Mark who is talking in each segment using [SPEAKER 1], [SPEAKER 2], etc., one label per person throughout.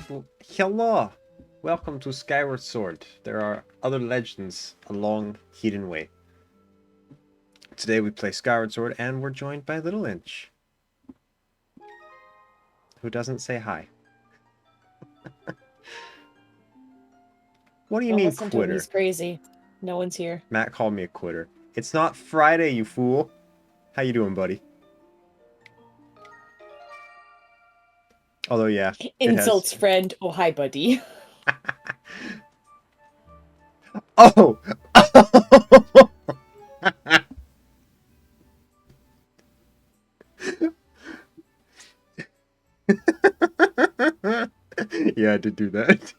[SPEAKER 1] Well, hello! Welcome to Skyward Sword. There are other legends along Hidden Way. Today we play Skyward Sword and we're joined by Little Inch, who doesn't say hi. What do you
[SPEAKER 2] Don't
[SPEAKER 1] mean
[SPEAKER 2] listen to him,
[SPEAKER 1] quitter?
[SPEAKER 2] he's crazy. No one's here.
[SPEAKER 1] Matt called me a quitter. It's not Friday, you fool. How you doing, buddy? Although, yeah, it has...
[SPEAKER 2] Insults friend. Oh, hi, buddy.
[SPEAKER 1] Oh! Yeah, I did do that.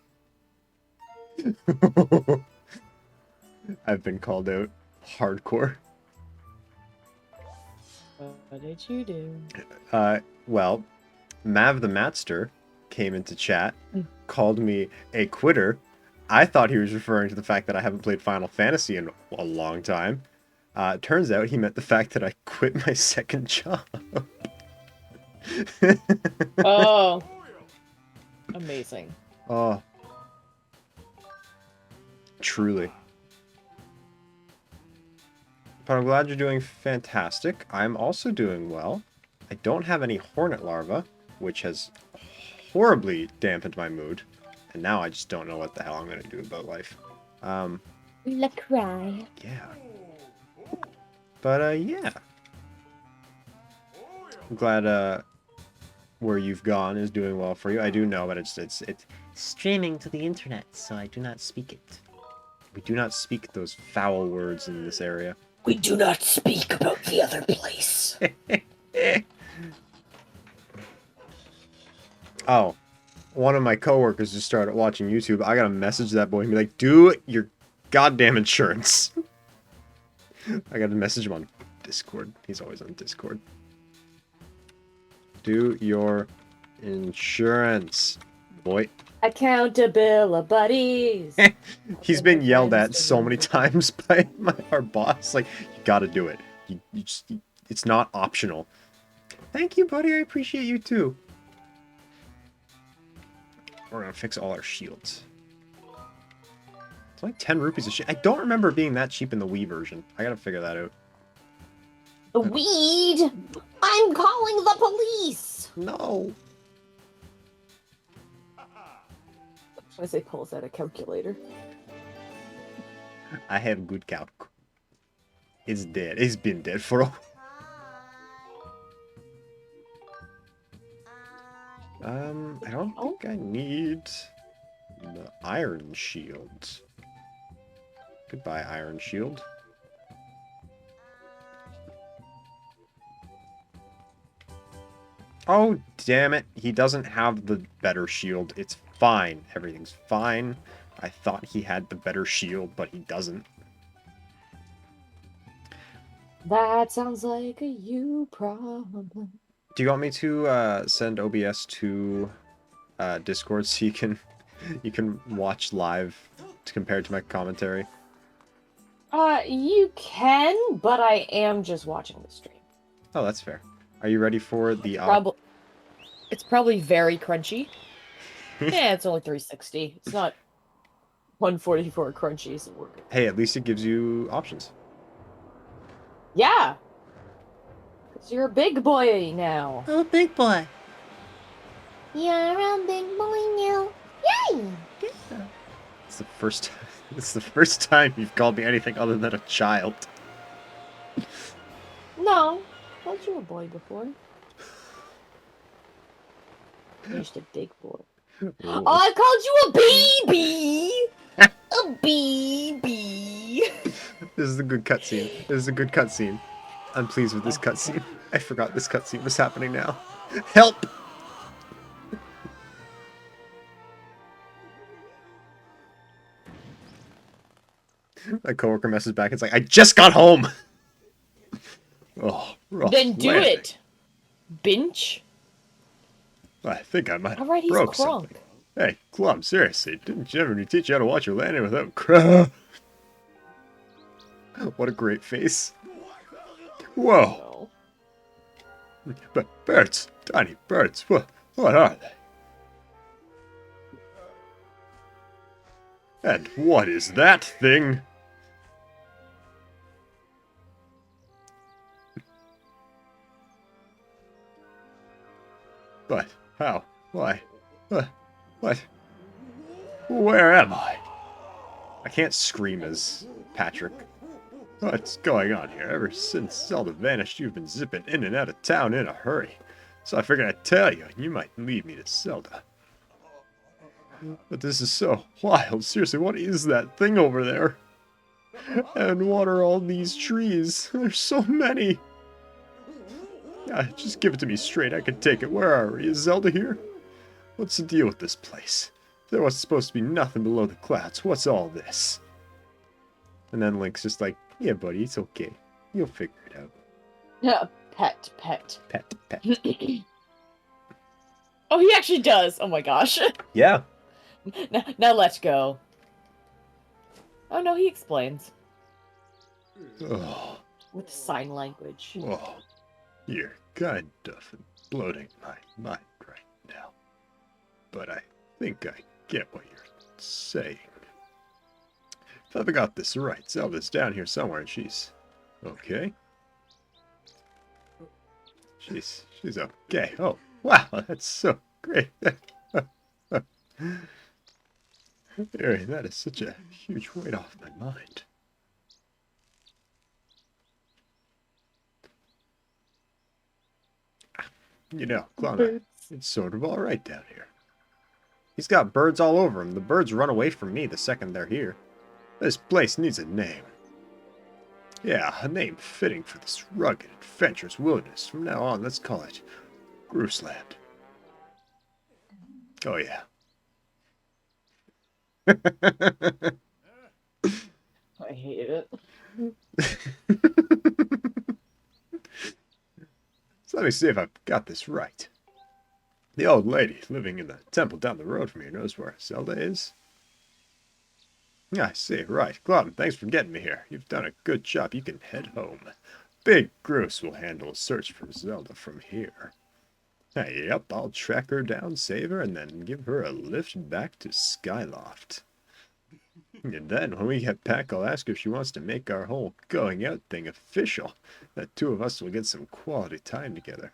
[SPEAKER 1] I've been called out hardcore.
[SPEAKER 2] What did you do?
[SPEAKER 1] Well, Mav the Matster came into chat,
[SPEAKER 2] Mm.
[SPEAKER 1] called me a quitter. I thought he was referring to the fact that I haven't played Final Fantasy in a long time. Turns out he meant the fact that I quit my second job.
[SPEAKER 2] Oh, amazing.
[SPEAKER 1] Oh, truly. But I'm glad you're doing fantastic. I'm also doing well. I don't have any hornet larvae, which has horribly dampened my mood. And now I just don't know what the hell I'm going to do about life.
[SPEAKER 2] La cry.
[SPEAKER 1] Yeah. But, yeah. I'm glad, where you've gone is doing well for you. I do know, but it's streaming to the internet, so I do not speak it. We do not speak those foul words in this area.
[SPEAKER 2] We do not speak about the other place.
[SPEAKER 1] Oh, one of my coworkers just started watching YouTube. I gotta message that boy and be like, do your goddamn insurance. I gotta message him on Discord. He's always on Discord. Do your insurance, boy.
[SPEAKER 2] Accountabilities.
[SPEAKER 1] He's been yelled at so many times by our boss. Like, you gotta do it. You just, it's not optional. Thank you, buddy. I appreciate you too. We're gonna fix all our shields. It's only 10 rupees a shield. I don't remember it being that cheap in the Wii version. I gotta figure that out.
[SPEAKER 2] The weed. I'm calling the police.
[SPEAKER 1] No.
[SPEAKER 2] As he pulls out a calculator.
[SPEAKER 1] I have good calc. It's dead. It's been dead for a I don't think I need the iron shield. Goodbye, iron shield. Oh, damn it. He doesn't have the better shield. It's fine. Everything's fine. I thought he had the better shield, but he doesn't.
[SPEAKER 2] That sounds like a you problem.
[SPEAKER 1] Do you want me to send OBS to Discord so you can watch live compared to my commentary?
[SPEAKER 2] You can, but I am just watching the stream.
[SPEAKER 1] Oh, that's fair. Are you ready for the...
[SPEAKER 2] It's probably very crunchy. Yeah, it's only 360. It's not 144 crunchy, so we're good.
[SPEAKER 1] Hey, at least it gives you options.
[SPEAKER 2] Yeah! Because you're a big boy now.
[SPEAKER 1] I'm a big boy.
[SPEAKER 2] You're a big boy now. Yay!
[SPEAKER 1] Yeah. It's the first time you've called me anything other than a child.
[SPEAKER 2] No, I called you a boy before. You're just a big boy.
[SPEAKER 1] Oh.
[SPEAKER 2] Oh, I called you a baby! A baby!
[SPEAKER 1] This is a good cutscene. This is a good cutscene. I'm pleased with this cutscene. I forgot this cutscene was happening now. Help! My coworker messaged back. It's like, I just got home. Oh,
[SPEAKER 2] Then do
[SPEAKER 1] landing.
[SPEAKER 2] it, binch.
[SPEAKER 1] I think I might have
[SPEAKER 2] Alright, he's
[SPEAKER 1] broke
[SPEAKER 2] crunk.
[SPEAKER 1] something. Hey, Club, seriously, didn't you ever teach you how to watch your landing without crap? What a great face. Whoa.
[SPEAKER 2] No.
[SPEAKER 1] But birds, tiny birds, what are they? And what is that thing? But how? Why? What? Where am I? I can't scream as Patrick. What's going on here? Ever since Zelda vanished, you've been zipping in and out of town in a hurry. So I figured I'd tell you, and you might lead me to Zelda. But this is so wild. Seriously, what is that thing over there? And what are all these trees? There's so many. Just give it to me straight. I can take it. Where are we? Is Zelda here? What's the deal with this place? There was supposed to be nothing below the clouds. What's all this? And then Link's just like, yeah, buddy, it's okay. You'll figure it out.
[SPEAKER 2] Yeah, pet, pet.
[SPEAKER 1] Pet, pet.
[SPEAKER 2] Oh, he actually does. Oh my gosh.
[SPEAKER 1] Yeah.
[SPEAKER 2] Now let's go. Oh no, he explains.
[SPEAKER 1] Oh,
[SPEAKER 2] With sign language.
[SPEAKER 1] whoa. You're kind of bloating my mind right now. But I think I get what you're saying. If I've got this right, Zelda's down here somewhere and she's okay. She's okay. Oh, wow, that's so great. Harry, that is such a huge weight off my mind. You know, Clown, it's sort of alright down here. He's got birds all over him. The birds run away from me the second they're here. This place needs a name. Yeah, a name fitting for this rugged, adventurous wilderness. From now on, let's call it Grooseland. Oh, yeah.
[SPEAKER 2] I hate it.
[SPEAKER 1] So let me see if I've got this right. The old lady living in the temple down the road from here knows where Zelda is. I see, right. Glutton, thanks for getting me here. You've done a good job. You can head home. Big Groose will handle a search for Zelda from here. Yep, I'll track her down, save her, and then give her a lift back to Skyloft. And then, when we get back, I'll ask her if she wants to make our whole going out thing official. The two of us will get some quality time together.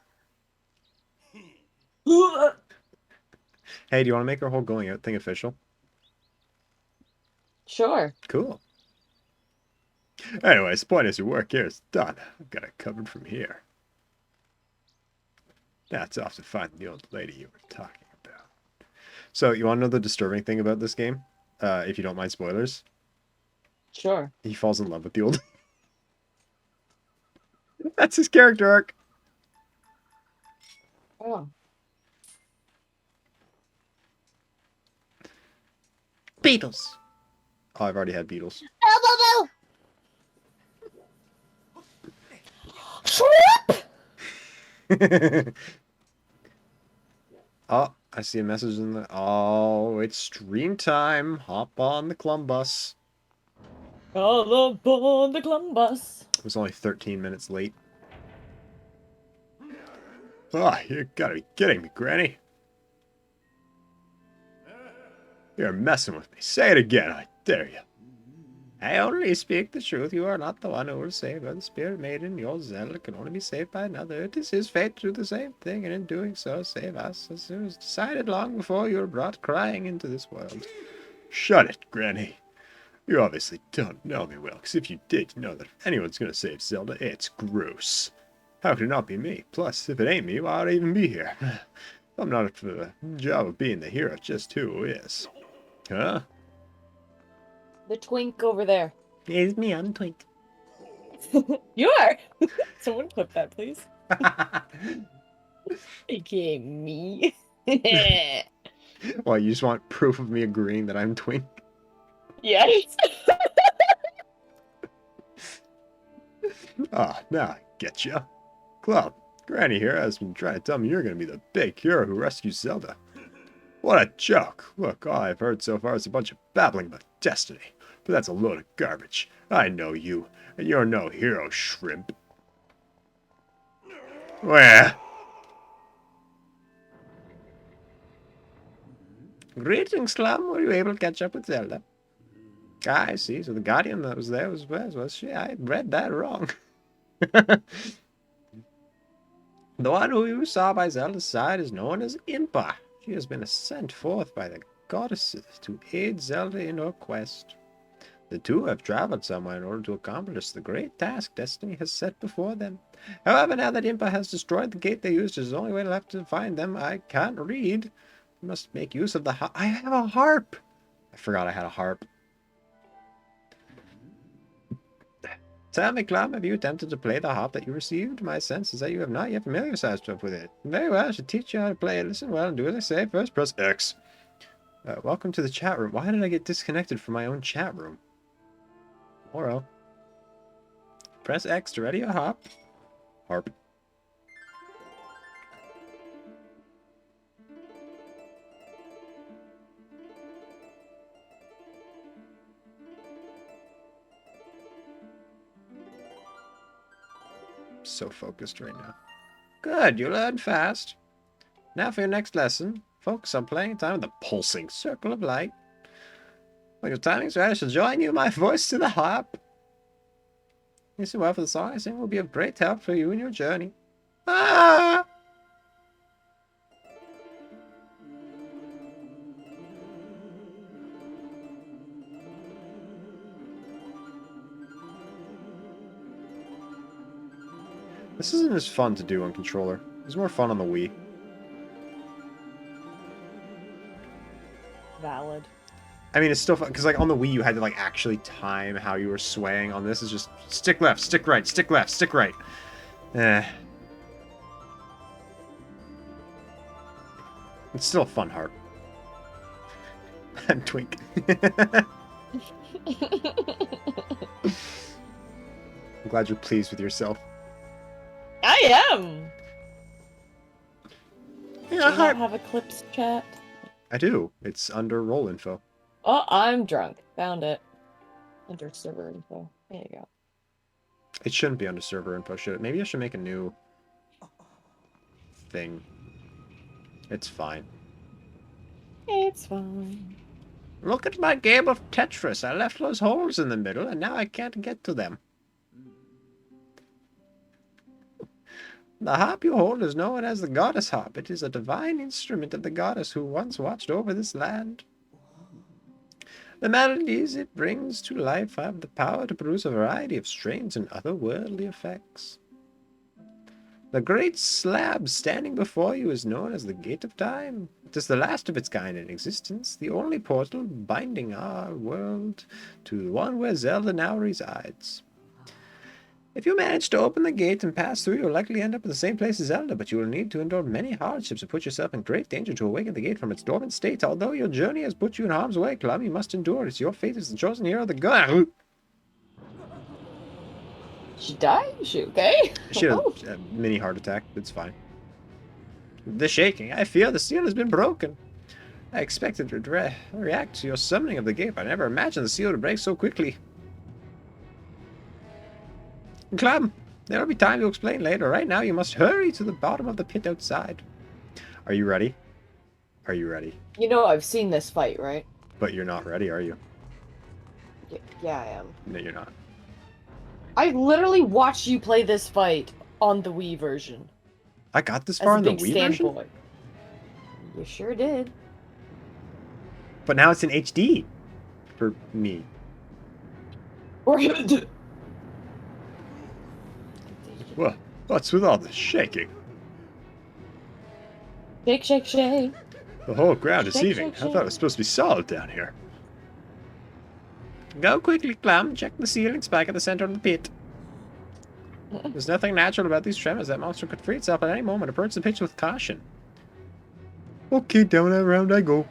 [SPEAKER 1] Hey, do you want to make our whole going out thing official?
[SPEAKER 2] Sure.
[SPEAKER 1] Cool. Anyways, the point is your work here is done. I've got it covered from here. Now it's off to find the old lady you were talking about. So, you want to know the disturbing thing about this game? If you don't mind spoilers.
[SPEAKER 2] Sure.
[SPEAKER 1] He falls in love with the old... That's his character arc.
[SPEAKER 2] Oh.
[SPEAKER 1] Beatles. Oh, I've already had Beatles. Oh, I see a message in the... Oh, it's stream time. Hop on the Clum bus.
[SPEAKER 2] All aboard the Clum bus.
[SPEAKER 1] It was only 13 minutes late. Oh, you gotta be kidding me, Granny. You're messing with me. Say it again, I dare you. I only speak the truth. You are not the one who will save her. The spirit maiden, your Zelda, can only be saved by another. It is his fate to do the same thing, and in doing so, save us, as it was decided long before you were brought crying into this world. Shut it, Granny. You obviously don't know me well, because if you did, you know that if anyone's going to save Zelda, it's Groose. How could it not be me? Plus, if it ain't me, why would I even be here? I'm not up for the job of being the hero, just who is. Huh?
[SPEAKER 2] The twink over there.
[SPEAKER 1] It's me, I'm Twink.
[SPEAKER 2] You are. Someone clip that, please. AKA me.
[SPEAKER 1] Well, you just want proof of me agreeing that I'm Twink?
[SPEAKER 2] Yes.
[SPEAKER 1] Ah, now I get ya. Cloud, Granny here has been trying to tell me you're going to be the big hero who rescues Zelda. What a joke. Look, all I've heard so far is a bunch of babbling about destiny. But that's a load of garbage. I know you, and you're no hero, shrimp. Where? Greetings, Slum. Were you able to catch up with Zelda? I see. So the guardian that was there was she? I read that wrong. The one who you saw by Zelda's side is known as Impa. She has been sent forth by the goddesses to aid Zelda in her quest. The two have traveled somewhere in order to accomplish the great task destiny has set before them. However, now that Impa has destroyed the gate they used as the only way left to find them, I can't read. I must make use of the harp. I have a harp! I forgot I had a harp. Tell me, Clem, have you attempted to play the harp that you received? My sense is that you have not yet familiarized yourself with it. Very well, I should teach you how to play it. Listen well and do as I say. First, press X. Welcome to the chat room. Why did I get disconnected from my own chat room? Oro. Press X to ready your harp. Harp. So focused right now. Good, you learned fast. Now for your next lesson. Focus on playing time with the pulsing circle of light. When your timing's right, I shall join you, my voice to the harp. Listen well, for the song I sing will be of great help for you in your journey. Ah! This isn't as fun to do on controller. It's more fun on the Wii.
[SPEAKER 2] Valid.
[SPEAKER 1] I mean, it's still fun, because like on the Wii you had to like actually time how you were swaying. On this is just stick left, stick right, stick left, stick right. It's still a fun harp. I'm Twink. I'm glad you're pleased with yourself.
[SPEAKER 2] I am!
[SPEAKER 1] Yeah,
[SPEAKER 2] Do you not have Eclipse chat?
[SPEAKER 1] I do. It's under role info.
[SPEAKER 2] Oh, I'm drunk. Found it. Under server info. There you go.
[SPEAKER 1] It shouldn't be under server info, should it? Maybe I should make a new thing. It's fine.
[SPEAKER 2] It's fine.
[SPEAKER 1] Look at my game of Tetris. I left those holes in the middle, and now I can't get to them. The harp you hold is known as the goddess harp. It is a divine instrument of the goddess who once watched over this land. The melodies it brings to life have the power to produce a variety of strange and otherworldly effects. The great slab standing before you is known as the Gate of Time. It is the last of its kind in existence, the only portal binding our world to the one where Zelda now resides. If you manage to open the gate and pass through, you'll likely end up in the same place as Zelda, but you will need to endure many hardships and put yourself in great danger to awaken the gate from its dormant state. Although your journey has put you in harm's way, Club, you must endure it. Your fate is the chosen hero of the god.
[SPEAKER 2] She died? She okay?
[SPEAKER 1] She had a mini heart attack. It's fine. The shaking. I fear the seal has been broken. I expected to react to your summoning of the gate, but I never imagined the seal to break so quickly. Club, there will be time to explain later. Right now, you must hurry to the bottom of the pit outside. Are you ready? Are you ready?
[SPEAKER 2] You know I've seen this fight, right?
[SPEAKER 1] But you're not ready, are you?
[SPEAKER 2] Yeah, I am.
[SPEAKER 1] No, you're not.
[SPEAKER 2] I literally watched you play this fight on the Wii version.
[SPEAKER 1] I got this far in the
[SPEAKER 2] big
[SPEAKER 1] Wii version?
[SPEAKER 2] boy. You sure did.
[SPEAKER 1] But now it's in HD. For me. Well, what's with all this shaking?
[SPEAKER 2] Shake, shake, shake.
[SPEAKER 1] The whole ground is
[SPEAKER 2] Shake,
[SPEAKER 1] heaving.
[SPEAKER 2] shake,
[SPEAKER 1] I thought it
[SPEAKER 2] shake.
[SPEAKER 1] was supposed to be solid down here. Go quickly, Clam. Check the ceiling spike at the center of the pit. There's nothing natural about these tremors. That monster could free itself at any moment. Approach the pitch with caution. Okay, down that round I go.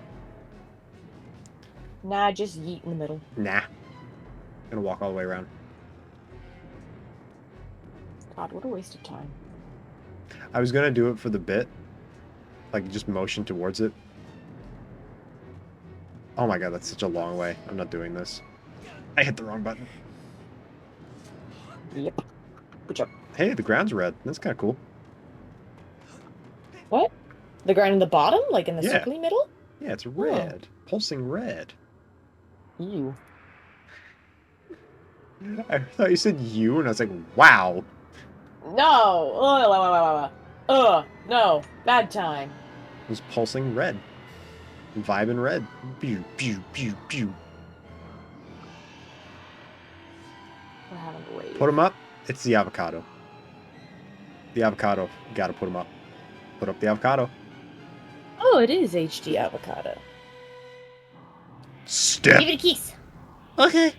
[SPEAKER 2] Nah, just yeet in the middle.
[SPEAKER 1] Nah. Gonna walk all the way around.
[SPEAKER 2] God, what a waste of time.
[SPEAKER 1] I was gonna do it for the bit. Like, just motion towards it. Oh my god, that's such a long way. I'm not doing this. I hit the wrong button.
[SPEAKER 2] Yep. Good job.
[SPEAKER 1] Hey, the ground's red. That's kind of cool.
[SPEAKER 2] What? The ground in the bottom? Like in the
[SPEAKER 1] Yeah.
[SPEAKER 2] circly middle?
[SPEAKER 1] Yeah, it's red. Pulsing red.
[SPEAKER 2] Ew.
[SPEAKER 1] I thought you said you, and I was like, wow.
[SPEAKER 2] No. No. Bad time.
[SPEAKER 1] It was pulsing red. Vibing red. Pew, pew, pew, pew.
[SPEAKER 2] We're having a
[SPEAKER 1] Put
[SPEAKER 2] rave.
[SPEAKER 1] him up. It's the avocado. The avocado. You gotta put him up. Put up the avocado.
[SPEAKER 2] Oh, it is HD avocado.
[SPEAKER 1] Step.
[SPEAKER 2] Give it a kiss.
[SPEAKER 1] Okay.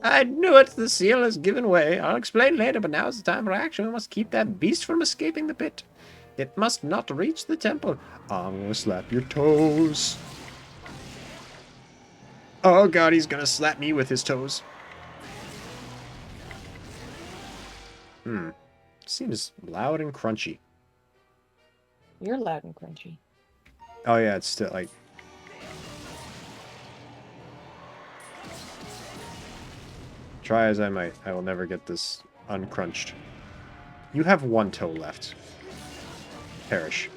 [SPEAKER 1] I knew it. The seal has given way. I'll explain later, but now is the time for action. We must keep that beast from escaping the pit. It must not reach the temple. I'm gonna slap your toes. Oh god, he's gonna slap me with his toes. Seems loud and crunchy.
[SPEAKER 2] You're loud and crunchy.
[SPEAKER 1] Oh yeah, it's still like... Try as I might, I will never get this uncrunched. You have one toe left. Perish.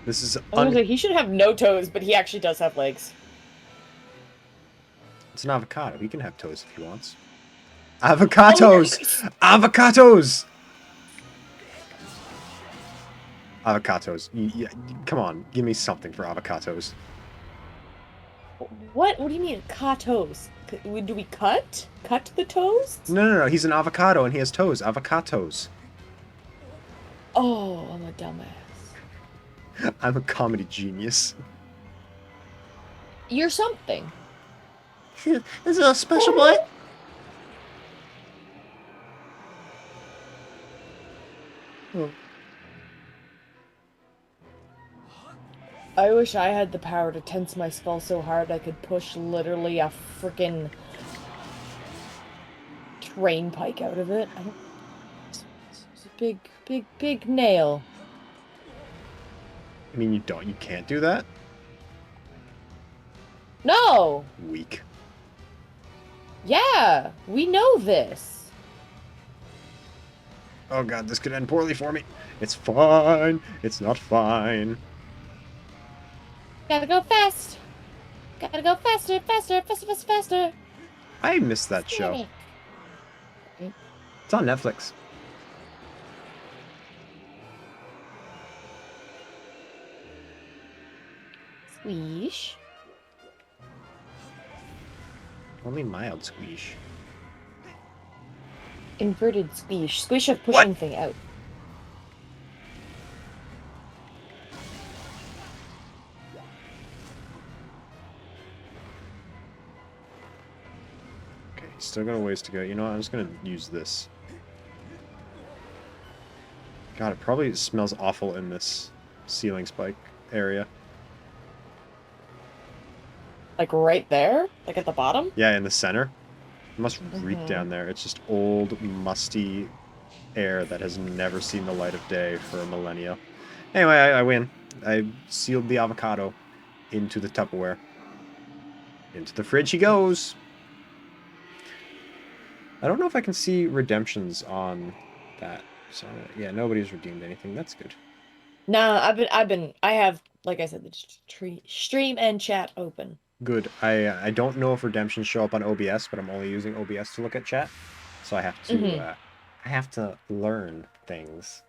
[SPEAKER 1] This is
[SPEAKER 2] He should have no toes, but he actually does have legs.
[SPEAKER 1] It's an avocado. He can have toes if he wants. Avocados! Avocados! Avocados. Come on, give me something for avocados.
[SPEAKER 2] What? What do you mean, toes? Do we cut? Cut the toes?
[SPEAKER 1] No. He's an avocado and he has toes. Avocados.
[SPEAKER 2] Oh, I'm a dumbass.
[SPEAKER 1] I'm a comedy genius.
[SPEAKER 2] You're something.
[SPEAKER 1] This is a special boy. Oh.
[SPEAKER 2] I wish I had the power to tense my skull so hard I could push literally a freaking train pike out of it. It's a big nail.
[SPEAKER 1] I mean, you can't do that?
[SPEAKER 2] No!
[SPEAKER 1] Weak.
[SPEAKER 2] Yeah, we know this.
[SPEAKER 1] Oh god, this could end poorly for me. It's fine. It's not fine.
[SPEAKER 2] Gotta go fast. Gotta go faster, faster, faster, faster, faster.
[SPEAKER 1] I missed that show. It's on Netflix.
[SPEAKER 2] Squeeze.
[SPEAKER 1] Only mild squeeze.
[SPEAKER 2] Inverted squeeze. Squish of pushing thing out.
[SPEAKER 1] Okay, still got a ways to go. You know what? I'm just gonna use this. God, it probably smells awful in this ceiling spike area.
[SPEAKER 2] Like right there? Like at the bottom?
[SPEAKER 1] Yeah, in the center. It must reek down there. It's just old, musty air that has never seen the light of day for a millennia. Anyway, I win. I sealed the avocado into the Tupperware. Into the fridge he goes. I don't know if I can see redemptions on that. So yeah, nobody's redeemed anything. That's good.
[SPEAKER 2] Nah, I have, like I said, the stream and chat open.
[SPEAKER 1] Good. I don't know if redemptions show up on OBS, but I'm only using OBS to look at chat, so I have to learn things.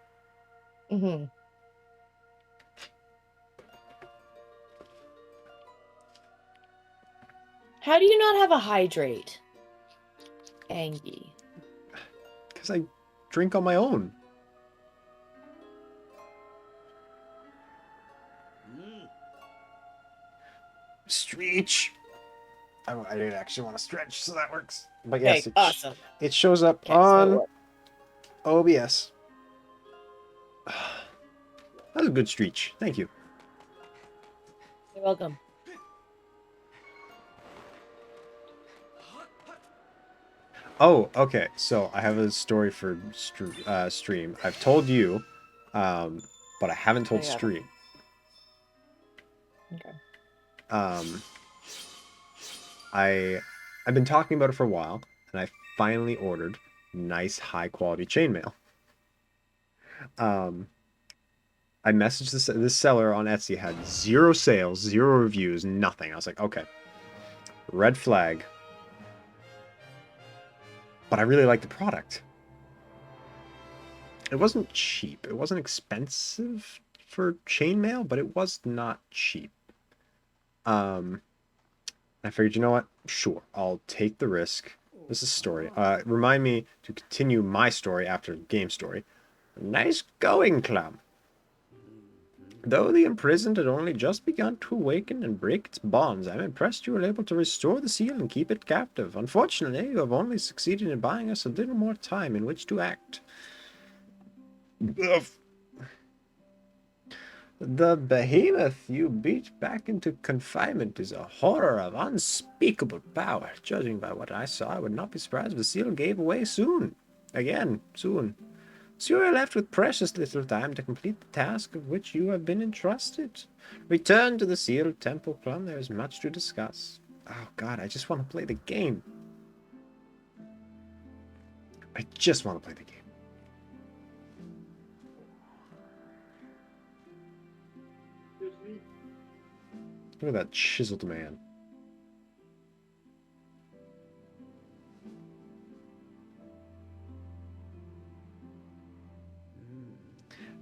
[SPEAKER 2] How do you not have a hydrate? Angie.
[SPEAKER 1] Because I drink on my own. Stretch. I didn't actually want to stretch, so that works. But yes,
[SPEAKER 2] awesome.
[SPEAKER 1] It shows up on OBS. That was a good stretch. Thank you.
[SPEAKER 2] You're welcome.
[SPEAKER 1] Oh, okay. So I have a story for stream. I've told you, but I haven't told stream.
[SPEAKER 2] Okay.
[SPEAKER 1] I've been talking about it for a while, and I finally ordered nice, high-quality chainmail. I messaged this seller on Etsy, had 0 sales, 0 reviews, nothing. I was like, okay. Red flag. But I really like the product. It wasn't cheap. It wasn't expensive for chainmail, but it was not cheap. I figured, you know what? Sure, I'll take the risk. This is story. Remind me to continue my story after game story. Nice going, Clam. Though the imprisoned had only just begun to awaken and break its bonds, I'm impressed you were able to restore the seal and keep it captive. Unfortunately, you have only succeeded in buying us a little more time in which to act. Ugh. The behemoth you beat back into confinement is a horror of unspeakable power. Judging by what I saw, I would not be surprised if the seal gave way soon. Again, soon. So you are left with precious little time to complete the task of which you have been entrusted. Return to the sealed temple, Plum. There is much to discuss. Oh god, I just want to play the game. I just want to play the game. Look at that chiseled man.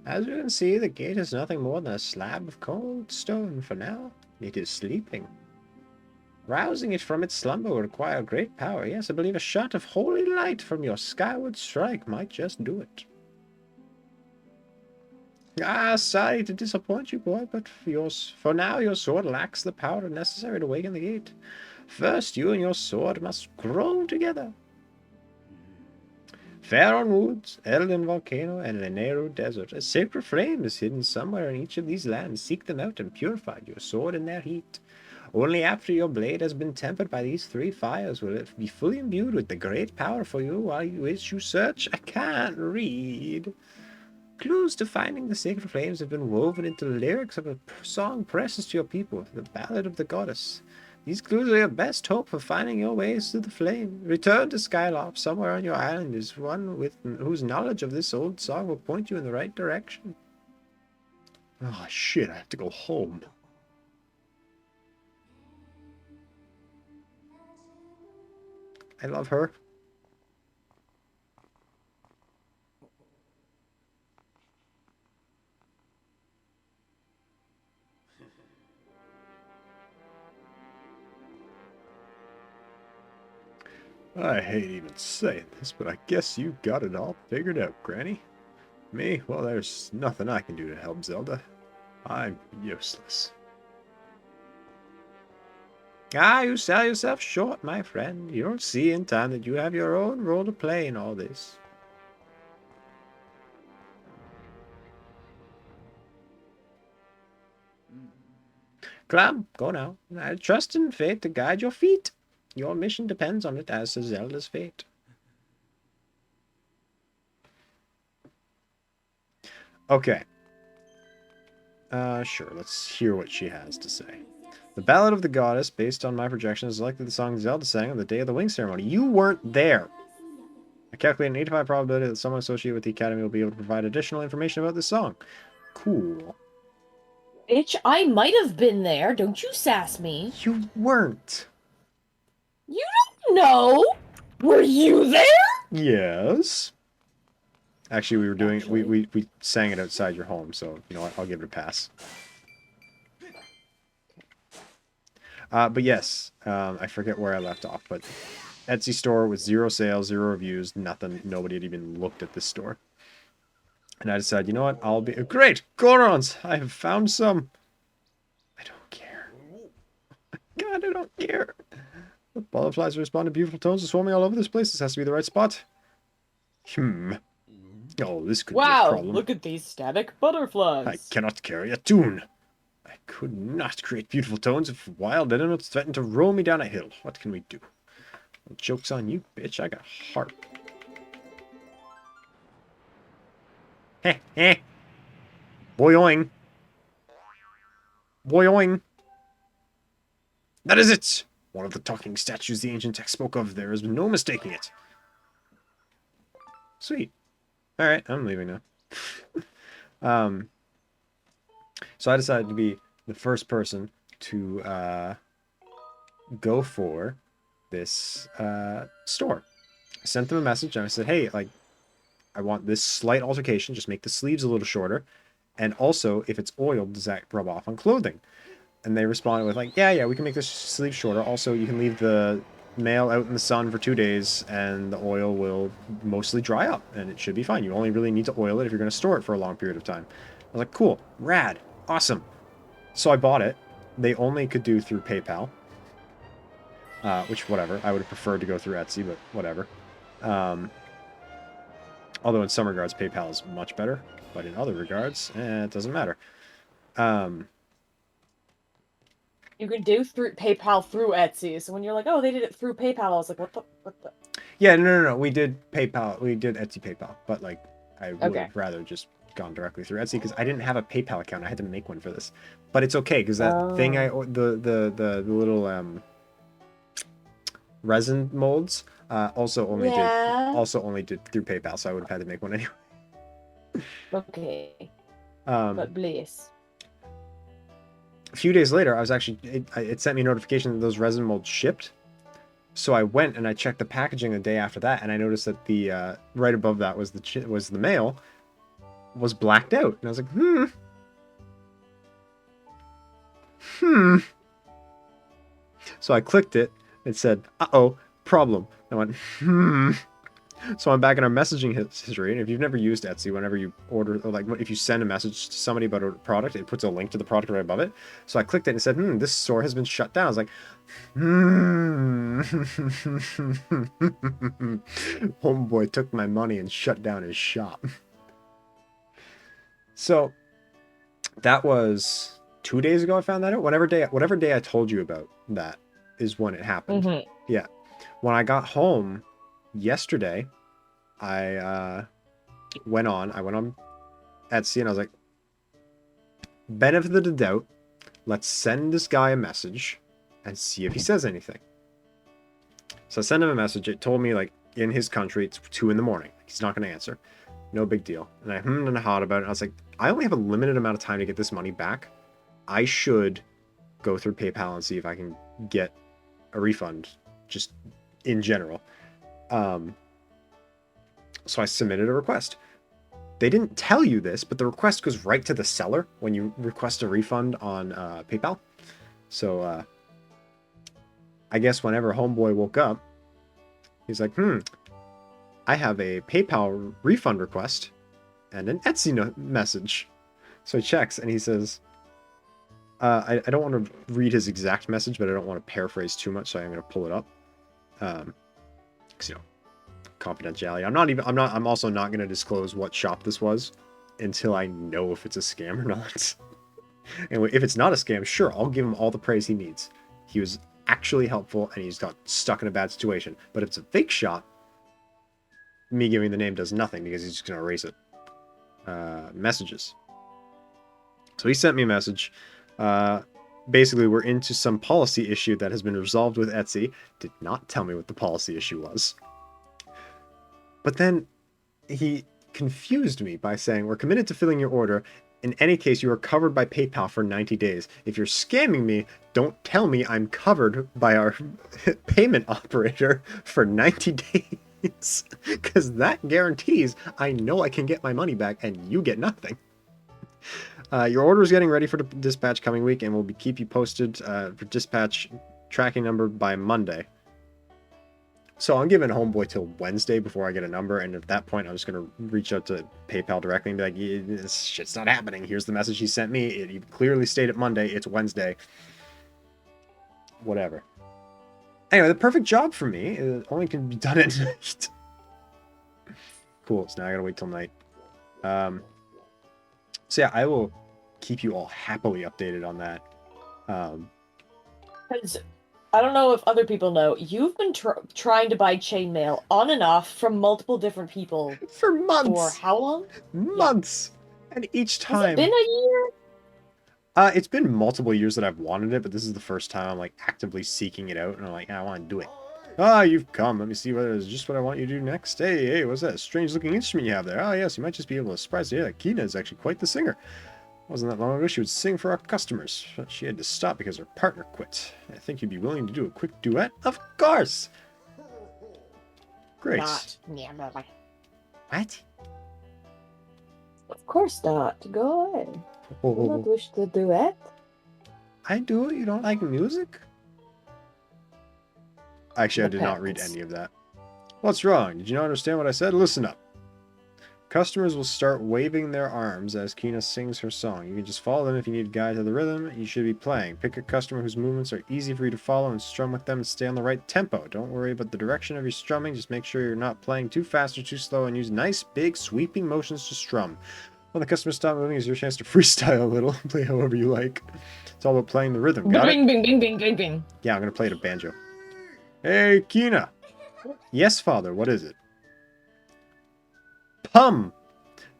[SPEAKER 1] As you can see, the gate is nothing more than a slab of cold stone for now. It is sleeping. Rousing it from its slumber will require great power. Yes, I believe a shot of holy light from your skyward strike might just do it. Ah, sorry to disappoint you, boy, but for now your sword lacks the power necessary to awaken the gate. First, you and your sword must grow together. Faron Woods, Elden Volcano, and Leneru Desert. A sacred flame is hidden somewhere in each of these lands. Seek them out and purify your sword in their heat. Only after your blade has been tempered by these three fires will it be fully imbued with the great power for you while you search. I can't read. Clues to finding the sacred flames have been woven into the lyrics of a song precious to your people, the Ballad of the Goddess. These clues are your best hope for finding your ways to the flame. Return to Skylarp. Somewhere on your island is one whose knowledge of this old song will point you in the right direction. Oh shit, I have to go home. I love her. I hate even saying this, but I guess you got it all figured out, Granny. Me? Well, there's nothing I can do to help Zelda. I'm useless. Ah, you sell yourself short, my friend. You'll see in time that you have your own role to play in all this. Clam, go now. I trust in fate to guide your feet. Your mission depends on it, as does Zelda's fate. Okay. Sure, let's hear what she has to say. The Ballad of the Goddess, based on my projections, is likely the song Zelda sang on the day of the wing ceremony. You weren't there! I calculate an 85 probability that someone associated with the Academy will be able to provide additional information about this song. Cool.
[SPEAKER 2] Bitch, I might have been there. Don't you sass me.
[SPEAKER 1] You weren't.
[SPEAKER 2] You don't know. Were you there?
[SPEAKER 1] Yes. Actually, we were doing we sang it outside your home, so you know what? I'll give it a pass. But yes, I forget where I left off, but Etsy store with 0 sales, 0 reviews, nothing. Nobody had even looked at this store. And I decided, you know what? I'll be great Gorons. I have found some. I don't care. God, I don't care. The butterflies respond to beautiful tones and swarming all over this place. This has to be the right spot. Oh, this could be a
[SPEAKER 2] Wow,
[SPEAKER 1] problem.
[SPEAKER 2] look at these static butterflies.
[SPEAKER 1] I cannot carry a tune. I could not create beautiful tones if wild animals threatened to roll me down a hill. What can we do? Well, joke's on you, bitch. I got a harp. Heh, heh. Boyoing. Boyoing. That is it! One of the talking statues the ancient text spoke of. There is no mistaking it. Sweet. Alright, I'm leaving now. So I decided to be the first person to go for this store. I sent them a message and I said, hey, like, I want this slight altercation. Just make the sleeves a little shorter. And also, if it's oiled, does that rub off on clothing? And they responded with like, yeah, we can make the sleeve shorter. Also, you can leave the mail out in the sun for 2 days and the oil will mostly dry up and it should be fine. You only really need to oil it if you're going to store it for a long period of time. I was like, cool, rad, awesome. So I bought it. They only could do through PayPal, which whatever. I would have preferred to go through Etsy, but whatever. Although in some regards, PayPal is much better, but in other regards, it doesn't matter.
[SPEAKER 2] You can do through PayPal through Etsy. So when you're like, oh, they did it through PayPal, I was like, what the?
[SPEAKER 1] Yeah, no. We did PayPal. We did Etsy PayPal, but like, I would
[SPEAKER 2] Okay.
[SPEAKER 1] have rather just gone directly through Etsy because I didn't have a PayPal account. I had to make one for this, but it's okay because that thing the little resin molds also only did through PayPal, so I would have had to make one anyway.
[SPEAKER 2] Okay.
[SPEAKER 1] Um,
[SPEAKER 2] But bliss.
[SPEAKER 1] a few days later, I was actually it sent me a notification that those resin molds shipped. So I went and I checked the packaging the day after that, and I noticed that the right above that was the mail was blacked out, and I was like, So I clicked it. It said, "Uh-oh, problem." I went, So I'm back in our messaging history, and if you've never used Etsy, whenever you order, or like if you send a message to somebody about a product, it puts a link to the product right above it. So I clicked it and it said, this store has been shut down. I was like, Homeboy took my money and shut down his shop. So that was 2 days ago I found that out. Whatever day I told you about that is when it happened. Yeah. When I got home yesterday, I went on Etsy and I was like, benefit of the doubt, let's send this guy a message and see if he says anything. So I sent him a message. It told me like in his country it's 2 a.m. He's not going to answer. No big deal. And I and hawed about it. And I was like, I only have a limited amount of time to get this money back. I should go through PayPal and see if I can get a refund just in general. So I submitted a request. They didn't tell you this, but the request goes right to the seller when you request a refund on PayPal. So I guess whenever Homeboy woke up, he's like, I have a PayPal refund request and an Etsy message. So he checks and he says, I don't want to read his exact message, but I don't want to paraphrase too much, so I'm going to pull it up. Because, confidentiality. I'm also not going to disclose what shop this was until I know if it's a scam or not. And if it's not a scam, sure, I'll give him all the praise he needs. He was actually helpful and he's got stuck in a bad situation. But if it's a fake shop, me giving the name does nothing because he's just going to erase it. Messages. So he sent me a message. Basically, we're into some policy issue that has been resolved with Etsy. Did not tell me what the policy issue was. But then he confused me by saying, we're committed to filling your order. In any case, you are covered by PayPal for 90 days. If you're scamming me, don't tell me I'm covered by our payment operator for 90 days. Because that guarantees I know I can get my money back and you get nothing. Your order is getting ready for dispatch coming week, and we'll keep you posted for dispatch tracking number by Monday. So I'm giving Homeboy till Wednesday before I get a number, and at that point, I'm just going to reach out to PayPal directly and be like, this shit's not happening. Here's the message he sent me. It clearly stated Monday. It's Wednesday. Whatever. Anyway, the perfect job for me. It only can be done at night. Cool. So now I got to wait till night. So yeah, I will keep you all happily updated on that.
[SPEAKER 2] Because I don't know if other people know, you've been trying to buy chainmail on and off from multiple different people
[SPEAKER 1] for months.
[SPEAKER 2] For how long?
[SPEAKER 1] Months. Yeah. And each time.
[SPEAKER 2] Has it been a year?
[SPEAKER 1] It's been multiple years that I've wanted it, but this is the first time I'm like actively seeking it out, and I'm like, I want to do it. Ah, you've come. Let me see whether it's just what I want you to do next. Hey, what's that strange looking instrument you have there? Oh, yes, you might just be able to surprise. Yeah, Kina is actually quite the singer. Wasn't that long ago she would sing for our customers, but she had to stop because her partner quit. I think you'd be willing to do a quick duet? Of course! Great.
[SPEAKER 2] Not. Yeah,
[SPEAKER 1] What?
[SPEAKER 2] of course not. Go ahead. Do not
[SPEAKER 1] Oh,
[SPEAKER 2] wish to duet.
[SPEAKER 1] I do? You don't like music? Actually, I did not read
[SPEAKER 2] Depends.
[SPEAKER 1] any of that. What's wrong? Did you not understand what I said? Listen up. Customers will start waving their arms as Kina sings her song. You can just follow them if you need a guide to the rhythm you should be playing. Pick a customer whose movements are easy for you to follow and strum with them and stay on the right tempo. Don't worry about the direction of your strumming, just make sure you're not playing too fast or too slow and use nice, big, sweeping motions to strum. When the customers stop moving, it's your chance to freestyle a little. Play however you like. It's all about playing the rhythm, got it?
[SPEAKER 2] Bing, bing, bing, bing, bing, bing.
[SPEAKER 1] Yeah, I'm gonna play it a banjo. Hey, Kina! Yes, father, what is it? Pum!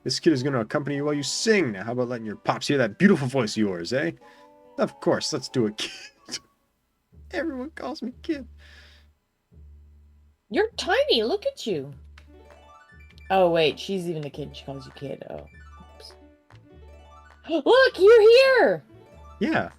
[SPEAKER 1] This kid is going to accompany you while you sing. Now, how about letting your pops hear that beautiful voice of yours, eh? Of course, let's do it, kid. Everyone calls me kid.
[SPEAKER 2] You're tiny. Look at you. Oh, wait. She's even a kid. She calls you kid. Oh. Oops. Look, you're here.
[SPEAKER 1] Yeah.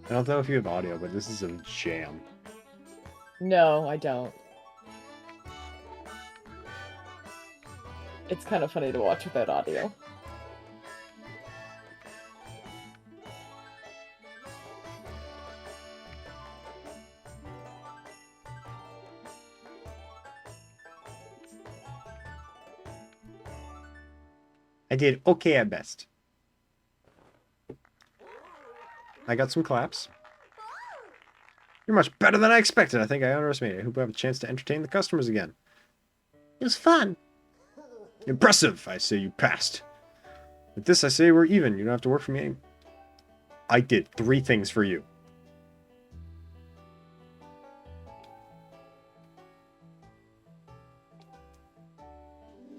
[SPEAKER 1] I don't know if you have audio, but this is a jam.
[SPEAKER 2] No, I don't. It's kind of funny to watch without audio.
[SPEAKER 1] I did okay at best. I got some claps. You're much better than I expected. I think I underestimated. I hope I have a chance to entertain the customers again. It was fun. Impressive. I say you passed. With this, I say we're even. You don't have to work for me. I did 3 things for you.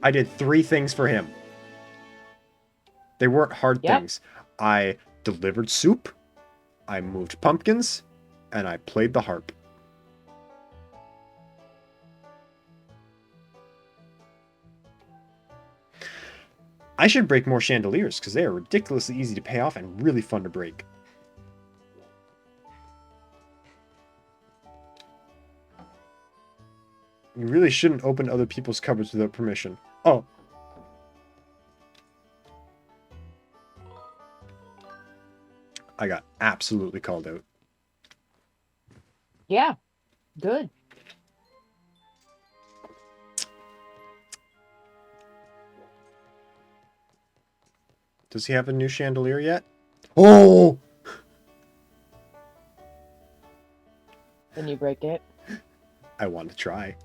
[SPEAKER 1] I did 3 things for him. They weren't hard things. I delivered soup, I moved pumpkins, and I played the harp. I should break more chandeliers, because they are ridiculously easy to pay off and really fun to break. You really shouldn't open other people's cupboards without permission. Oh. I got absolutely called out.
[SPEAKER 2] Yeah, good.
[SPEAKER 1] Does he have a new chandelier yet? Oh!
[SPEAKER 2] Then you break it.
[SPEAKER 1] I want to try.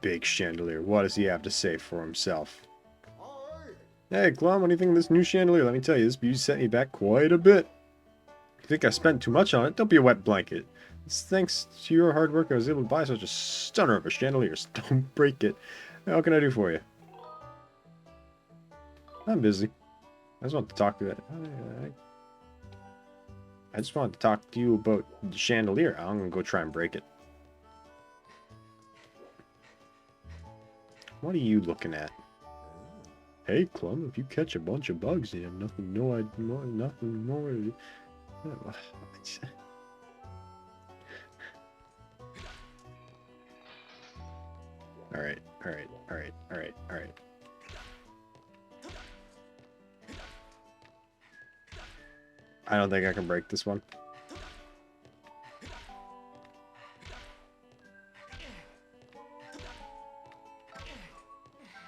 [SPEAKER 1] Big chandelier. What does he have to say for himself? Hey, Glum, what do you think of this new chandelier? Let me tell you, this beauty set me back quite a bit. If you think I spent too much on it, don't be a wet blanket. It's thanks to your hard work I was able to buy such a stunner of a chandelier, so don't break it. What can I do for you? I'm busy. I just want to talk to it. I just wanted to talk to you about the chandelier. I'm gonna go try and break it. What are you looking at? Hey, Clum, if you catch a bunch of bugs, you have nothing more. Alright. I don't think I can break this one.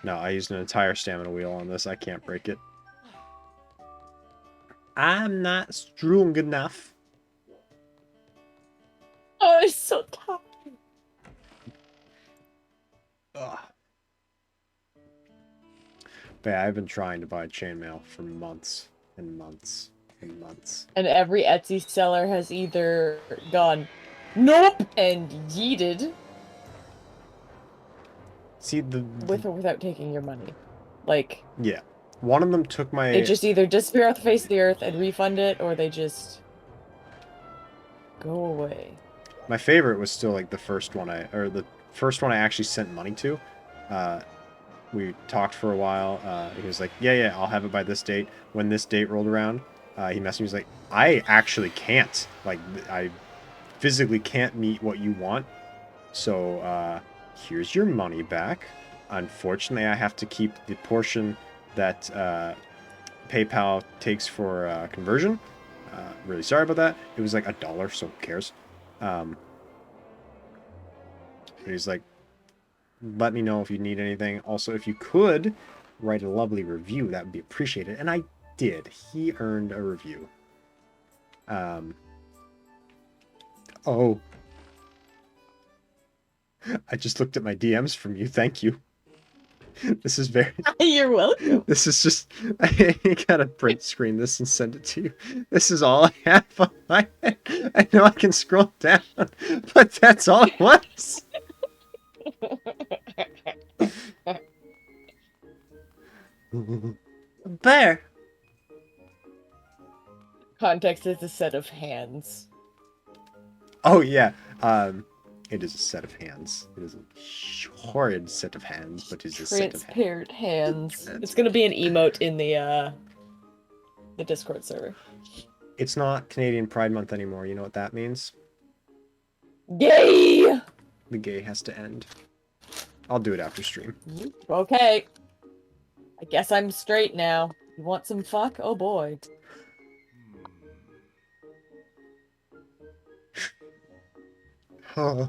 [SPEAKER 1] No, I used an entire stamina wheel on this. I can't break it. I'm not strong enough.
[SPEAKER 2] Oh, it's so tough.
[SPEAKER 1] Ugh. But yeah, I've been trying to buy chainmail for months and months and months.
[SPEAKER 2] And every Etsy seller has either gone, nope, and yeeted
[SPEAKER 1] See,
[SPEAKER 2] with or without taking your money. Like,
[SPEAKER 1] yeah. One of them took
[SPEAKER 2] they
[SPEAKER 1] my...
[SPEAKER 2] just either disappear off the face of the earth and refund it, or they just go away.
[SPEAKER 1] My favorite was still, like, the first one the first one I actually sent money to. We talked for a while. He was like, yeah, I'll have it by this date. When this date rolled around, he messaged me. He was like, I actually can't. Like, I physically can't meet what you want. So, here's your money back. Unfortunately, I have to keep the portion that PayPal takes for conversion. Really sorry about that. It was like $1, so who cares? But he's like, let me know if you need anything. Also, if you could write a lovely review, that would be appreciated. And I did. He earned a review. Oh. I just looked at my DMs from you. Thank you. This is very...
[SPEAKER 2] You're welcome.
[SPEAKER 1] This is just... I gotta print screen this and send it to you. This is all I have on my head. I know I can scroll down, but that's all it was. Bear.
[SPEAKER 2] Context is a set of hands.
[SPEAKER 1] Oh, yeah. It is a set of hands. It is a horrid set of hands, but it is a set of hands.
[SPEAKER 2] Transparent hands. It's gonna be an emote in the Discord server.
[SPEAKER 1] It's not Canadian Pride Month anymore. You know what that means?
[SPEAKER 2] Gay!
[SPEAKER 1] The gay has to end. I'll do it after stream.
[SPEAKER 2] Okay. I guess I'm straight now. You want some fuck? Oh boy.
[SPEAKER 1] Huh.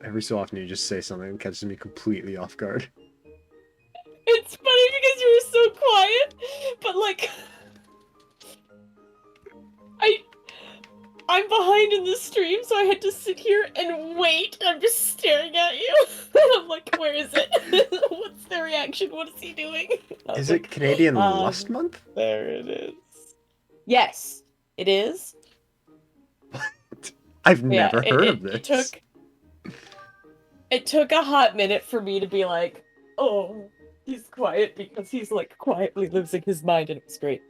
[SPEAKER 1] Every so often you just say something that catches me completely off guard.
[SPEAKER 2] It's funny because you were so quiet, but like... I'm behind in the stream, so I had to sit here and wait. I'm just staring at you. I'm like, where is it? What's the reaction? What is he doing?
[SPEAKER 1] Is it Canadian Lust Month?
[SPEAKER 2] There it is. Yes, it is.
[SPEAKER 1] I've never heard of this.
[SPEAKER 2] It took a hot minute for me to be like, oh, he's quiet because he's like quietly losing his mind, and it was great.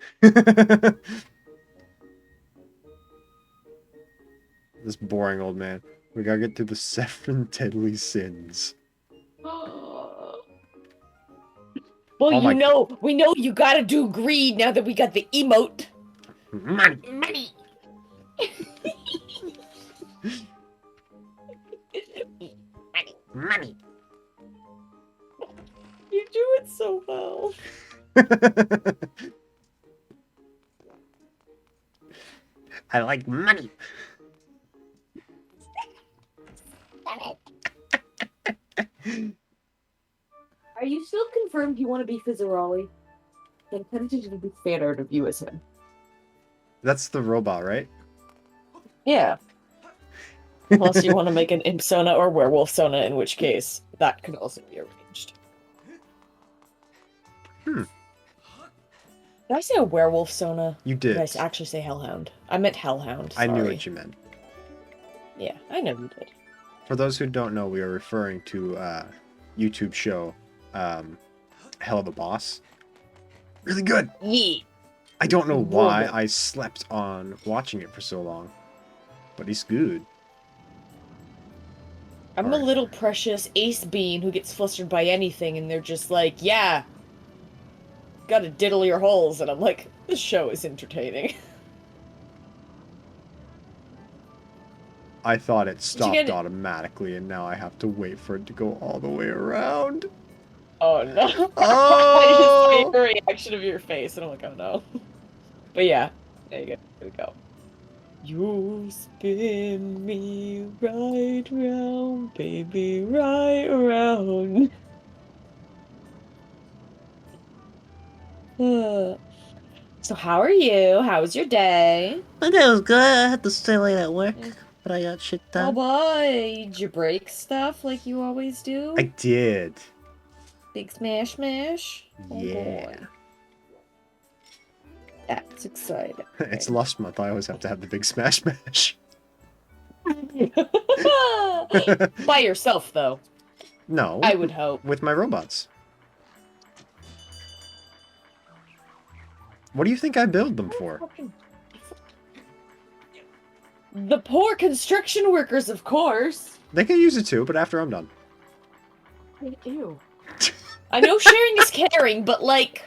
[SPEAKER 1] This boring old man. We gotta get through the 7 deadly sins.
[SPEAKER 2] Well,
[SPEAKER 1] Oh my-
[SPEAKER 2] we know you gotta do greed now that we got the emote.
[SPEAKER 1] Money!
[SPEAKER 2] Money!
[SPEAKER 1] Money!
[SPEAKER 2] You do it so well.
[SPEAKER 1] I like money.
[SPEAKER 2] Are you still confirmed you want to be Fizzarolli? I'm tempted to be fan art of you as him.
[SPEAKER 1] That's the robot, right?
[SPEAKER 2] Yeah. Unless you want to make an imp Sona or werewolf Sona, in which case that could also be arranged. Did I say a werewolf Sona?
[SPEAKER 1] You did.
[SPEAKER 2] Did I actually say hellhound? I meant hellhound.
[SPEAKER 1] I
[SPEAKER 2] Sorry.
[SPEAKER 1] knew what you meant.
[SPEAKER 2] Yeah, I know you did.
[SPEAKER 1] For those who don't know, we are referring to YouTube show Hell of a Boss. Really good.
[SPEAKER 2] Yeah.
[SPEAKER 1] I don't know why
[SPEAKER 2] Really?
[SPEAKER 1] I slept on watching it for so long, but it's good.
[SPEAKER 2] I'm a little precious ace bean who gets flustered by anything, and they're just like, yeah, gotta diddle your holes, and I'm like, this show is entertaining.
[SPEAKER 1] I thought it stopped
[SPEAKER 2] get-
[SPEAKER 1] automatically, and now I have to wait for it to go all the way around.
[SPEAKER 2] Oh no.
[SPEAKER 1] Oh!
[SPEAKER 2] I just made the reaction of your face, and I'm like, oh no. But yeah, there you go. Here we go. You spin me right round, baby, right round. So how are you? How was your day?
[SPEAKER 3] My day was good. I had to stay late at work,
[SPEAKER 2] Yeah.
[SPEAKER 3] but I got shit
[SPEAKER 2] Oh
[SPEAKER 3] done.
[SPEAKER 2] boy, did you break stuff like you always
[SPEAKER 1] I
[SPEAKER 2] do?
[SPEAKER 1] did.
[SPEAKER 2] Big smash smash? Oh
[SPEAKER 1] Yeah.
[SPEAKER 2] boy, that's exciting.
[SPEAKER 1] It's Lust Month. I always have to have the big smash smash.
[SPEAKER 2] By yourself, though,
[SPEAKER 1] No,
[SPEAKER 2] I would hope.
[SPEAKER 1] with my robots. What do you think I build them for?
[SPEAKER 2] The poor construction workers, of course.
[SPEAKER 1] They can use it too, but after I'm done.
[SPEAKER 2] Ew. I know sharing is caring, but like,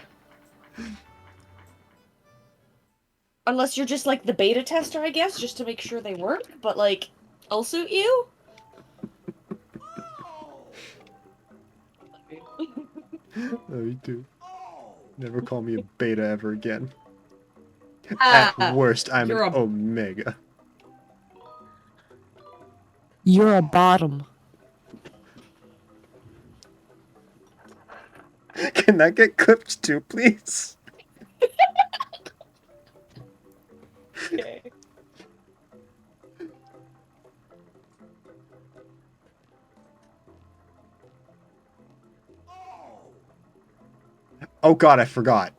[SPEAKER 2] unless you're just like the beta tester, I guess, just to make sure they work. But like, also ew.
[SPEAKER 1] Oh, you do. Never call me a beta ever again. At
[SPEAKER 2] Ah,
[SPEAKER 1] worst, I'm an
[SPEAKER 2] you're a
[SPEAKER 1] omega.
[SPEAKER 2] you're a bottom.
[SPEAKER 1] Can that get clipped too, please?
[SPEAKER 2] Okay.
[SPEAKER 1] Oh god, I forgot.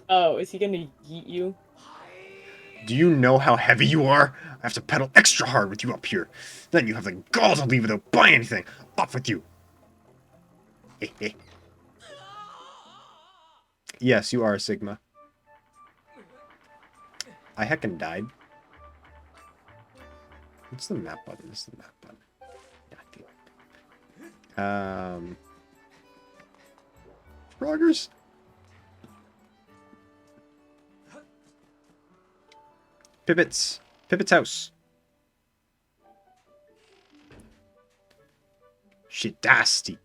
[SPEAKER 2] Oh, is he gonna yeet you?
[SPEAKER 1] Do you know how heavy you are? I have to pedal extra hard with you up here. Then you have the gall to leave without buying anything. Off with you. Yes, you are a Sigma. I heckin' died. What's the map button? This is the map button. God damn it. Froggers? Pippets. Pippet's house. Shit dasty.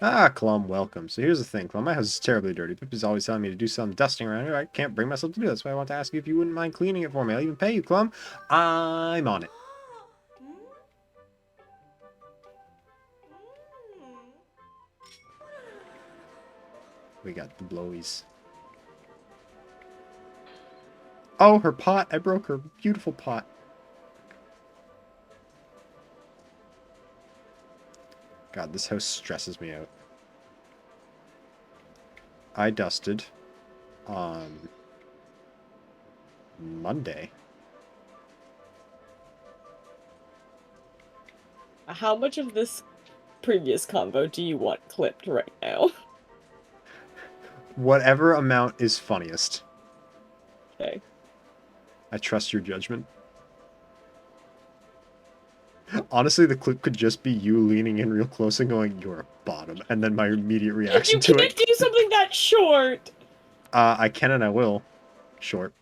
[SPEAKER 1] Ah, Clum, welcome. So here's the thing, Clum. My house is terribly dirty. Pip is always telling me to do some dusting around here. I can't bring myself to do it. That's why I want to ask you if you wouldn't mind cleaning it for me. I'll even pay you, Clum. I'm on it. We got the blowies. Oh, her pot. I broke her beautiful pot. God, this house stresses me out. I dusted on Monday.
[SPEAKER 2] How much of this previous combo do you want clipped right now?
[SPEAKER 1] Whatever amount is funniest.
[SPEAKER 2] Okay.
[SPEAKER 1] I trust your judgment. Honestly, the clip could just be you leaning in real close and going, "You're a bottom," and then my immediate reaction
[SPEAKER 2] You
[SPEAKER 1] to
[SPEAKER 2] can't
[SPEAKER 1] it.
[SPEAKER 2] do something that short!
[SPEAKER 1] I can and I will. Short.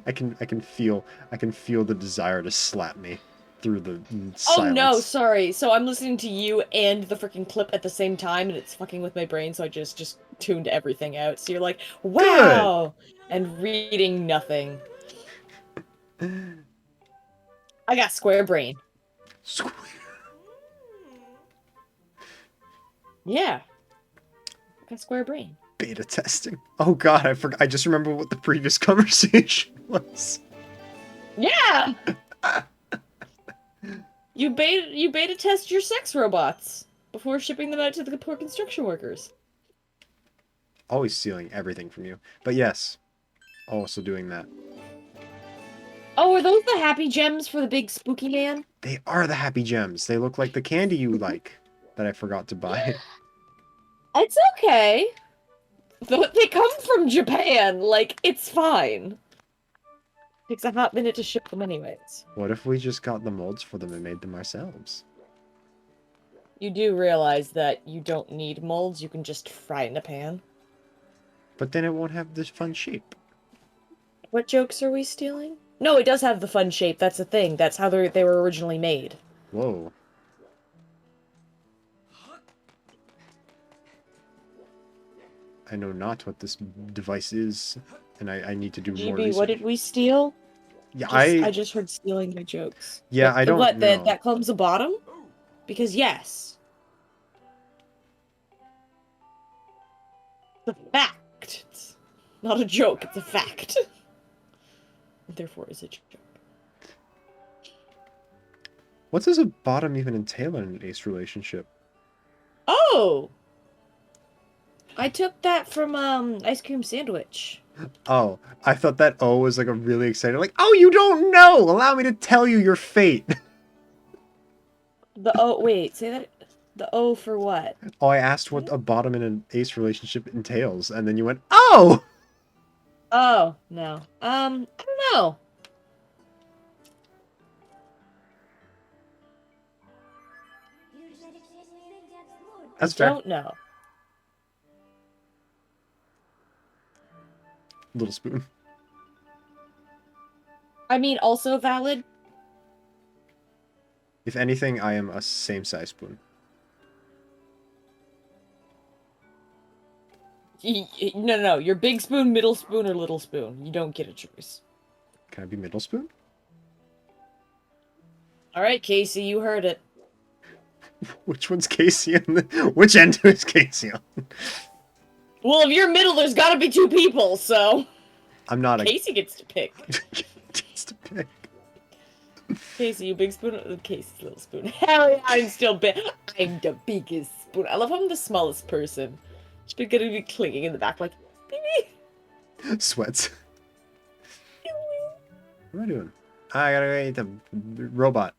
[SPEAKER 1] I can feel the desire to slap me through the
[SPEAKER 2] Oh no,
[SPEAKER 1] silence.
[SPEAKER 2] sorry. So I'm listening to you and the freaking clip at the same time, and it's fucking with my brain, so I just tuned everything out. So you're like,
[SPEAKER 1] Good.
[SPEAKER 2] wow! And reading nothing. I got square brain. Yeah, I got square brain.
[SPEAKER 1] Beta testing. Oh god, I forgot. I just remember what the previous conversation was.
[SPEAKER 2] Yeah! You beta test your sex robots before shipping them out to the poor construction workers.
[SPEAKER 1] Always stealing everything from you. But yes, also doing that.
[SPEAKER 2] Oh, are those the happy gems for the big spooky man?
[SPEAKER 1] They are the happy gems. They look like the candy you like that I forgot to buy.
[SPEAKER 2] It's okay. They come from Japan. Like, it's fine. Takes a hot minute to ship them anyways.
[SPEAKER 1] What if we just got the molds for them and made them ourselves?
[SPEAKER 2] You do realize that you don't need molds, you can just fry in a pan.
[SPEAKER 1] But then it won't have this fun shape.
[SPEAKER 2] What jokes are we stealing? No, it does have the fun shape, that's the thing. That's how they were originally made.
[SPEAKER 1] Whoa. I know not what this device is, and I need to do more
[SPEAKER 2] GB, what
[SPEAKER 1] research.
[SPEAKER 2] did we steal?
[SPEAKER 1] Yeah,
[SPEAKER 2] I just heard stealing my jokes.
[SPEAKER 1] Yeah, I don't
[SPEAKER 2] What,
[SPEAKER 1] know.
[SPEAKER 2] that club's a bottom? Because yes. It's a fact. It's not a joke, it's a fact. Therefore, it's a joke.
[SPEAKER 1] What does a bottom even entail in an ace relationship?
[SPEAKER 2] Oh! I took that from ice cream sandwich.
[SPEAKER 1] Oh, I thought that O was like a really exciting, like, oh, you don't know! Allow me to tell you your fate!
[SPEAKER 2] The O, wait, say that. The O for what?
[SPEAKER 1] Oh, I asked what a bottom in an ace relationship entails, and then you went, oh!
[SPEAKER 2] Oh, no. I don't know.
[SPEAKER 1] That's
[SPEAKER 2] I
[SPEAKER 1] fair.
[SPEAKER 2] don't know.
[SPEAKER 1] Little spoon.
[SPEAKER 2] I mean, also valid.
[SPEAKER 1] If anything, I am a same size spoon.
[SPEAKER 2] No. You're big spoon, middle spoon, or little spoon. You don't get a choice.
[SPEAKER 1] Can I be middle spoon?
[SPEAKER 2] All right, Casey, you heard it.
[SPEAKER 1] Which one's Casey on the... Which end is Casey on?
[SPEAKER 2] Well, if you're middle, there's got to be two people, so
[SPEAKER 1] I'm not
[SPEAKER 2] Casey gets to pick.
[SPEAKER 1] Just a pick.
[SPEAKER 2] Casey, you big spoon, or Casey's little spoon? Hell yeah, I'm still big. I'm the biggest spoon. I love how I'm the smallest person. She's gonna be clinging in the back like, baby.
[SPEAKER 1] Sweats. What am I doing? I gotta go eat the robot.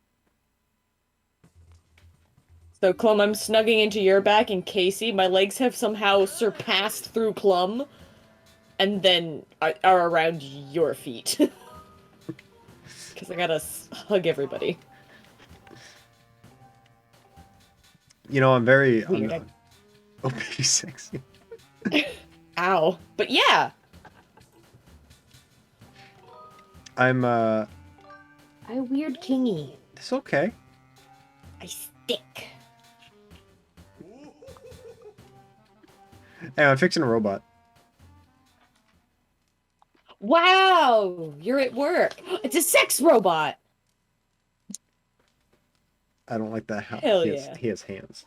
[SPEAKER 2] So, Clum, I'm snugging into your back, and Casey, my legs have somehow surpassed through Clum, and then are around your feet. Because I gotta hug everybody.
[SPEAKER 1] You know, I'm very...
[SPEAKER 2] Weird.
[SPEAKER 1] Oh, baby sexy.
[SPEAKER 2] Ow. But yeah!
[SPEAKER 1] I'm,
[SPEAKER 2] I weird kingy.
[SPEAKER 1] It's okay.
[SPEAKER 2] I stick.
[SPEAKER 1] Hey, I'm fixing a robot.
[SPEAKER 2] Wow! You're at work. It's a sex robot!
[SPEAKER 1] I don't like that.
[SPEAKER 2] Hell yeah.
[SPEAKER 1] He has hands.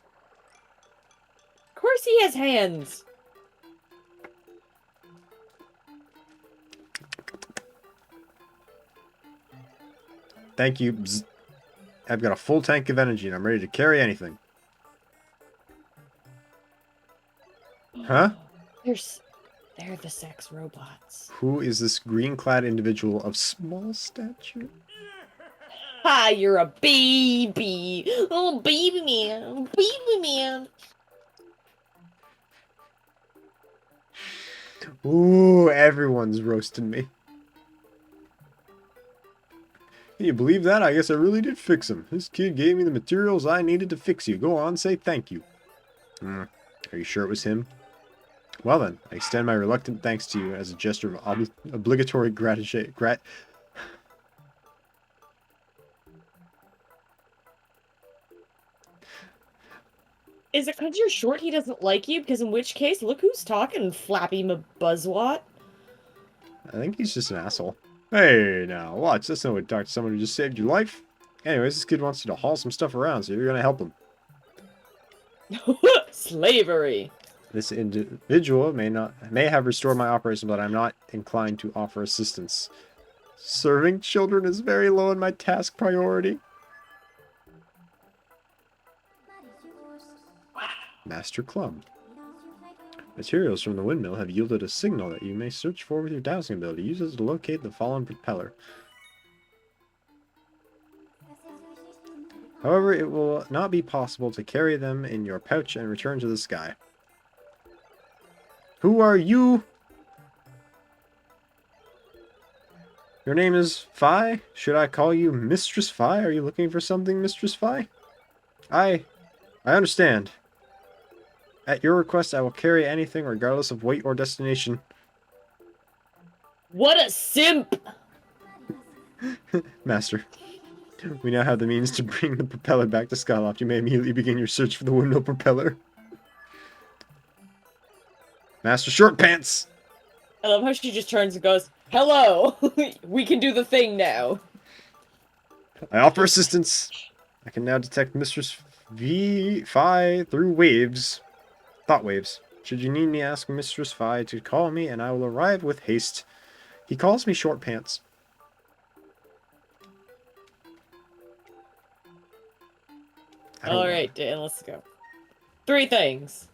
[SPEAKER 2] Of course he has hands!
[SPEAKER 1] Thank you. Bzz. I've got a full tank of energy and I'm ready to carry anything. Huh?
[SPEAKER 2] They're the sex robots.
[SPEAKER 1] Who is this green-clad individual of small stature?
[SPEAKER 2] Hi, you're a baby! Oh, baby man! Baby man!
[SPEAKER 1] Ooh, everyone's roasting me. Can you believe that? I guess I really did fix him. This kid gave me the materials I needed to fix you. Go on, say thank you. Are you sure it was him? Well then, I extend my reluctant thanks to you as a gesture of obligatory gratitude.
[SPEAKER 2] Is it because you're short he doesn't like you? Because in which case, look who's talking, Flappy Buzzwat.
[SPEAKER 1] I think he's just an asshole. Hey, now, watch. That's no way to talk to someone who just saved your life. Anyways, this kid wants you to haul some stuff around, so you're gonna help him.
[SPEAKER 2] Slavery.
[SPEAKER 1] This individual may have restored my operation, but I'm not inclined to offer assistance. Serving children is very low in my task priority. Master Club. Materials from the windmill have yielded a signal that you may search for with your dowsing ability. Use it to locate the fallen propeller. However, it will not be possible to carry them in your pouch and return to the sky. Who are you? Your name is Phi? Should I call you Mistress Phi? Are you looking for something, Mistress Phi? I understand. At your request, I will carry anything regardless of weight or destination.
[SPEAKER 2] What a simp!
[SPEAKER 1] Master, we now have the means to bring the propeller back to Skyloft. You may immediately begin your search for the windmill propeller. Master Short Pants!
[SPEAKER 2] I love how she just turns and goes, Hello! We can do the thing now.
[SPEAKER 1] I offer assistance. I can now detect Mistress Phi through waves. Thought waves. Should you need me, ask Mistress Phi to call me, and I will arrive with haste. He calls me Short Pants. I don't want
[SPEAKER 2] Alright, Dan, let's go. 3 things.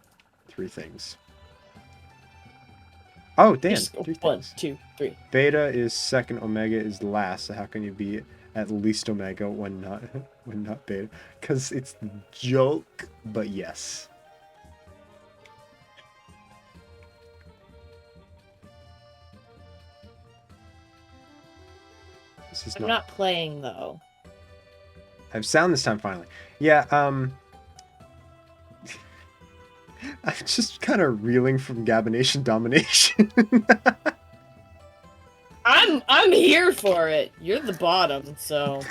[SPEAKER 1] 3 things. Oh, Dan,
[SPEAKER 2] Just go
[SPEAKER 1] 3
[SPEAKER 2] 1,
[SPEAKER 1] things.
[SPEAKER 2] 2, 3.
[SPEAKER 1] Beta is second, Omega is last. So how can you be at least Omega when not when not Beta? Because it's joke, but yes. This is
[SPEAKER 2] I'm not playing, though.
[SPEAKER 1] I have sound this time finally. Yeah, I'm just kind of reeling from Gabination Domination.
[SPEAKER 2] I'm here for it. You're the bottom, so...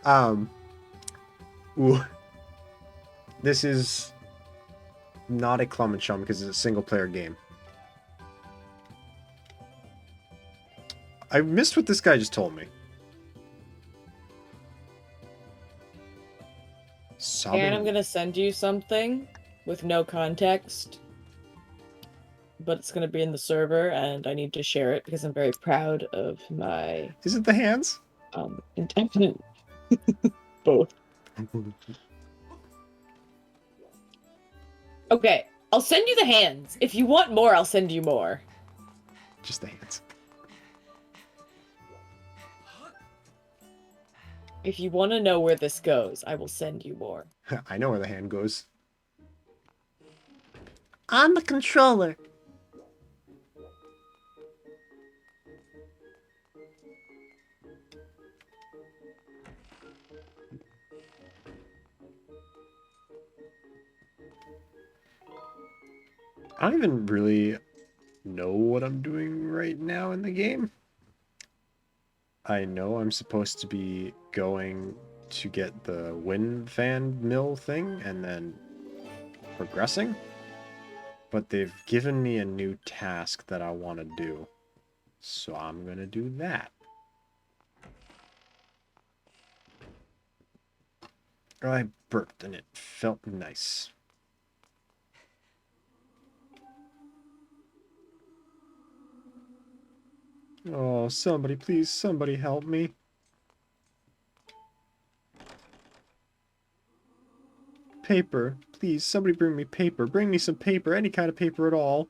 [SPEAKER 1] um, ooh. This is not a Clum and Chum because it's a single player game. I missed what this guy just told me.
[SPEAKER 2] And I'm gonna send you something with no context. But it's gonna be in the server, and I need to share it because I'm very proud of my...
[SPEAKER 1] Is it the hands?
[SPEAKER 2] Intention. Both. Okay, I'll send you the hands. If you want more, I'll send you more.
[SPEAKER 1] Just the hands.
[SPEAKER 2] If you want to know where this goes, I will send you more.
[SPEAKER 1] I know where the hand goes.
[SPEAKER 3] On the controller.
[SPEAKER 1] I don't even really know what I'm doing right now in the game. I know I'm supposed to be going to get the wind fan mill thing and then progressing. But they've given me a new task that I want to do. So I'm going to do that. I burped and it felt nice. Oh, somebody, please, somebody help me. Paper. Please, somebody bring me paper. Bring me some paper. Any kind of paper at all.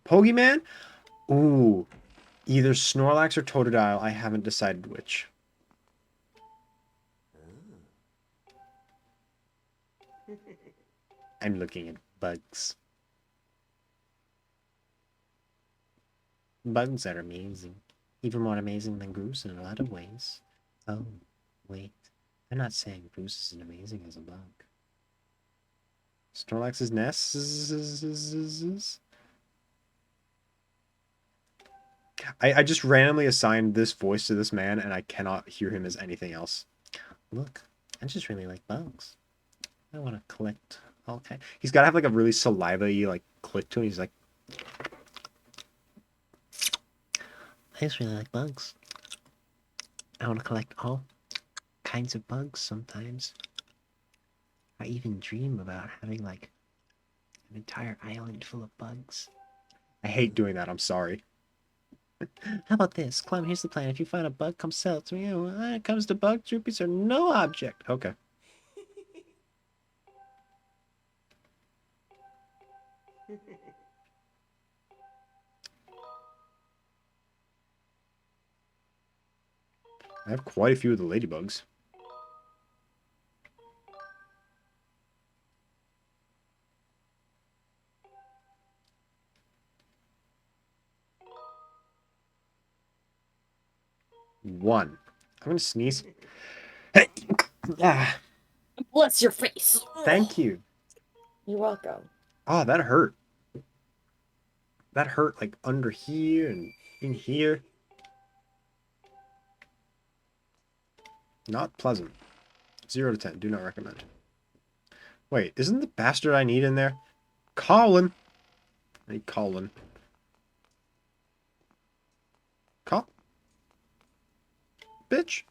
[SPEAKER 1] Pokemon? Ooh. Either Snorlax or Totodile. I haven't decided which. I'm looking at bugs. Bugs are amazing. Even more amazing than Groose in a lot of ways. Oh, wait. I'm not saying Groose isn't amazing as a bug. Snorlax's nest? I just randomly assigned this voice to this man, and I cannot hear him as anything else. Look, I just really like bugs. I want to collect all kinds. He's got to have like a really saliva-y like click to him. He's like,
[SPEAKER 3] I just really like bugs. I want to collect all kinds of bugs sometimes. I even dream about having like an entire island full of bugs.
[SPEAKER 1] I hate doing that. I'm sorry.
[SPEAKER 3] How about this? Clem, here's the plan. If you find a bug, come sell it to me. When it comes to bug, rupees are no object.
[SPEAKER 1] Okay. I have quite a few of the ladybugs. One. I'm gonna sneeze. Hey. Ah,
[SPEAKER 2] Bless your face.
[SPEAKER 1] thank you.
[SPEAKER 2] You're welcome.
[SPEAKER 1] Oh, that hurt. That hurt like under here and in here. Not pleasant. 0 to 10. Do not recommend. Wait, isn't the bastard I need in there? Colin. I need Colin. Cop. Bitch.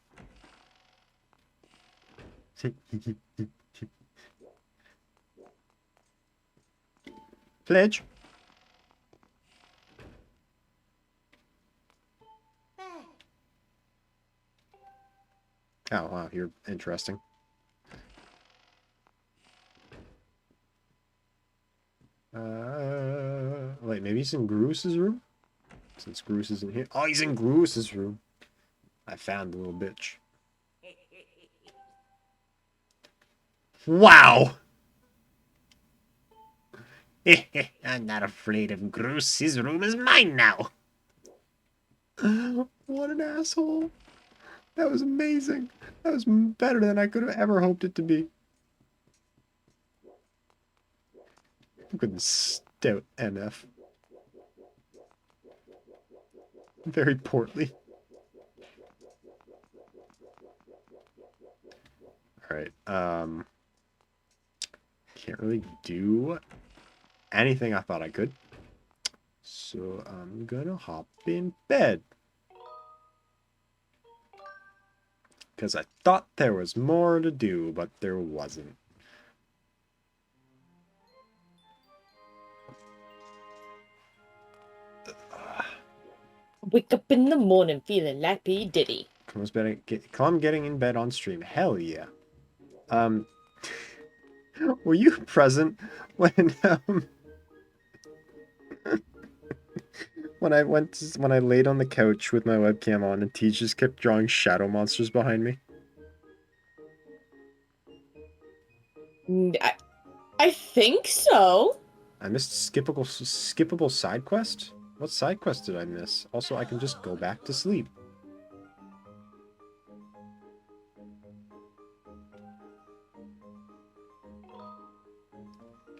[SPEAKER 1] Pledge. Oh, wow, you're interesting. Wait, maybe he's in Groos's room? Since Groos isn't here. Oh, he's in Groos's room. I found the little bitch. Wow! I'm not afraid of Groos. His room is mine now. What an asshole. That was amazing. That was better than I could have ever hoped it to be. Look at this stout NF. Very portly. Alright, can't really do anything I thought I could. So I'm gonna hop in bed. Because I thought there was more to do, but there wasn't.
[SPEAKER 2] Wake up in the morning feeling like P. Diddy.
[SPEAKER 1] Come getting in bed on stream. Hell yeah. Were you present when when I laid on the couch with my webcam on and Teach just kept drawing shadow monsters behind me?
[SPEAKER 2] I think so.
[SPEAKER 1] I missed skippable side quest? What side quest did I miss? Also, I can just go back to sleep.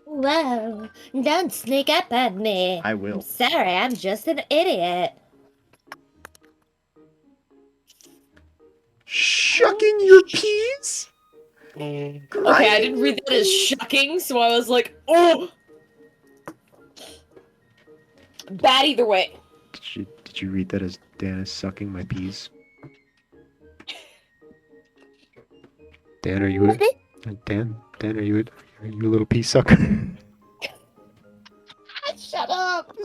[SPEAKER 2] Whoa, don't sneak up on me.
[SPEAKER 1] I will.
[SPEAKER 2] I'm sorry, I'm just an idiot.
[SPEAKER 1] Shucking your peas?
[SPEAKER 2] Okay, I didn't read that as shucking, so I was like, oh! Bad either way.
[SPEAKER 1] Did you read that as Dan is sucking my peas? Dan, are you Dan, are you a little pea sucker?
[SPEAKER 2] Shut up!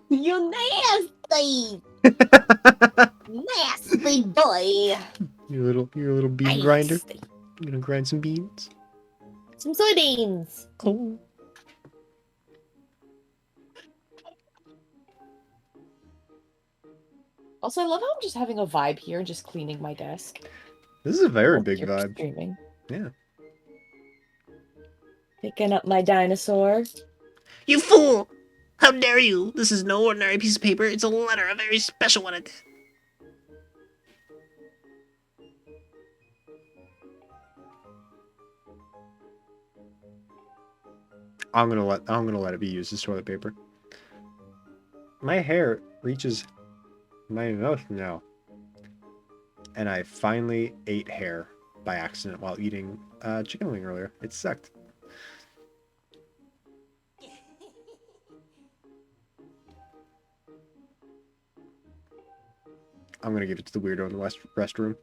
[SPEAKER 2] You nasty! Nasty boy!
[SPEAKER 1] You're a little bean grinder. You gonna grind some beans?
[SPEAKER 2] Some soybeans!
[SPEAKER 1] Oh.
[SPEAKER 2] Also, I love how I'm just having a vibe here and just cleaning my desk.
[SPEAKER 1] This is a very
[SPEAKER 2] while
[SPEAKER 1] big
[SPEAKER 2] you're
[SPEAKER 1] vibe.
[SPEAKER 2] Streaming.
[SPEAKER 1] Yeah.
[SPEAKER 2] Picking up my dinosaur.
[SPEAKER 3] You fool! How dare you? This is no ordinary piece of paper. It's a letter, a very special one.
[SPEAKER 1] I'm gonna let it be used as toilet paper. My hair reaches my mouth now. And I finally ate hair by accident while eating chicken wing earlier. It sucked. I'm gonna give it to the weirdo in the restroom.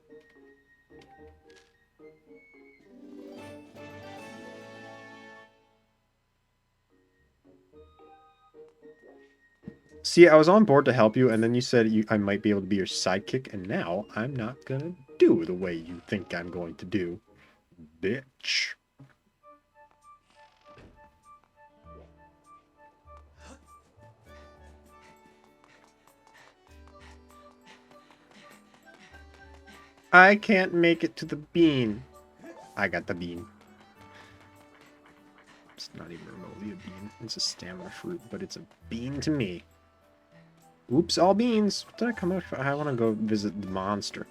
[SPEAKER 1] See, I was on board to help you, and then you said I might be able to be your sidekick, and now I'm not gonna do the way you think I'm going to do. Bitch. I can't make it to the bean. I got the bean. It's not even remotely a bean. It's a stamina fruit, but it's a bean to me. Oops, all beans. What did I come out for? I want to go visit the monster.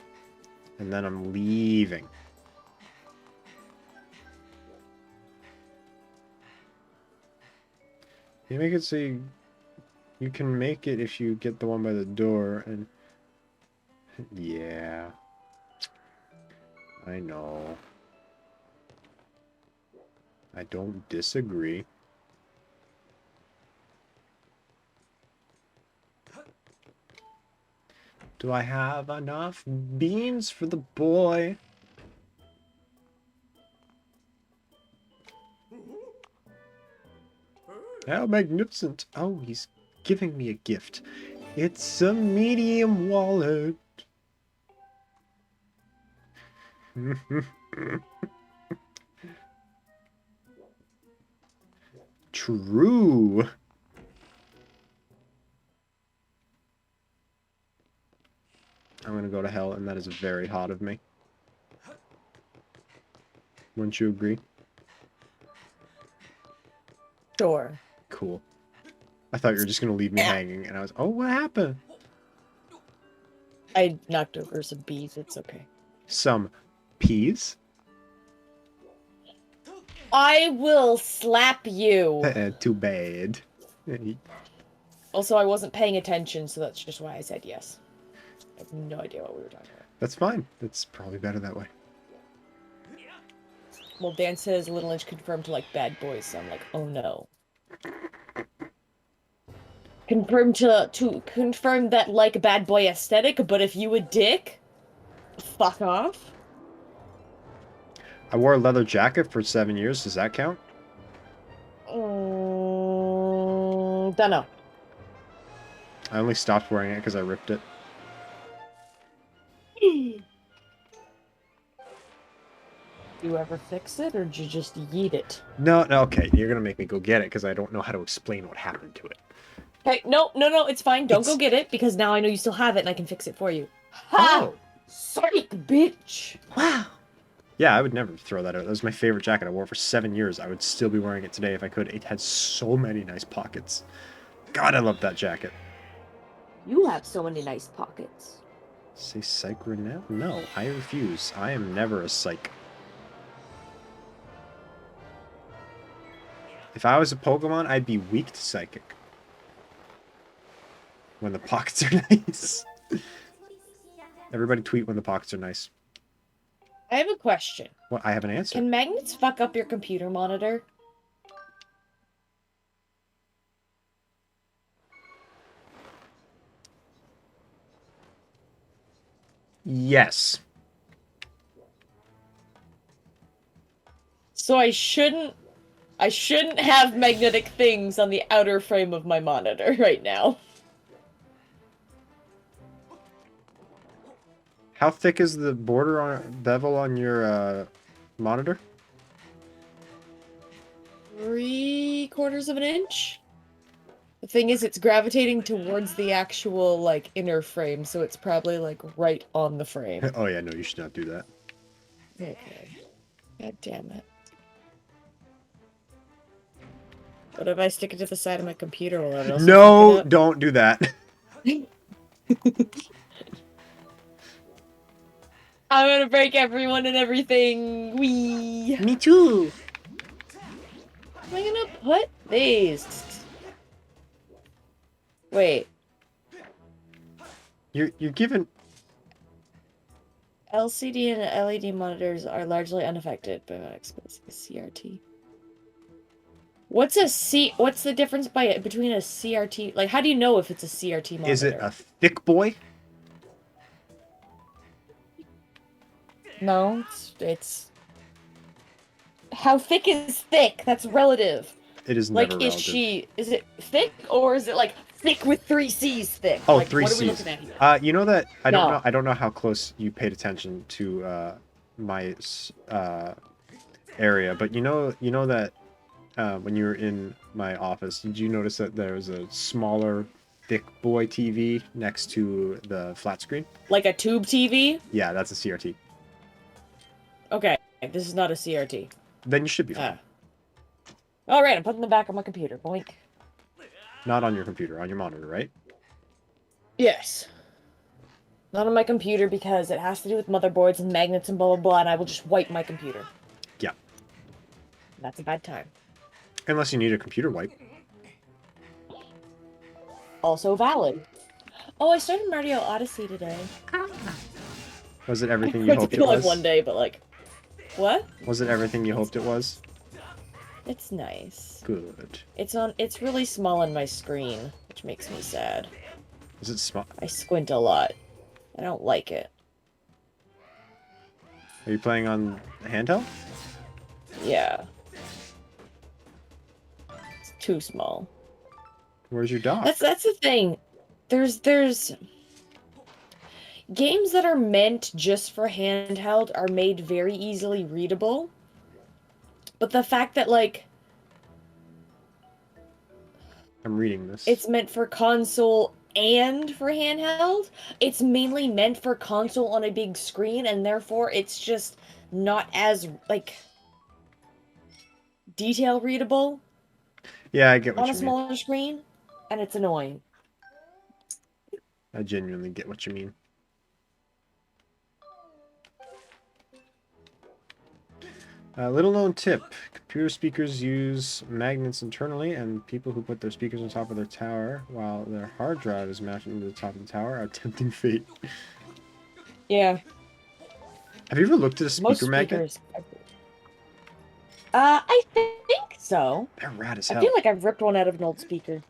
[SPEAKER 1] And then I'm leaving. You make it so you can make it if you get the one by the door, and... Yeah. I know. I don't disagree. Do I have enough beans for the boy? How magnificent. Oh, he's giving me a gift. It's a medium wallet. True. I'm gonna go to hell, and that is very hot of me. Wouldn't you agree?
[SPEAKER 2] Sure.
[SPEAKER 1] Cool. I thought you were just gonna leave me hanging, and I was, oh, what happened?
[SPEAKER 2] I knocked over some bees. It's okay.
[SPEAKER 1] Some peas?
[SPEAKER 2] I will slap you.
[SPEAKER 1] Too bad.
[SPEAKER 2] Also, I wasn't paying attention, so that's just why I said yes. I have no idea what we were talking about.
[SPEAKER 1] That's fine. It's probably better that way.
[SPEAKER 2] Well, Dan says Little Inch confirmed to like bad boys, so I'm like, oh no. Confirmed to confirm that like bad boy aesthetic, but if you a dick, fuck off.
[SPEAKER 1] I wore a leather jacket for 7 years. Does that count?
[SPEAKER 2] Don't know.
[SPEAKER 1] I only stopped wearing it because I ripped it.
[SPEAKER 2] You ever fix it, or did you just yeet it?
[SPEAKER 1] No, okay. You're gonna make me go get it because I don't know how to explain what happened to it.
[SPEAKER 2] Okay, no, it's fine. Don't go get it, because now I know you still have it, and I can fix it for you. Ha!
[SPEAKER 1] Oh.
[SPEAKER 2] Psych, bitch!
[SPEAKER 3] Wow.
[SPEAKER 1] Yeah, I would never throw that out. That was my favorite jacket. I wore it for 7 years. I would still be wearing it today if I could. It had so many nice pockets. God, I love that jacket.
[SPEAKER 2] You have so many nice pockets.
[SPEAKER 1] Say psych now? No, I refuse. I am never a psych. If I was a Pokemon, I'd be weak to psychic. When the pockets are nice. Everybody tweet when the pockets are nice.
[SPEAKER 2] I have a question.
[SPEAKER 1] Well, I have an answer.
[SPEAKER 2] Can magnets fuck up your computer monitor?
[SPEAKER 1] Yes.
[SPEAKER 2] So I shouldn't have magnetic things on the outer frame of my monitor right now.
[SPEAKER 1] How thick is the border on bevel on your monitor?
[SPEAKER 2] 3/4 of an inch? The thing is, it's gravitating towards the actual, like, inner frame, so it's probably, like, right on the frame.
[SPEAKER 1] Oh yeah, no, you should not do that.
[SPEAKER 2] Okay. God damn it. What if I stick it to the side of my computer while it also
[SPEAKER 1] No,
[SPEAKER 2] fuck it up?
[SPEAKER 1] don't do that.
[SPEAKER 2] I'm gonna break everyone and everything. Wee.
[SPEAKER 3] Me too.
[SPEAKER 2] Am I gonna put these? Wait.
[SPEAKER 1] You're giving.
[SPEAKER 2] LCD and LED monitors are largely unaffected by CRT. What's the difference between a CRT? Like, how do you know if it's a CRT monitor?
[SPEAKER 1] Is it a thick boy?
[SPEAKER 2] No, it's... How thick is thick? That's relative.
[SPEAKER 1] It is never
[SPEAKER 2] Like,
[SPEAKER 1] relative.
[SPEAKER 2] is it thick, or is it, like, thick with 3 C's thick?
[SPEAKER 1] Oh,
[SPEAKER 2] like,
[SPEAKER 1] 3
[SPEAKER 2] what are we
[SPEAKER 1] C's.
[SPEAKER 2] looking at here?
[SPEAKER 1] You know that I don't
[SPEAKER 2] No.
[SPEAKER 1] know. I don't know how close you paid attention to my area, but you know that when you were in my office, did you notice that there was a smaller, thick boy TV next to the flat screen?
[SPEAKER 2] Like a tube TV?
[SPEAKER 1] Yeah, that's a CRT.
[SPEAKER 2] Okay, this is not a CRT.
[SPEAKER 1] Then you should be fine.
[SPEAKER 2] Alright, I'm putting them back on my computer. Boink.
[SPEAKER 1] Not on your computer, on your monitor, right?
[SPEAKER 2] Yes. Not on my computer because it has to do with motherboards and magnets and blah blah blah, and I will just wipe my computer.
[SPEAKER 1] Yeah.
[SPEAKER 2] That's a bad time.
[SPEAKER 1] Unless you need a computer wipe.
[SPEAKER 2] Also valid. Oh, I started Mario Odyssey today.
[SPEAKER 1] Was it everything you
[SPEAKER 2] Went to
[SPEAKER 1] hoped it
[SPEAKER 2] kill him
[SPEAKER 1] was?
[SPEAKER 2] one day, but like... What?
[SPEAKER 1] Was it everything you hoped it was?
[SPEAKER 2] It's nice.
[SPEAKER 1] Good.
[SPEAKER 2] It's really small on my screen, which makes me sad.
[SPEAKER 1] Is it small?
[SPEAKER 2] I squint a lot. I don't like it.
[SPEAKER 1] Are you playing on handheld?
[SPEAKER 2] Yeah. It's too small.
[SPEAKER 1] Where's your dock?
[SPEAKER 2] That's the thing. There's games that are meant just for handheld are made very easily readable. But the fact that like
[SPEAKER 1] I'm reading this.
[SPEAKER 2] it's meant for console and for handheld, it's mainly meant for console on a big screen, and therefore it's just not as like detail readable
[SPEAKER 1] Yeah, I get what
[SPEAKER 2] on a
[SPEAKER 1] you mean.
[SPEAKER 2] smaller screen, and it's annoying.
[SPEAKER 1] I genuinely get what you mean. Little known tip. Computer speakers use magnets internally, and people who put their speakers on top of their tower while their hard drive is mounted to the top of the tower are tempting fate.
[SPEAKER 2] Yeah,
[SPEAKER 1] Have you ever looked at a
[SPEAKER 2] most
[SPEAKER 1] speaker magnet?
[SPEAKER 2] speakers. I think so.
[SPEAKER 1] They're rad as
[SPEAKER 2] I
[SPEAKER 1] hell.
[SPEAKER 2] feel like I've ripped one out of an old speaker.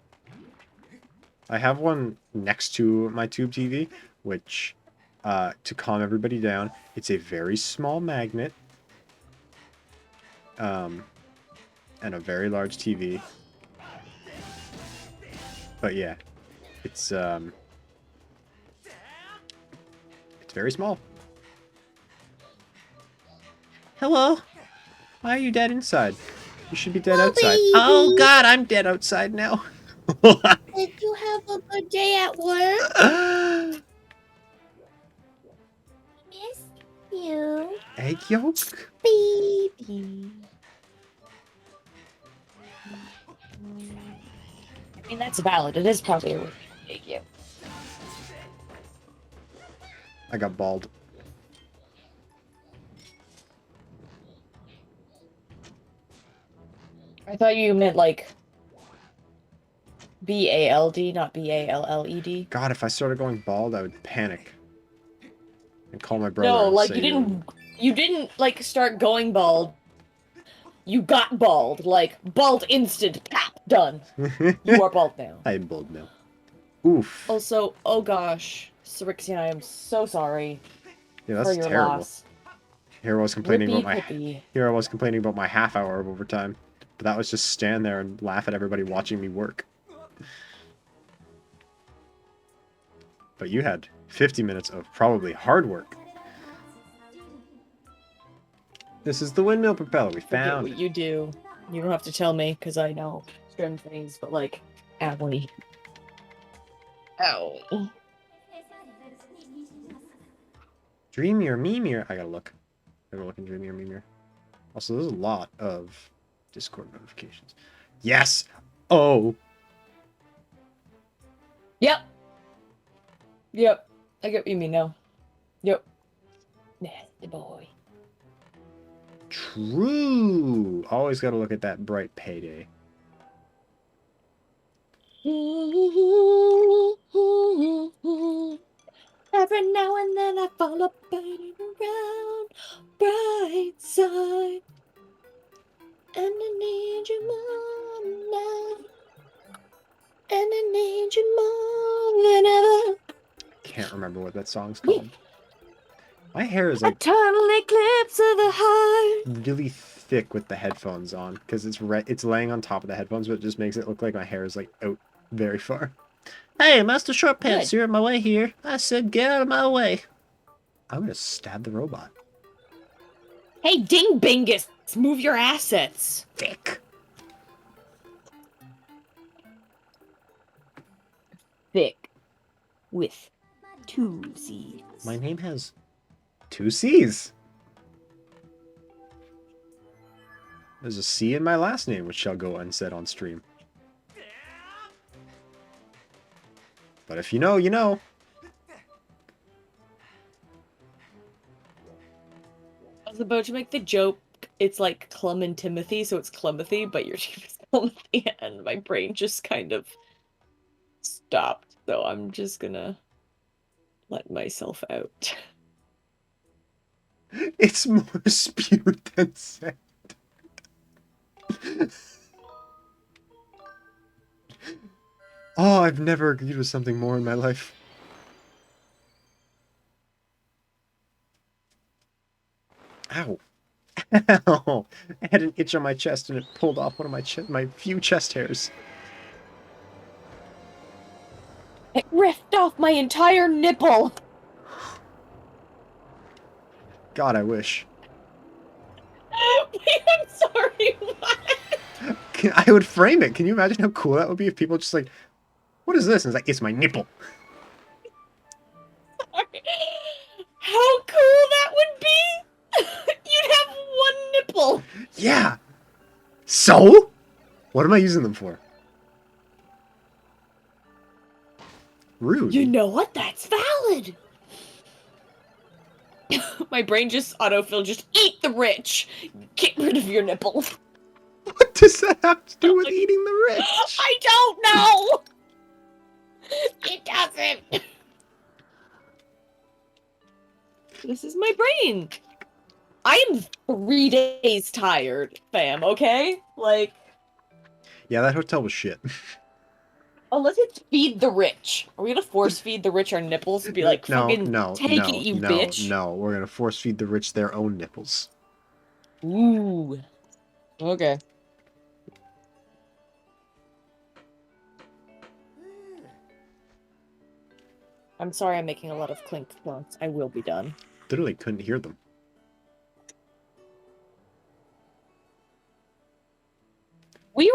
[SPEAKER 1] I have one next to my tube TV, which, to calm everybody down, it's a very small magnet, and a very large TV. But yeah, it's very small. Hello? Why are you dead inside? You should be dead outside.
[SPEAKER 4] baby.
[SPEAKER 1] Oh God, I'm dead outside now.
[SPEAKER 4] Did you have a good day at work? Miss you,
[SPEAKER 1] Egg yolk?
[SPEAKER 4] baby.
[SPEAKER 2] I mean, that's valid. It is probably a thank you.
[SPEAKER 1] I got bald.
[SPEAKER 2] I thought you meant like BALD, not BALLED.
[SPEAKER 1] God, if I started going bald, I would panic. And call my brother.
[SPEAKER 2] No,
[SPEAKER 1] and
[SPEAKER 2] like
[SPEAKER 1] say,
[SPEAKER 2] you didn't like start going bald. You got bald, like bald instant, pap, done. You are bald now.
[SPEAKER 1] I am bald now. Oof.
[SPEAKER 2] Also, oh gosh, Sirixia, I am so sorry
[SPEAKER 1] Yeah,
[SPEAKER 2] for
[SPEAKER 1] that's
[SPEAKER 2] your
[SPEAKER 1] terrible.
[SPEAKER 2] loss.
[SPEAKER 1] Here I was complaining
[SPEAKER 2] Rippy
[SPEAKER 1] about my
[SPEAKER 2] pippy.
[SPEAKER 1] here I was complaining about my half hour of overtime. But that was just stand there and laugh at everybody watching me work. But you had 50 minutes of probably hard work. This is the windmill propeller. We
[SPEAKER 2] Forget
[SPEAKER 1] found
[SPEAKER 2] what
[SPEAKER 1] it.
[SPEAKER 2] you do. You don't have to tell me, because I know string things, but like, owie. Ow.
[SPEAKER 1] Dreamier, Meamier. I gotta look. I gotta look in Dreamier, Meamier. Also, there's a lot of Discord notifications. Yes! Oh!
[SPEAKER 2] Yep. Yep. I get what you mean now. Yep. Nasty boy.
[SPEAKER 1] True! Always gotta look at that bright payday.
[SPEAKER 2] Every now and then I fall apart around bright side. And I need you more now. And I need you more than ever.
[SPEAKER 1] Can't remember what that song's called. My hair is
[SPEAKER 2] A
[SPEAKER 1] like
[SPEAKER 2] total eclipse of the heart.
[SPEAKER 1] really thick with the headphones on because it's laying on top of the headphones, but it just makes it look like my hair is like out very far. Hey, Master Short Pants,
[SPEAKER 2] Good.
[SPEAKER 1] you're in my way here. I said get out of my way. I'm gonna stab the robot.
[SPEAKER 2] Hey, Ding Bingus, move your assets.
[SPEAKER 1] Thick.
[SPEAKER 2] Thick. With 2 Z's.
[SPEAKER 1] My name has 2 C's. There's a C in my last name, which shall go unsaid on stream. But if you know, you know.
[SPEAKER 2] I was about to make the joke. It's like Clum and Timothy, so it's Clemothy, but your name is Clemothy, and my brain just kind of stopped. So I'm just gonna let myself out.
[SPEAKER 1] It's more spewed than said. Oh, I've never agreed with something more in my life. Ow. Ow. I had an itch on my chest and it pulled off one of my few chest hairs.
[SPEAKER 2] It ripped off my entire nipple.
[SPEAKER 1] God, I wish.
[SPEAKER 2] I'm sorry. What?
[SPEAKER 1] I would frame it. Can you imagine how cool that would be if people just like, what is this? And it's like, it's my nipple.
[SPEAKER 2] How cool that would be! You'd have one nipple.
[SPEAKER 1] Yeah. So? What am I using them for? Rude.
[SPEAKER 2] You know what? That's valid. My brain just autofill. Just eat the rich. Get rid of your nipple.
[SPEAKER 1] What does that have to do with eating the rich?
[SPEAKER 2] I don't know. It doesn't. This is my brain. I am 3 days tired, fam. Okay, like.
[SPEAKER 1] Yeah, that hotel was shit.
[SPEAKER 2] Unless it's feed the rich. Are we gonna force feed the rich our nipples and be like, fucking take it, you bitch?
[SPEAKER 1] No, we're gonna force feed the rich their own nipples.
[SPEAKER 2] Ooh. Okay. I'm sorry I'm making a lot of clink clunks. I will be done.
[SPEAKER 1] Literally couldn't hear them.
[SPEAKER 2] We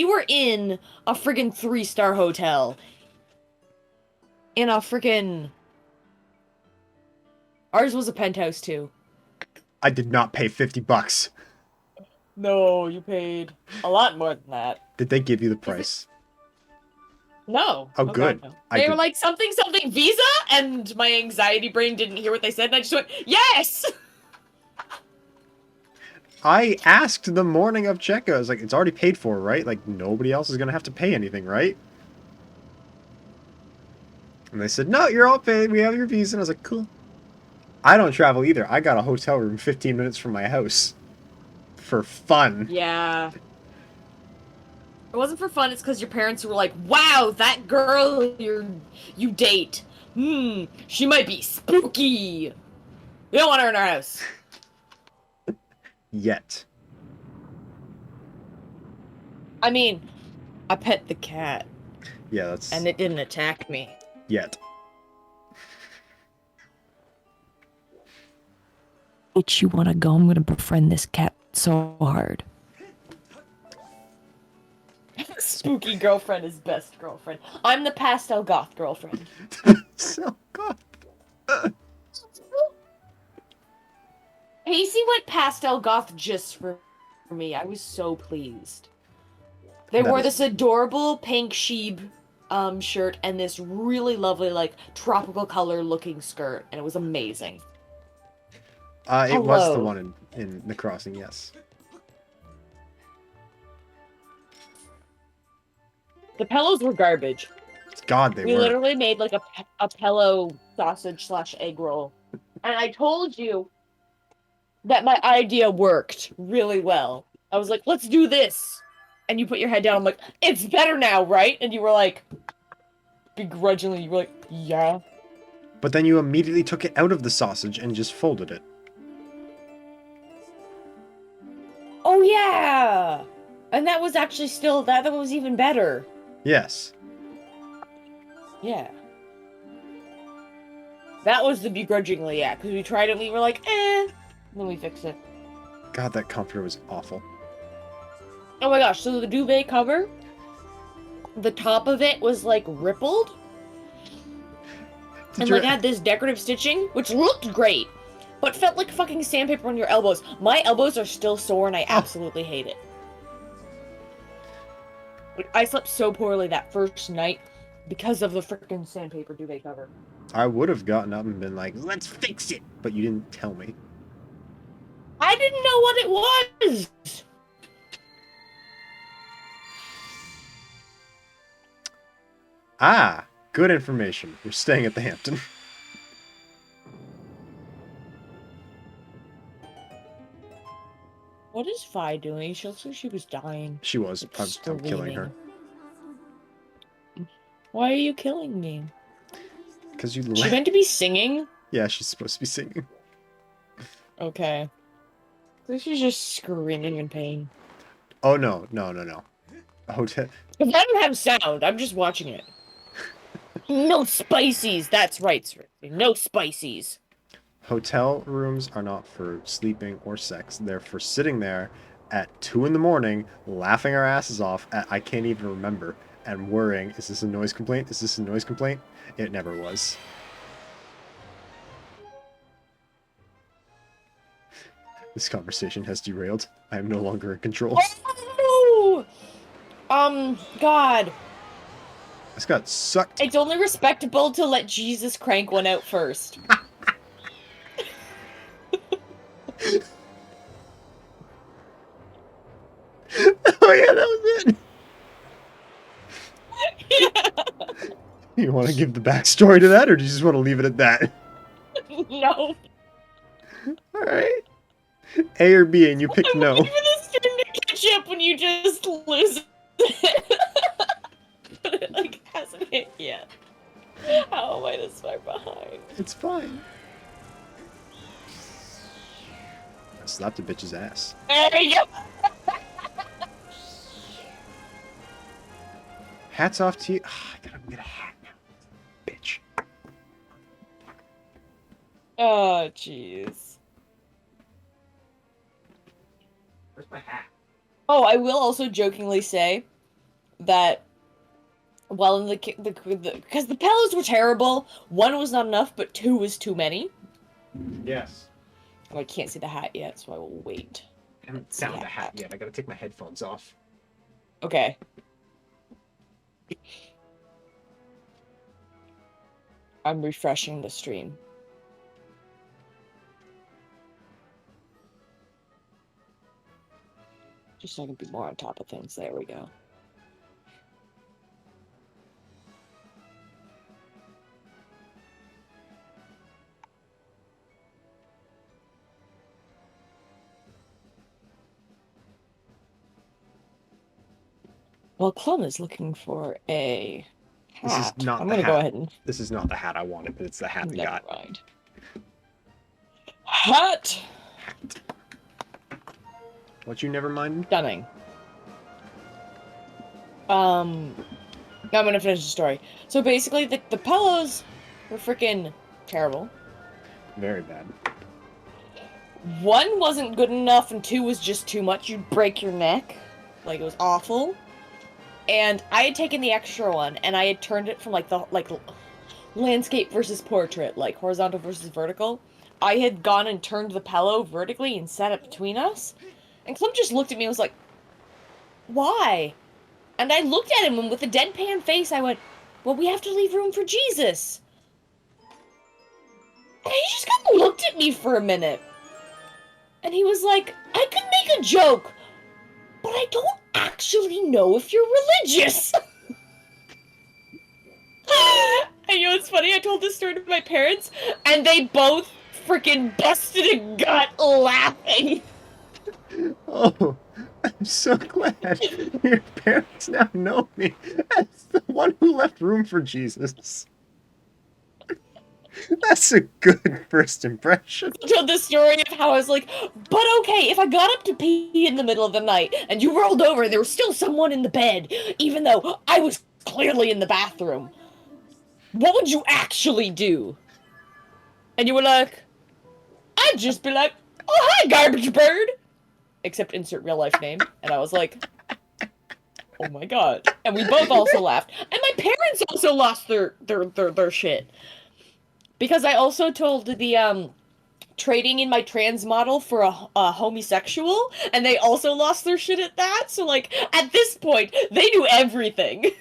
[SPEAKER 2] were in a friggin' 3-star hotel. In a friggin'... Ours was a penthouse too.
[SPEAKER 1] I did not pay $50.
[SPEAKER 2] No, you paid a lot more than that.
[SPEAKER 1] Did they give you the price?
[SPEAKER 2] No.
[SPEAKER 1] Oh,
[SPEAKER 2] God,
[SPEAKER 1] good.
[SPEAKER 2] no.
[SPEAKER 1] I
[SPEAKER 2] They were
[SPEAKER 1] did-
[SPEAKER 2] like, something Visa, and my anxiety brain didn't hear what they said, and I just went, yes!
[SPEAKER 1] I asked the morning of checkout. I was like, it's already paid for, right? Like, nobody else is gonna have to pay anything, right? And they said, no, you're all paid. We have your visa. And I was like, cool. I don't travel either. I got a hotel room 15 minutes from my house. For fun.
[SPEAKER 2] Yeah. It wasn't for fun, it's because your parents were like, wow, that girl you date. She might be spooky. We don't want her in our house.
[SPEAKER 1] Yet.
[SPEAKER 2] I mean, I pet the cat,
[SPEAKER 1] Yeah, that's...
[SPEAKER 2] and it didn't attack me.
[SPEAKER 1] Yet.
[SPEAKER 2] But you wanna go? I'm gonna befriend this cat so hard. Spooky girlfriend is best girlfriend. I'm the pastel goth girlfriend.
[SPEAKER 1] So, God.
[SPEAKER 2] Pacey went pastel goth just for me. I was so pleased. They
[SPEAKER 1] That
[SPEAKER 2] wore
[SPEAKER 1] is-
[SPEAKER 2] this adorable pink sheep shirt and this really lovely, like, tropical color looking skirt, and it was amazing.
[SPEAKER 1] It was the
[SPEAKER 2] Hello.
[SPEAKER 1] one in The Crossing, yes.
[SPEAKER 2] The pillows were garbage.
[SPEAKER 1] God, they
[SPEAKER 2] We
[SPEAKER 1] were.
[SPEAKER 2] literally made like a pillow sausage / egg roll. And I told you that my idea worked really well. I was like, let's do this. And you put your head down. I'm like, it's better now, right? And you were like, begrudgingly, you were like, yeah.
[SPEAKER 1] But then you immediately took it out of the sausage and just folded it.
[SPEAKER 2] Oh, yeah. And that was actually still, that was even better.
[SPEAKER 1] Yes.
[SPEAKER 2] Yeah. That was the begrudgingly, yeah. Because we tried it and we were like, eh. Then we fixed it.
[SPEAKER 1] God, that comforter was awful.
[SPEAKER 2] Oh my gosh, so the duvet cover, the top of it was like rippled.
[SPEAKER 1] Did
[SPEAKER 2] And
[SPEAKER 1] your-
[SPEAKER 2] like had this decorative stitching, which looked great, but felt like fucking sandpaper on your elbows. My elbows are still sore and I absolutely hate it. Like, I slept so poorly that first night because of the freaking sandpaper duvet cover.
[SPEAKER 1] I would have gotten up and been like, let's fix it! But you didn't tell me.
[SPEAKER 2] I didn't know what it was!
[SPEAKER 1] Ah! Good information. We're staying at the Hampton.
[SPEAKER 2] What is Fi doing? She looks like she was dying.
[SPEAKER 1] She was.
[SPEAKER 2] Like,
[SPEAKER 1] I'm killing her.
[SPEAKER 2] Why are you killing me?
[SPEAKER 1] Because you
[SPEAKER 2] She meant to be singing?
[SPEAKER 1] Yeah, she's supposed to be singing.
[SPEAKER 2] Okay. So she's just screaming in pain.
[SPEAKER 1] Oh, no. Hotel.
[SPEAKER 2] If I don't have sound, I'm just watching it. No spices! That's right, sir. No spices.
[SPEAKER 1] Hotel rooms are not for sleeping or sex. They're for sitting there at 2 in the morning, laughing our asses off at I can't even remember, and worrying, is this a noise complaint? Is this a noise complaint? It never was. This conversation has derailed. I am no longer in control.
[SPEAKER 2] Oh! God.
[SPEAKER 1] I just got sucked.
[SPEAKER 2] It's only respectable to let Jesus crank one out first.
[SPEAKER 1] Oh yeah, that was it.
[SPEAKER 2] Yeah.
[SPEAKER 1] You want to give the backstory to that, or do you just want to leave it at that?
[SPEAKER 2] No.
[SPEAKER 1] All right. A or B, and you picked
[SPEAKER 2] I'm
[SPEAKER 1] no.
[SPEAKER 2] waiting for this turn to catch up when you just lose it. But it, like, hasn't hit yet. How am I this far behind?
[SPEAKER 1] It's fine. I slapped a bitch's ass.
[SPEAKER 2] There we go!
[SPEAKER 1] Hats off to you. I gotta get a hat now. Bitch.
[SPEAKER 2] Oh, jeez.
[SPEAKER 1] Where's my hat?
[SPEAKER 2] Oh, I will also jokingly say that while in because the pillows were terrible, 1 was not enough, but 2 was too many.
[SPEAKER 1] Yes.
[SPEAKER 2] Oh, I can't see the hat yet, so I will wait.
[SPEAKER 1] I haven't
[SPEAKER 2] See
[SPEAKER 1] found the
[SPEAKER 2] a
[SPEAKER 1] hat
[SPEAKER 2] hat.
[SPEAKER 1] yet. I gotta take my headphones off.
[SPEAKER 2] Okay. I'm refreshing the stream. Just so I can be more on top of things. There we go. Well, Clum is looking for a hat.
[SPEAKER 1] This is not
[SPEAKER 2] I'm
[SPEAKER 1] the
[SPEAKER 2] gonna
[SPEAKER 1] hat.
[SPEAKER 2] go ahead and
[SPEAKER 1] This is not the hat I wanted, but it's the hat we
[SPEAKER 2] never
[SPEAKER 1] got.
[SPEAKER 2] mind. Hat!
[SPEAKER 1] What you never mind?
[SPEAKER 2] Stunning. I'm gonna finish the story. So basically, the pillows were freaking terrible.
[SPEAKER 1] Very bad.
[SPEAKER 2] 1 wasn't good enough, and 2 was just too much. You'd break your neck. Like, it was awful. And I had taken the extra one, and I had turned it from, like, landscape versus portrait, like, horizontal versus vertical. I had gone and turned the pillow vertically and set it between us. And Clem just looked at me and was like, why? And I looked at him, and with a deadpan face, I went, well, we have to leave room for Jesus. And he just kind of looked at me for a minute. And he was like, I could make a joke, but I don't actually know if you're religious. And you know what's funny? I told this story to my parents, and they both freaking busted a gut laughing.
[SPEAKER 1] Oh, I'm so glad your parents now know me as the one who left room for Jesus. That's a good first impression.
[SPEAKER 2] I told the story of how I was like, but okay, if I got up to pee in the middle of the night and you rolled over and there was still someone in the bed, even though I was clearly in the bathroom, what would you actually do? And you were like, I'd just be like, oh, hi, garbage bird. Except insert real life name. And I was like, oh my god. And we both also laughed. And my parents also lost their shit. Because I also told the, trading in my trans model for a homosexual, and they also lost their shit at that. So, like, at this point, they knew everything.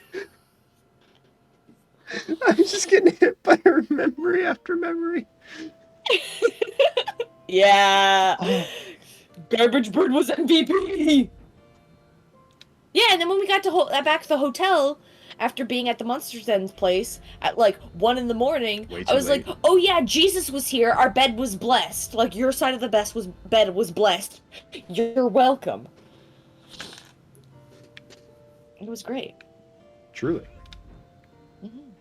[SPEAKER 1] I'm just getting hit by her memory after memory.
[SPEAKER 2] Yeah.
[SPEAKER 1] Oh.
[SPEAKER 2] Garbage bird was MVP. Yeah, and then when we got to back to the hotel, after being at the Monsters Ends place at like 1 in the morning.
[SPEAKER 1] Way
[SPEAKER 2] I
[SPEAKER 1] too
[SPEAKER 2] was
[SPEAKER 1] late.
[SPEAKER 2] like, "Oh yeah, Jesus was here. Our bed was blessed. Like your side of the bed was blessed. You're welcome." It was great.
[SPEAKER 1] Truly.
[SPEAKER 2] Mhm.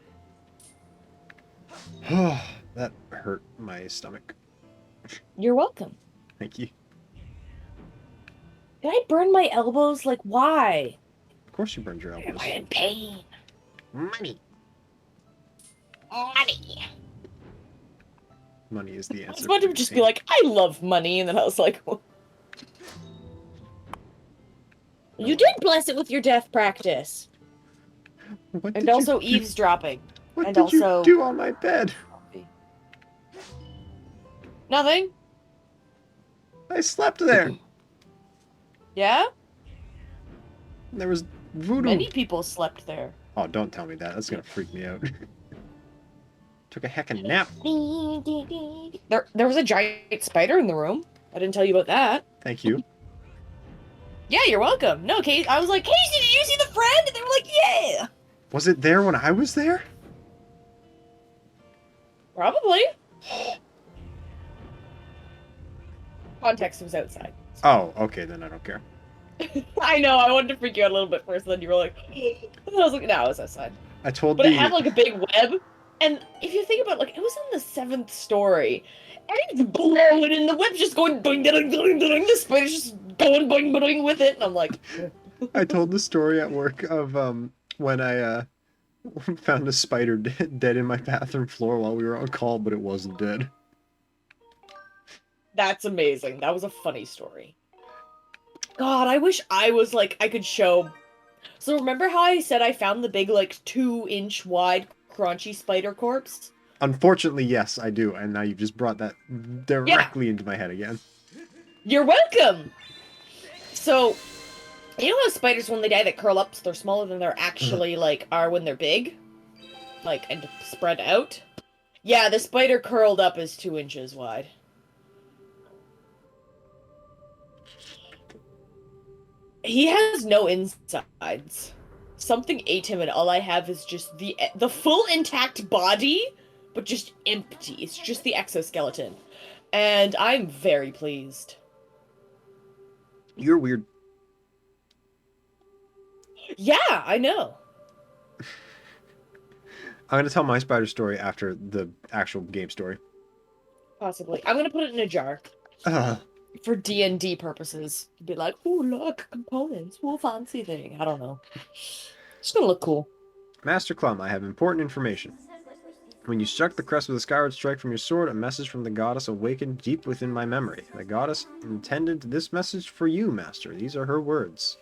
[SPEAKER 1] That hurt my stomach.
[SPEAKER 2] You're welcome.
[SPEAKER 1] Thank you.
[SPEAKER 2] Did I burn my elbows? Like why?
[SPEAKER 1] Of course you burned your
[SPEAKER 2] Am
[SPEAKER 1] elbows.
[SPEAKER 2] I in pain?
[SPEAKER 3] Money.
[SPEAKER 2] Money.
[SPEAKER 1] Money is the
[SPEAKER 2] I was
[SPEAKER 1] answer.
[SPEAKER 2] about
[SPEAKER 1] for
[SPEAKER 2] to just be
[SPEAKER 1] pain.
[SPEAKER 2] like, I love money, and then I was like, you did bless it with your death practice.
[SPEAKER 1] What
[SPEAKER 2] And
[SPEAKER 1] did
[SPEAKER 2] also
[SPEAKER 1] you do?
[SPEAKER 2] eavesdropping.
[SPEAKER 1] What
[SPEAKER 2] And
[SPEAKER 1] did you
[SPEAKER 2] also
[SPEAKER 1] do on my bed?
[SPEAKER 2] nothing.
[SPEAKER 1] I slept there.
[SPEAKER 2] Yeah?
[SPEAKER 1] There was voodoo.
[SPEAKER 2] Many people slept there.
[SPEAKER 1] Oh, don't tell me that. That's gonna freak me out. Took a heckin' nap.
[SPEAKER 2] There was a giant spider in the room. I didn't tell you about that.
[SPEAKER 1] Thank you.
[SPEAKER 2] Yeah, you're welcome. No, Kate, I was like, Casey, did you see the friend? And they were like, yeah.
[SPEAKER 1] Was it there when I was there?
[SPEAKER 2] Probably. Context was outside.
[SPEAKER 1] Oh, okay, then I don't care.
[SPEAKER 2] I know, I wanted to freak you out a little bit first, then you were like, and I was like, no, it was outside.
[SPEAKER 1] I told
[SPEAKER 2] But
[SPEAKER 1] the...
[SPEAKER 2] it had like a big web, and if you think about it, like, it was on the 7th story, and it's blowing, and the web's just going boing, boing, boing, boing, the spider's just going boing, boing with it, and I'm like...
[SPEAKER 1] I told the story at work of when I found a spider dead in my bathroom floor while we were on call, but it wasn't dead.
[SPEAKER 2] That's amazing. That was a funny story. God, I wish I was like, I could show. So remember how I said I found the big, like, 2-inch wide crunchy spider corpse?
[SPEAKER 1] Unfortunately, yes, I do, and now you've just brought that directly into my head again.
[SPEAKER 2] You're welcome! So, you know how spiders, when they die, they curl up so they're smaller than they're actually, like, are when they're big? Like, and spread out? Yeah, the spider curled up is 2 inches wide. He has no insides. Something ate him, and all I have is just the full intact body, but just empty. It's just the exoskeleton, and I'm very pleased.
[SPEAKER 1] You're weird.
[SPEAKER 2] Yeah, I know.
[SPEAKER 1] I'm gonna tell my spider story after the actual game story.
[SPEAKER 2] Possibly, I'm gonna put it in a jar for D&D purposes. Be like, oh look, components, oh fancy thing. I don't know. It's gonna look cool.
[SPEAKER 1] Master Clum, I have important information. When you struck the crest with a skyward strike from your sword, a message from the goddess awakened deep within my memory. The goddess intended this message for you, Master. These are her words.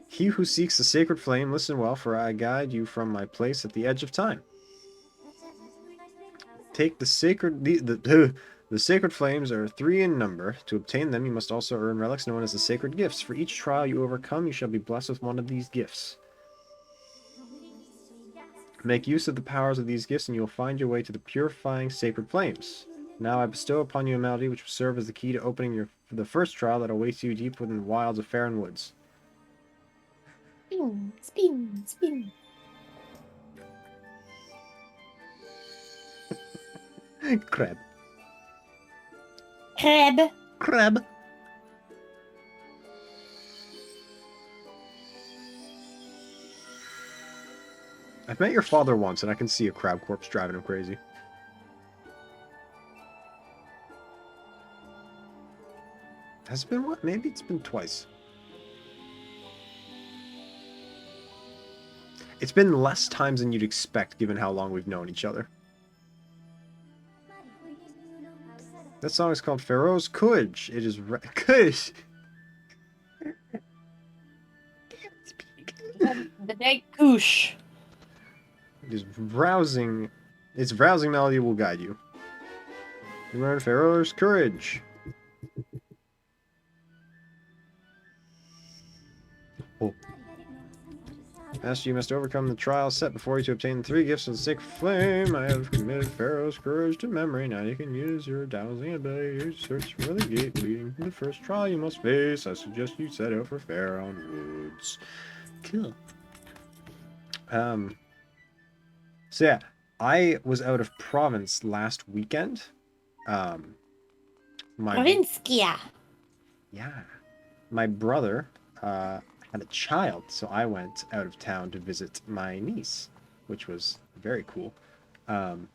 [SPEAKER 1] He who seeks the sacred flame, listen well, for I guide you from my place at the edge of time. Take the sacred... The sacred flames are 3 in number. To obtain them, you must also earn relics known as the sacred gifts. For each trial you overcome, you shall be blessed with one of these gifts. Make use of the powers of these gifts, and you will find your way to the purifying sacred flames. Now I bestow upon you a melody which will serve as the key to opening the first trial that awaits you deep within the wilds of Farron Woods.
[SPEAKER 4] Spin, spin, spin.
[SPEAKER 1] Crab.
[SPEAKER 4] Crab.
[SPEAKER 1] Crab. I've met your father once, and I can see a crab corpse driving him crazy. Has it been what? Maybe it's been twice. It's been less times than you'd expect, given how long we've known each other. That song is called Pharaoh's Courage. It is... Courage!
[SPEAKER 2] The big goosh.
[SPEAKER 1] It is rousing. Its rousing melody will guide you. You learn Pharaoh's Courage. Oh. Master, you must overcome the trial set before you to obtain the 3 gifts of the sacred flame. I have committed Pharaoh's courage to memory. Now you can use your dowsing ability to search for the gate leading to the first trial you must face. I suggest you set out for Pharaoh Woods.
[SPEAKER 3] Cool.
[SPEAKER 1] So yeah, I was out of province last weekend.
[SPEAKER 4] Provincia.
[SPEAKER 1] Yeah, my brother had a child, so I went out of town to visit my niece, which was very cool. On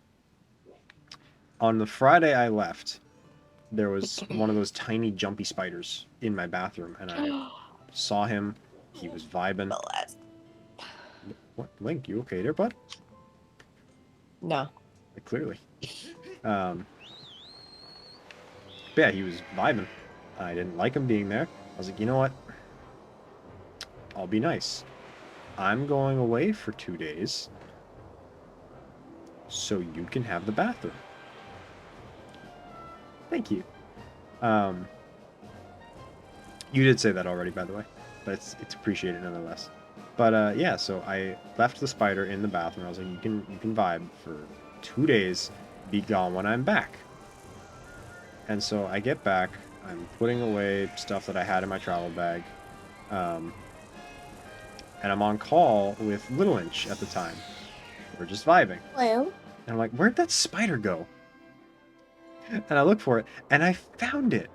[SPEAKER 1] the Friday I left, there was one of those tiny jumpy spiders in my bathroom, and I saw him. He was vibing. What, Link? You okay there, bud?
[SPEAKER 2] No.
[SPEAKER 1] Clearly. But yeah, he was vibing. I didn't like him being there. I was like, you know what? I'll be nice. I'm going away for 2 days, so you can have the bathroom. Thank you. You did say that already, by the way, but it's appreciated nonetheless. But yeah, so I left the spider in the bathroom. I was like, you can vibe for 2 days, be gone when I'm back. And so I get back, I'm putting away stuff that I had in my travel bag, and I'm on call with Little Inch at the time. We're just vibing.
[SPEAKER 4] Hello.
[SPEAKER 1] And I'm like, where'd that spider go? And I look for it, and I found it.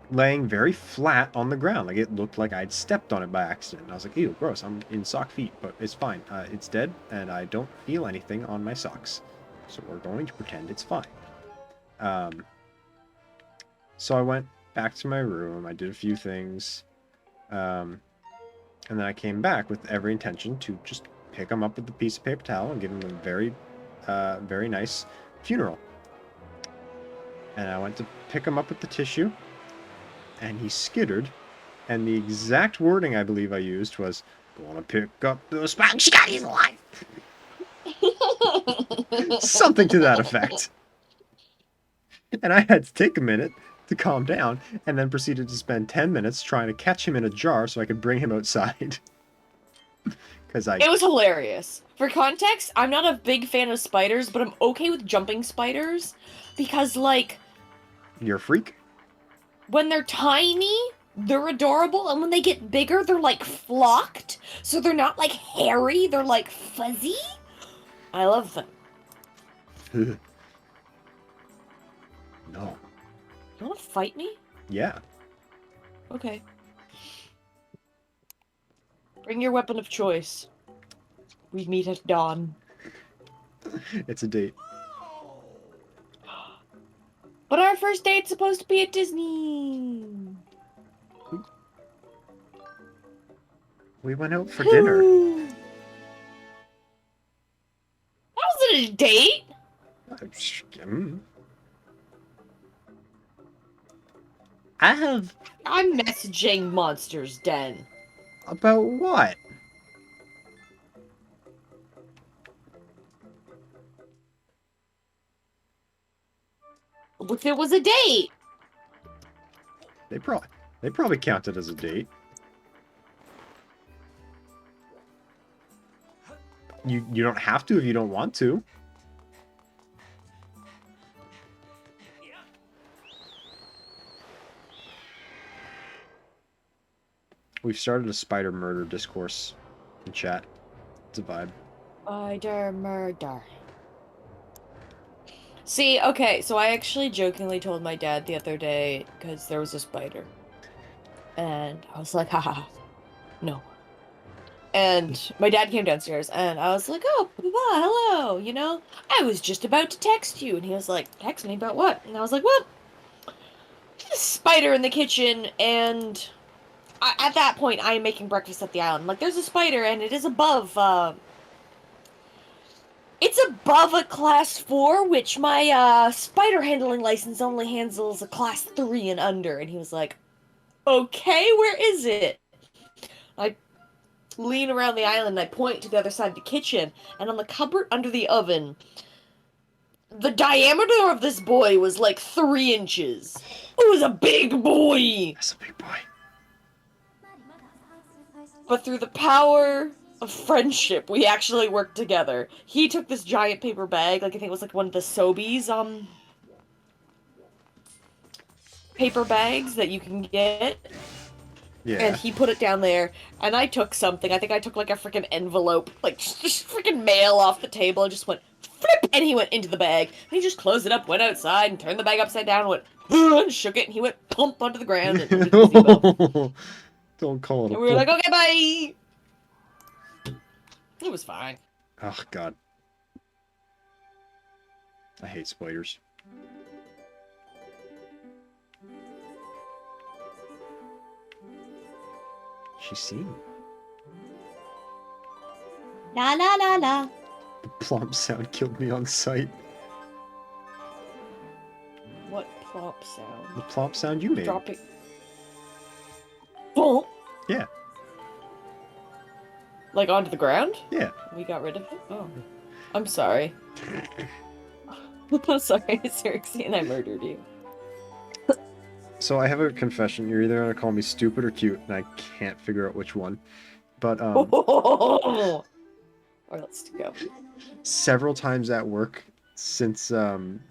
[SPEAKER 1] Laying very flat on the ground. Like, it looked like I'd stepped on it by accident. And I was like, ew, gross, I'm in sock feet, but it's fine. It's dead, and I don't feel anything on my socks. So we're going to pretend it's fine. So I went back to my room, I did a few things, and then I came back with every intention to just pick him up with a piece of paper towel and give him a very, very nice funeral. And I went to pick him up with the tissue, and he skittered, and the exact wording I believe I used was, "Gonna pick up the spider, she got his life." Something to that effect. And I had to take a minute to calm down, and then proceeded to spend 10 minutes trying to catch him in a jar so I could bring him outside. Because
[SPEAKER 2] It was hilarious. For context, I'm not a big fan of spiders, but I'm okay with jumping spiders because, like,
[SPEAKER 1] You're a freak?
[SPEAKER 2] when they're tiny, they're adorable, and when they get bigger, they're like flocked, so they're not like hairy, they're like fuzzy. I love them.
[SPEAKER 1] No.
[SPEAKER 2] You wanna fight me?
[SPEAKER 1] Yeah.
[SPEAKER 2] Okay. Bring your weapon of choice. We meet at dawn.
[SPEAKER 1] It's a date.
[SPEAKER 2] But our first date's supposed to be at Disney.
[SPEAKER 1] We went out for dinner.
[SPEAKER 2] That wasn't a date. I'm messaging Monster's Den.
[SPEAKER 1] About what?
[SPEAKER 2] If it was a date.
[SPEAKER 1] They probably count it as a date. You don't have to if you don't want to. We've started a spider murder discourse in chat. It's a vibe.
[SPEAKER 2] Spider murder. See, okay, so I actually jokingly told my dad the other day because there was a spider. And I was like, haha, no. And my dad came downstairs and I was like, oh, Papa, hello, you know? I was just about to text you. And he was like, text me about what? And I was like, well, there's a spider in the kitchen and at that point I am making breakfast at the island. Like, there's a spider and it is above, it's above a class 4, which my spider handling license only handles a class 3 and under. And he was like, okay, where is it? I lean around the island and I point to the other side of the kitchen, and on the cupboard under the oven, the diameter of this boy was like 3 inches. It was a big boy!
[SPEAKER 1] That's a big boy.
[SPEAKER 2] But through the power a friendship. We actually worked together. He took this giant paper bag, like I think it was like one of the Sobeys paper bags that you can get.
[SPEAKER 1] Yeah.
[SPEAKER 2] And he put it down there, and I took something. I think I took like a freaking envelope, like just freaking mail off the table, and just went flip, and he went into the bag. And he just closed it up, went outside, and turned the bag upside down, and went and shook it, and he went plump onto the ground and into the gazebo.
[SPEAKER 1] Don't call it a
[SPEAKER 2] And we were like,
[SPEAKER 1] plump.
[SPEAKER 2] okay, bye. It was fine.
[SPEAKER 1] Oh god. I hate spiders. She's seen.
[SPEAKER 4] La la la la.
[SPEAKER 1] The plump sound killed me on sight.
[SPEAKER 2] What plop sound?
[SPEAKER 1] The plump sound you made.
[SPEAKER 2] Dropping. Boom.
[SPEAKER 1] Yeah.
[SPEAKER 2] Like onto the ground?
[SPEAKER 1] Yeah.
[SPEAKER 2] We got rid of it? Oh. I'm sorry. I'm sorry, Circe, and I murdered you.
[SPEAKER 1] So I have a confession. You're either gonna call me stupid or cute, and I can't figure out which one. But
[SPEAKER 2] Or let's go.
[SPEAKER 1] several times at work since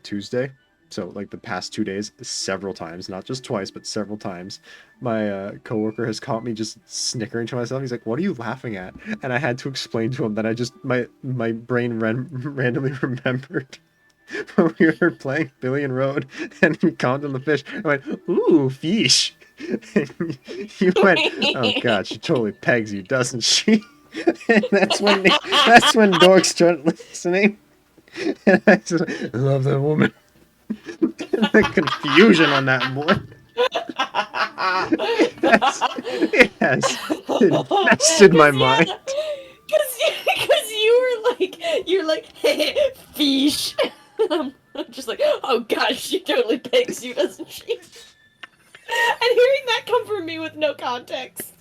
[SPEAKER 1] Tuesday, so like the past 2 days, several times, not just twice, but several times, my coworker has caught me just snickering to myself. He's like, "What are you laughing at?" And I had to explain to him that I just my brain randomly remembered when we were playing Billion Road, and he caught on the fish. I went, "Ooh, fish!" And you went, "Oh God, she totally pegs you, doesn't she?" And that's when dogs start listening. And I just I love that woman. The confusion on that board. It has infested my mind.
[SPEAKER 2] Because you're like, hey, fish. I'm just like, oh gosh, she totally pegs you, doesn't she? And hearing that come from me with no context.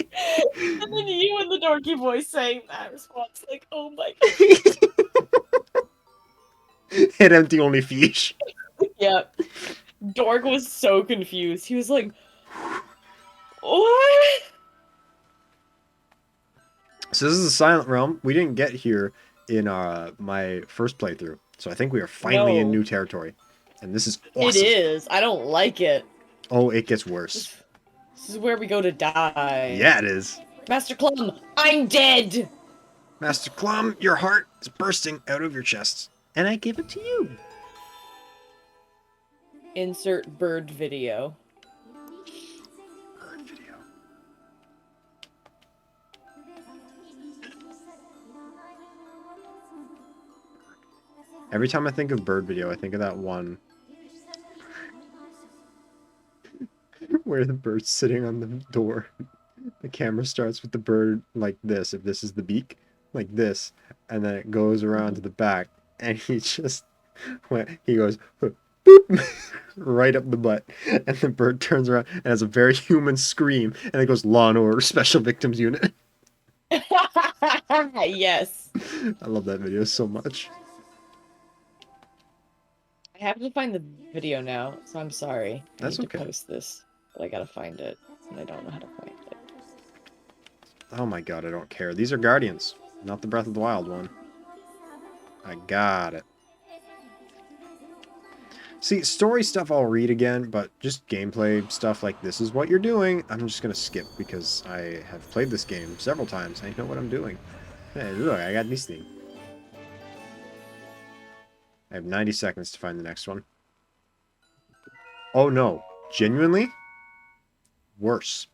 [SPEAKER 2] And then you in the dorky voice saying that response, like, oh my god.
[SPEAKER 1] Head empty, only fish.
[SPEAKER 2] Yeah. Dork was so confused. He was like, what?
[SPEAKER 1] So this is a Silent Realm. We didn't get here in my first playthrough, so I think we are finally in
[SPEAKER 2] No.
[SPEAKER 1] new territory, and this is
[SPEAKER 2] It
[SPEAKER 1] awesome.
[SPEAKER 2] is. I don't like it.
[SPEAKER 1] Oh, it gets worse.
[SPEAKER 2] This is where we go to die.
[SPEAKER 1] Yeah, it is.
[SPEAKER 2] Master Clum, I'm dead!
[SPEAKER 1] Master Clum, your heart is bursting out of your chest, and I give it to you.
[SPEAKER 2] Insert bird video.
[SPEAKER 1] Bird video. Every time I think of bird video, I think of that one where the bird's sitting on the door. The camera starts with the bird like this, if this is the beak, like this, and then it goes around to the back, and he just he goes boop right up the butt, and the bird turns around and has a very human scream, and it goes Law and Order Special Victims Unit.
[SPEAKER 2] Yes.
[SPEAKER 1] I love that video so much.
[SPEAKER 2] I have to find the video now, so I'm sorry.
[SPEAKER 1] That's
[SPEAKER 2] I need
[SPEAKER 1] okay.
[SPEAKER 2] to post this, but I gotta find it, and I don't know how to find it.
[SPEAKER 1] Oh my god, I don't care. These are Guardians, not the Breath of the Wild one. I got it. See, story stuff I'll read again, but just gameplay stuff like this is what you're doing, I'm just gonna skip because I have played this game several times. I know what I'm doing. Hey, look, I got this thing. I have 90 seconds to find the next one. Oh no, genuinely? Worse.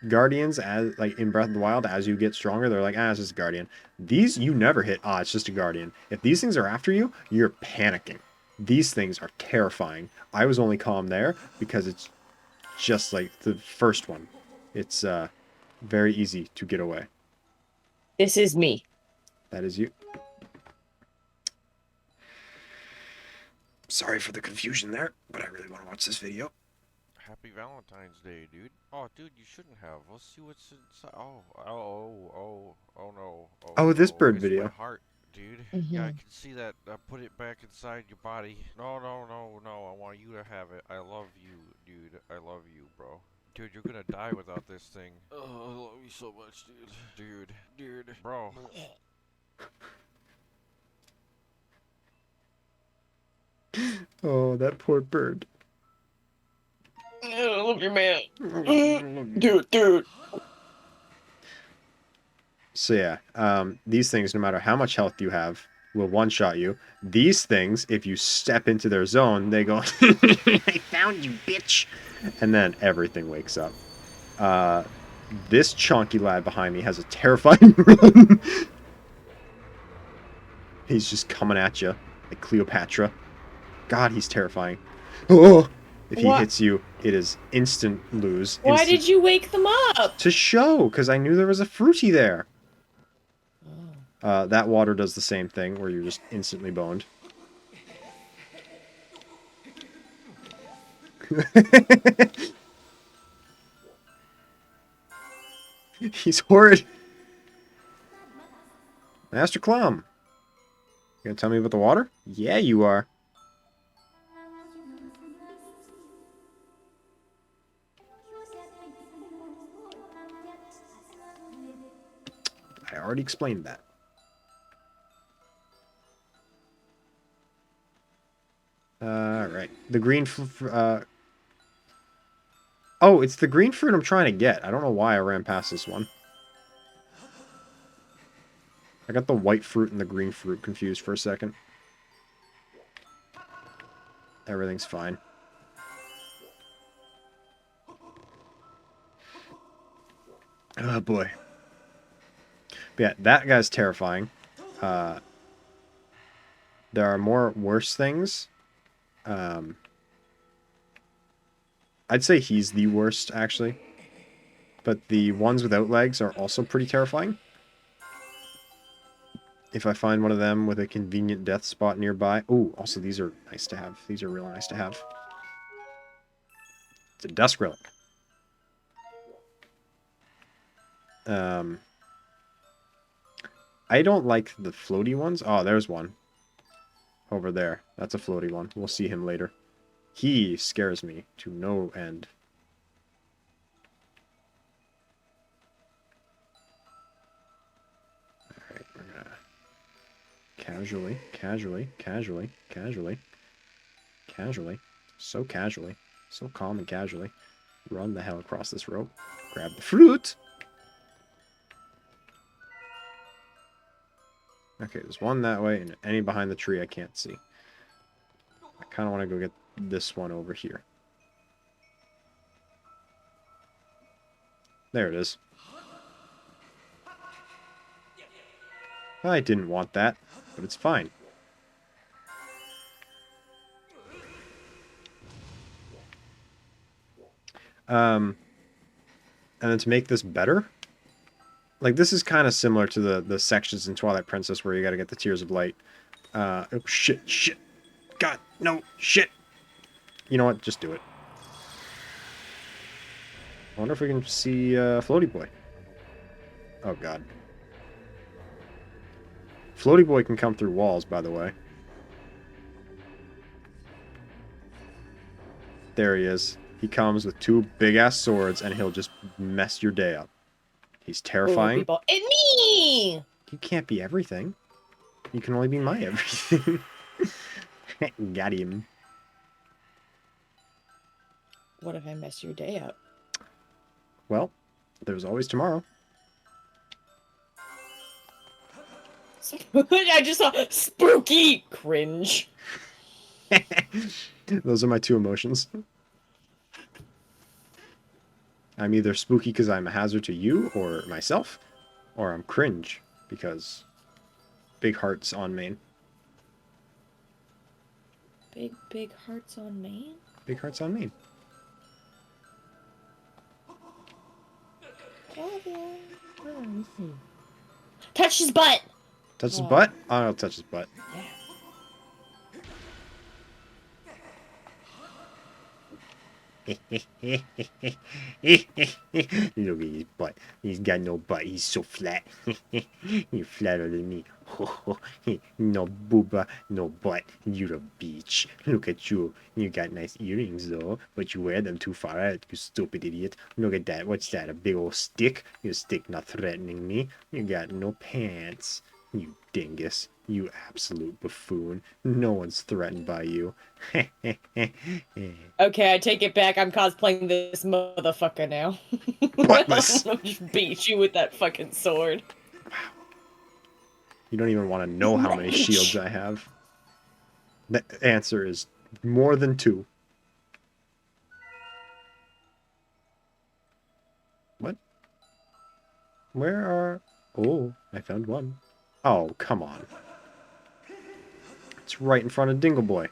[SPEAKER 1] Guardians, as like in Breath of the Wild, as you get stronger, they're like, ah, it's just a Guardian. These, you never hit, ah, it's just a Guardian. If these things are after you, you're panicking. These things are terrifying. I was only calm there because it's just like the first one. It's very easy to get away.
[SPEAKER 2] This is me.
[SPEAKER 1] That is you. Sorry for the confusion there, but I really want to watch this video.
[SPEAKER 5] Happy Valentine's Day, dude. Oh, dude, you shouldn't have. Let's see what's inside. Oh no.
[SPEAKER 1] Oh, this
[SPEAKER 5] no.
[SPEAKER 1] bird
[SPEAKER 5] It's
[SPEAKER 1] video.
[SPEAKER 5] my heart, dude. Yeah, I
[SPEAKER 2] Mhm.
[SPEAKER 5] can see that. Put it back inside your body. No. I want you to have it. I love you, dude. I love you, bro. Dude, you're gonna die without this thing. Oh, I love you so much, dude. Dude, bro.
[SPEAKER 1] Oh, that poor bird.
[SPEAKER 2] I love you, man. Dude.
[SPEAKER 1] So yeah, these things, no matter how much health you have, will one-shot you. These things, if you step into their zone, they go, I found you, bitch! And then everything wakes up. This chunky lad behind me has a terrifying run. He's just coming at you, like Cleopatra. God, he's terrifying. Oh! If he
[SPEAKER 2] What?
[SPEAKER 1] hits you, it is instant lose.
[SPEAKER 2] Why
[SPEAKER 1] Instant
[SPEAKER 2] did you wake them up?
[SPEAKER 1] to show, because I knew there was a fruity there. That water does the same thing, where you're just instantly boned. He's horrid. Master Clum. You gonna tell me about the water? Yeah, you are. I already explained that. Alright. The green... Oh, it's the green fruit I'm trying to get. I don't know why I ran past this one. I got the white fruit and the green fruit confused for a second. Everything's fine. Oh, boy. But yeah, that guy's terrifying. There are more worse things. I'd say he's the worst, actually. But the ones without legs are also pretty terrifying. If I find one of them with a convenient death spot nearby. Oh, also these are nice to have. These are real nice to have. It's a dusk relic. I don't like the floaty ones. Oh, there's one. Over there. That's a floaty one. We'll see him later. He scares me to no end. Alright, we're gonna casually, so casually, so calm and casually, run the hell across this rope, grab the fruit. Okay, there's one that way, and any behind the tree I can't see. I kind of want to go get this one over here. There it is. I didn't want that, but it's fine. And then to make this better, like this is kind of similar to the sections in Twilight Princess where you got to get the Tears of Light. Oh shit, God, no, shit. You know what? Just do it. I wonder if we can see Floaty Boy. Oh god. Floaty Boy can come through walls, by the way. There he is. He comes with two big-ass swords, and he'll just mess your day up. He's terrifying.
[SPEAKER 2] People. It's me!
[SPEAKER 1] You can't be everything. You can only be my everything. Got him.
[SPEAKER 2] What if I mess your day up?
[SPEAKER 1] Well, there's always tomorrow.
[SPEAKER 2] I just saw spooky cringe.
[SPEAKER 1] Those are my two emotions. I'm either spooky because I'm a hazard to you or myself, or I'm cringe because big hearts on main.
[SPEAKER 2] Big hearts on main?
[SPEAKER 1] Big hearts on main.
[SPEAKER 2] Touch his butt!
[SPEAKER 1] Touch his butt? I'll touch his butt.
[SPEAKER 2] Yeah.
[SPEAKER 1] Look at his butt. He's got no butt. He's so flat. You're flatter than me. No booba, no butt. You're a beach. Look at you. You got nice earrings though, but you wear them too far out, you stupid idiot. Look at that. What's that? A big old stick? Your stick not threatening me. You got no pants. You dingus. You absolute buffoon. No one's threatened by you.
[SPEAKER 2] Okay, I take it back. I'm cosplaying this motherfucker now.
[SPEAKER 1] Buttless.
[SPEAKER 2] I'll just beat you with that fucking sword.
[SPEAKER 1] You don't even want to know how many shields I have. The answer is more than 2. What? Where are... Oh, I found one. Oh, come on. It's right in front of Dingle Boy.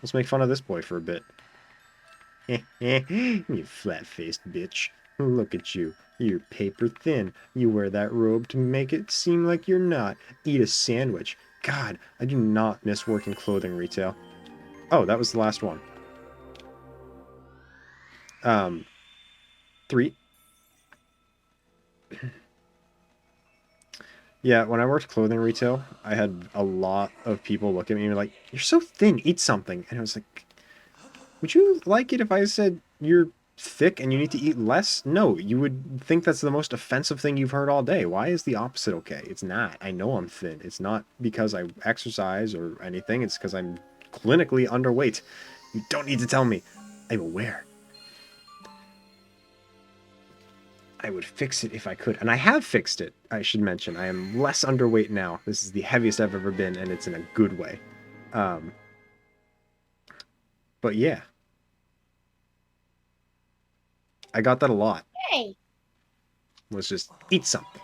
[SPEAKER 1] Let's make fun of this boy for a bit. You flat-faced bitch. Look at you. You're paper thin. You wear that robe to make it seem like you're not. Eat a sandwich. God, I do not miss working clothing retail. Oh, that was the last one. 3. Yeah, when I worked clothing retail, I had a lot of people look at me and be like, "You're so thin, eat something." And I was like, would you like it if I said you're thick and you need to eat less? No, you would think that's the most offensive thing you've heard all day. Why is the opposite okay? It's not. I know I'm thin. It's not because I exercise or anything. It's because I'm clinically underweight. You don't need to tell me. I'm aware. I would fix it if I could. And I have fixed it, I should mention. I am less underweight now. This is the heaviest I've ever been, and it's in a good way. But yeah. I got that a lot.
[SPEAKER 4] Hey.
[SPEAKER 1] Was just eat something.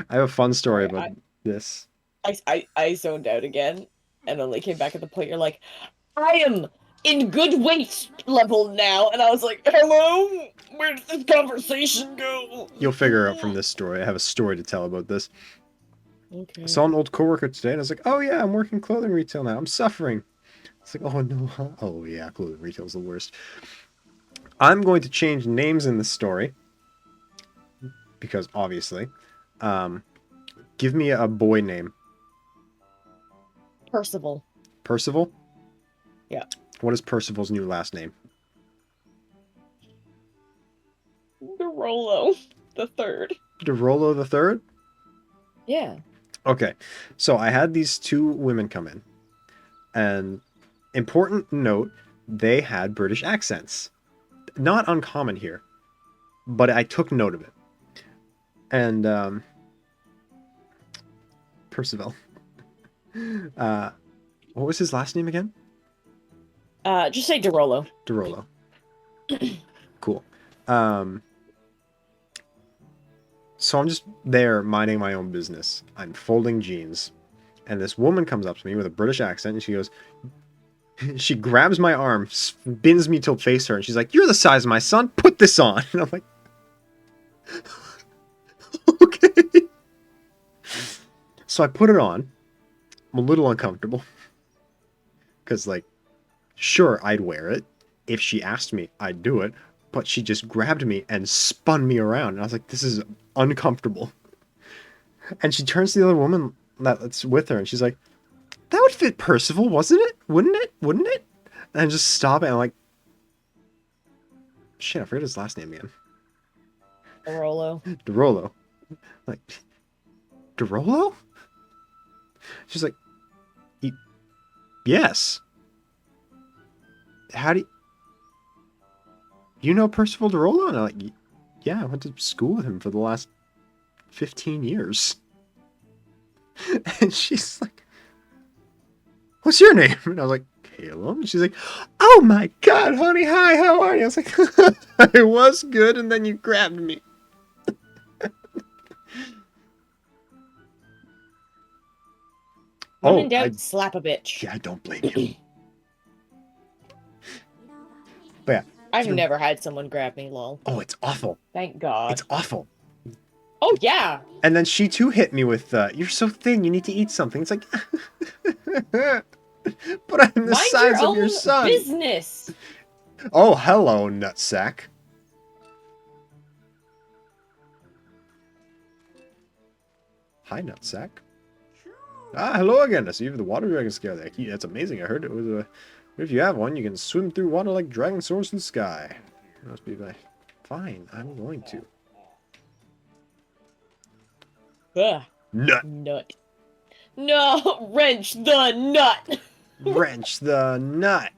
[SPEAKER 1] I have a fun story about this.
[SPEAKER 2] I zoned out again and only came back at the point you're like, I am in good weight level now. And I was like, hello? Where did this conversation go?
[SPEAKER 1] You'll figure out from this story. I have a story to tell about this.
[SPEAKER 2] Okay.
[SPEAKER 1] I saw an old coworker today and I was like, oh yeah, I'm working clothing retail now. I'm suffering. It's like, oh no. Oh yeah, clothing retail is the worst. I'm going to change names in this story. Because obviously. Give me a boy name.
[SPEAKER 2] Percival.
[SPEAKER 1] Percival?
[SPEAKER 2] Yeah.
[SPEAKER 1] What is Percival's new last name?
[SPEAKER 2] Garolo the third.
[SPEAKER 1] DeRollo the Third?
[SPEAKER 2] Yeah.
[SPEAKER 1] Okay, so I had these 2 women come in, and important note, they had British accents. Not uncommon here, but I took note of it. And, Percival. What was his last name again?
[SPEAKER 2] Just say Garolo.
[SPEAKER 1] DeRollo. Cool. So I'm just there minding my own business. I'm folding jeans. And this woman comes up to me with a British accent and she goes, she grabs my arm, spins me to face her, and she's like, "You're the size of my son, put this on." And I'm like, okay. So I put it on. I'm a little uncomfortable. Because, like, sure, I'd wear it. If she asked me, I'd do it. But she just grabbed me and spun me around. And I was like, this is uncomfortable. And she turns to the other woman that's with her, and she's like, "That would fit Percival, wasn't it? Wouldn't it? Wouldn't it?" And I just stop it, and I'm like, shit, I forget his last name again.
[SPEAKER 2] Garolo.
[SPEAKER 1] DeRollo. Like, DeRollo? She's like, yes. How do you know Percival DeRollo? And I'm like, yeah, I went to school with him for the last 15 years. And she's like, "What's your name?" And I was like, "Caleb." And she's like, "Oh my god, honey, hi, how are you?" I was like, "I was good, and then you grabbed me."
[SPEAKER 2] When in doubt, slap a bitch.
[SPEAKER 1] Yeah, I don't blame you. But yeah.
[SPEAKER 2] I've never had someone grab me, lol.
[SPEAKER 1] Oh, it's awful.
[SPEAKER 2] Thank God.
[SPEAKER 1] It's awful.
[SPEAKER 2] Oh, yeah.
[SPEAKER 1] And then she too hit me with, "You're so thin, you need to eat something." It's like, But I'm the
[SPEAKER 2] Mind
[SPEAKER 1] size
[SPEAKER 2] your
[SPEAKER 1] of your
[SPEAKER 2] own
[SPEAKER 1] son.
[SPEAKER 2] business.
[SPEAKER 1] Oh, hello, nutsack. Hi, nutsack. Ah, hello again. I see you have the water dragon scale there. That's amazing. I heard it was a... If you have one, you can swim through water like dragon soars in the sky. Must be like... Fine, I'm going to.
[SPEAKER 2] Ugh,
[SPEAKER 1] Nut.
[SPEAKER 2] nut. No, wrench the nut.
[SPEAKER 1] Wrench the nut.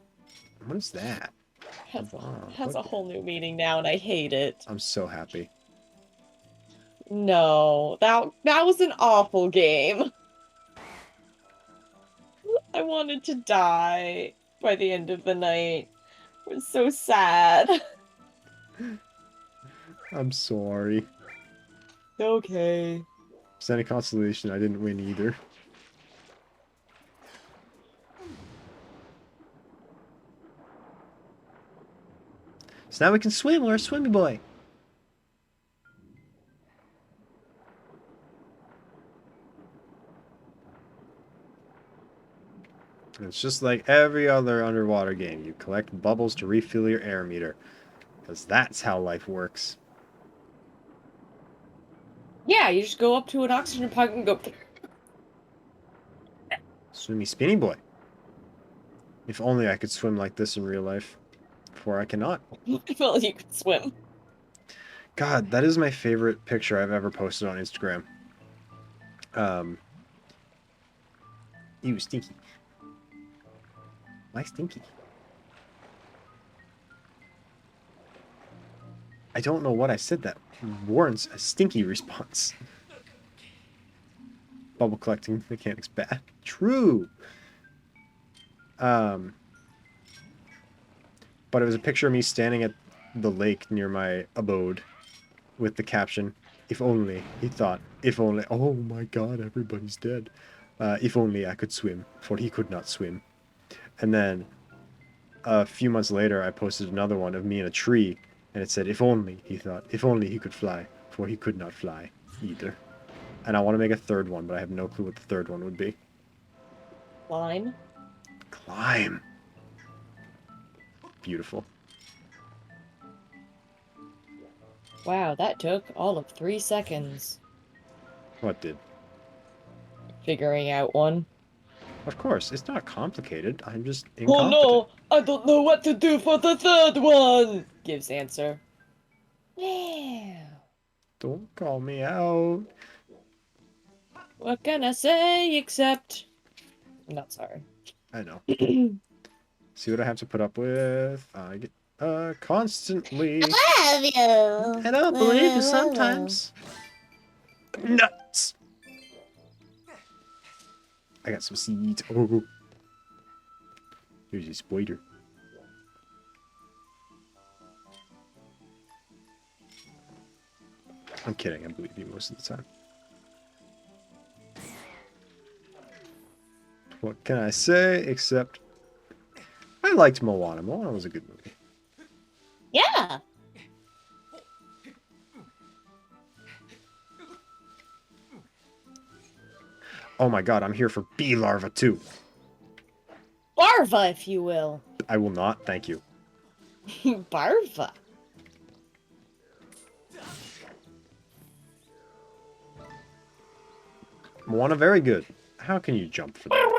[SPEAKER 1] What is that?
[SPEAKER 2] Has,
[SPEAKER 1] Oh,
[SPEAKER 2] has
[SPEAKER 1] what?
[SPEAKER 2] a whole new meaning now, and I hate it.
[SPEAKER 1] I'm so happy.
[SPEAKER 2] No, that was an awful game. I wanted to die by the end of the night. It was so sad.
[SPEAKER 1] I'm sorry.
[SPEAKER 2] Okay.
[SPEAKER 1] If it's any consolation, I didn't win either. So now we can swim. We're a swimmy boy. It's just like every other underwater game. You collect bubbles to refill your air meter. Because that's how life works.
[SPEAKER 2] Yeah, you just go up to an oxygen pipe and go.
[SPEAKER 1] Swimmy spinny boy. If only I could swim like this in real life. For I cannot.
[SPEAKER 2] Well, you could swim.
[SPEAKER 1] God, that is my favorite picture I've ever posted on Instagram. Ew, stinky. Why stinky? I don't know what I said that warrants a stinky response. Bubble collecting mechanics bad. True. But it was a picture of me standing at the lake near my abode with the caption, "If only," he thought, "if only," oh my god, everybody's dead. If only I could swim, for he could not swim. And then a few months later, I posted another one of me in a tree, and it said, "If only," he thought, "if only he could fly, for he could not fly either." And I want to make a third one, but I have no clue what the third one would be.
[SPEAKER 2] Line.
[SPEAKER 1] Climb. Beautiful.
[SPEAKER 2] Wow, that took all of 3 seconds.
[SPEAKER 1] What did?
[SPEAKER 2] Figuring out one.
[SPEAKER 1] Of course, it's not complicated. I'm just
[SPEAKER 2] Oh
[SPEAKER 1] incompetent.
[SPEAKER 2] no, I don't know what to do for the third one! Gives answer. Yeah.
[SPEAKER 1] Don't call me out.
[SPEAKER 2] What can I say except... I'm not sorry.
[SPEAKER 1] I know. See what I have to put up with? I get constantly.
[SPEAKER 4] I love you.
[SPEAKER 3] I don't believe you sometimes.
[SPEAKER 1] Nuts. I got some seeds. Oh, here's a spider. I'm kidding. I believe you most of the time. What can I say except I liked Moana. Moana was a good movie.
[SPEAKER 4] Yeah.
[SPEAKER 1] Oh my god, I'm here for bee larva too.
[SPEAKER 2] Barva, if you will.
[SPEAKER 1] I will not, thank you.
[SPEAKER 2] Barva.
[SPEAKER 1] Moana, very good. How can you jump for that?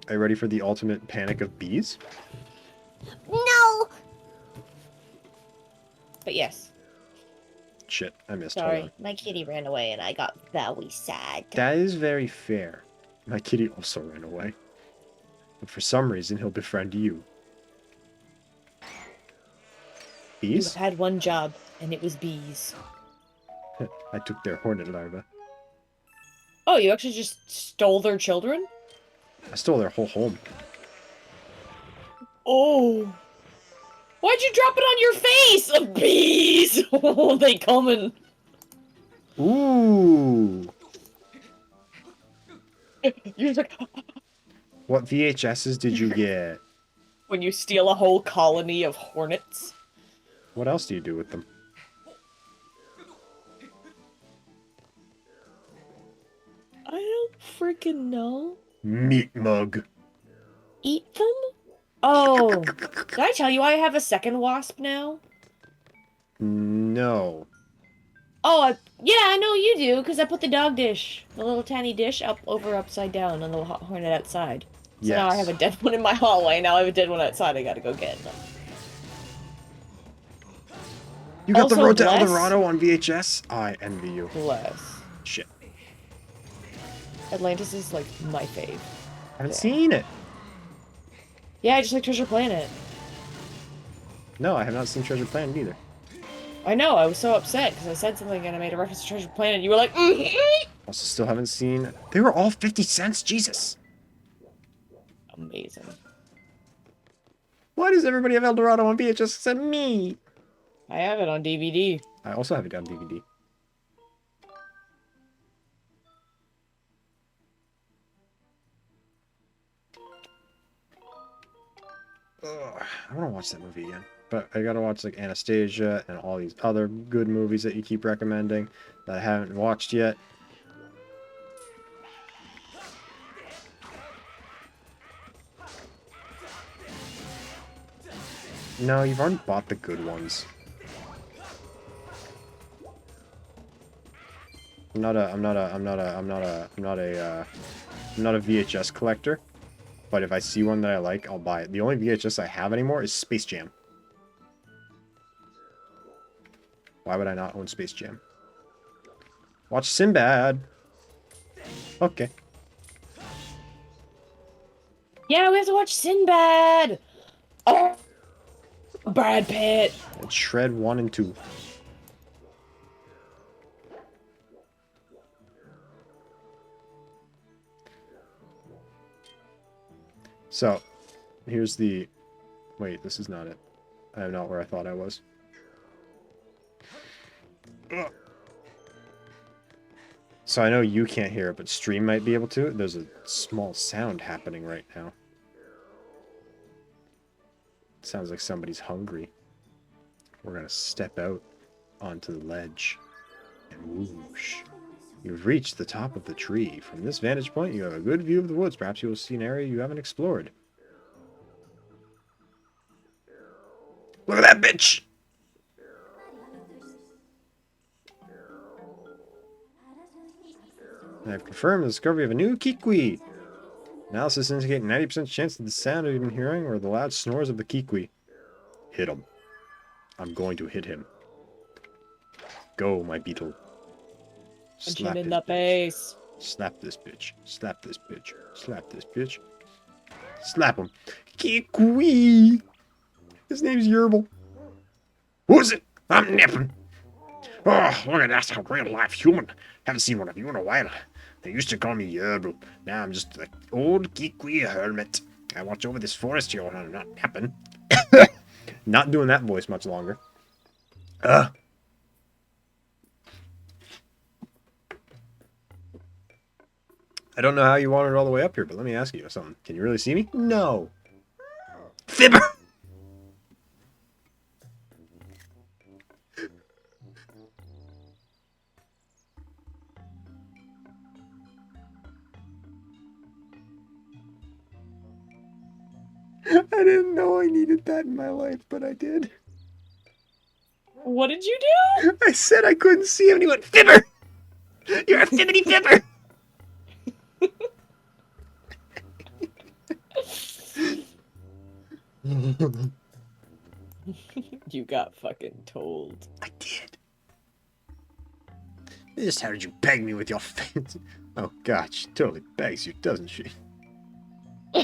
[SPEAKER 1] Are you ready for the ultimate panic of bees?
[SPEAKER 4] No.
[SPEAKER 2] But yes.
[SPEAKER 1] Shit, I missed.
[SPEAKER 2] Sorry.
[SPEAKER 1] Hold on.
[SPEAKER 4] My kitty ran away and I got very sad.
[SPEAKER 1] That is very fair. My kitty also ran away. But for some reason, he'll befriend you.
[SPEAKER 2] You
[SPEAKER 1] Bees?
[SPEAKER 2] had one job, and it was bees.
[SPEAKER 1] I took their hornet larva.
[SPEAKER 2] Oh, you actually just stole their children?
[SPEAKER 1] I stole their whole home.
[SPEAKER 2] Oh. Why'd you drop it on your face? Bees! Oh, they coming.
[SPEAKER 1] Ooh!
[SPEAKER 2] You're just like,
[SPEAKER 1] What VHSs did you get?
[SPEAKER 2] when you steal a whole colony of hornets.
[SPEAKER 1] What else do you do with them?
[SPEAKER 2] I don't Freaking no.
[SPEAKER 1] Meat mug.
[SPEAKER 2] Eat them? Oh. Did I tell you I have a second wasp now?
[SPEAKER 1] No.
[SPEAKER 2] Oh, yeah, I know you do, because I put the dog dish, the little tiny dish, up over upside down on the hornet outside. So now I have
[SPEAKER 1] Yes.
[SPEAKER 2] a dead one in my hallway, now I have a dead one outside, I gotta go get them.
[SPEAKER 1] You got the
[SPEAKER 2] Also,
[SPEAKER 1] Road to El
[SPEAKER 2] bless-
[SPEAKER 1] Dorado on VHS? I envy you.
[SPEAKER 2] Bless.
[SPEAKER 1] Shit.
[SPEAKER 2] Atlantis is, like, my fave.
[SPEAKER 1] I haven't seen it.
[SPEAKER 2] Yeah, I just like Treasure Planet.
[SPEAKER 1] No, I have not seen Treasure Planet either.
[SPEAKER 2] I know, I was so upset, because I said something and I made a reference to Treasure Planet, and you were like,
[SPEAKER 1] Also, still haven't seen. They were all 50 cents. Jesus.
[SPEAKER 2] Amazing.
[SPEAKER 1] Why does everybody have El Dorado on VHS except me?
[SPEAKER 2] I have it on DVD.
[SPEAKER 1] I also have it on DVD. Ugh, I want to watch that movie again. But I gotta watch like Anastasia and all these other good movies that you keep recommending that I haven't watched yet. No, you've already bought the good ones. I'm not a VHS collector. But if I see one that I like, I'll buy it. The only VHS I have anymore is Space Jam. Why would I not own Space Jam? Watch Sinbad. Okay.
[SPEAKER 2] Yeah, we have to watch Sinbad! Oh! Brad Pitt!
[SPEAKER 1] And Shred 1 and 2. So, here's the... Wait, this is not it. I am not where I thought I was. Ugh. So I know you can't hear it, but stream might be able to. There's a small sound happening right now. It sounds like somebody's hungry. We're gonna step out onto the ledge. And whoosh. You've reached the top of the tree. From this vantage point, you have a good view of the woods. Perhaps you will see an area you haven't explored. Look at that bitch! I've confirmed the discovery of a new Kikwi. Analysis indicates 90% chance that the sound you've been hearing or the loud snores of the Kikwi. Hit him. I'm going to hit him. Go, my beetle.
[SPEAKER 2] Punch him
[SPEAKER 1] Slap
[SPEAKER 2] in
[SPEAKER 1] his
[SPEAKER 2] the
[SPEAKER 1] bitch.
[SPEAKER 2] face.
[SPEAKER 1] Slap this bitch. Slap this bitch. Slap this bitch. Slap him. Kikwi! His name's Yerbil. Who's it? I'm nipping. Oh, look at that. A real life human. Haven't seen one of you in a while. They used to call me Yerbil. Now I'm just an old Kikwi hermit. I watch over this forest here when I'm not napping. Not doing that voice much longer. I don't know how you wandered all the way up here, but let me ask you something. Can you really see me? No. Fibber! I didn't know I needed that in my life, but I did.
[SPEAKER 2] What did you do?
[SPEAKER 1] I said I couldn't see anyone. Fibber! You're a fibbity fibber!
[SPEAKER 2] You got fucking told.
[SPEAKER 1] I did. Just how did you peg me with your face? Oh god, she totally pegs you, doesn't she?
[SPEAKER 2] So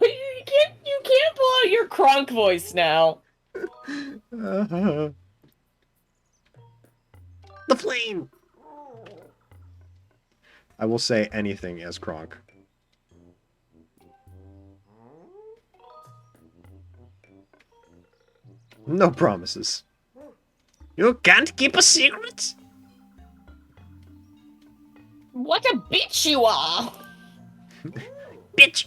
[SPEAKER 2] you can't pull out your Kronk voice now.
[SPEAKER 1] The flame! I will say anything as Kronk. No promises. You can't keep a secret?
[SPEAKER 2] What a bitch you are!
[SPEAKER 1] Bitch!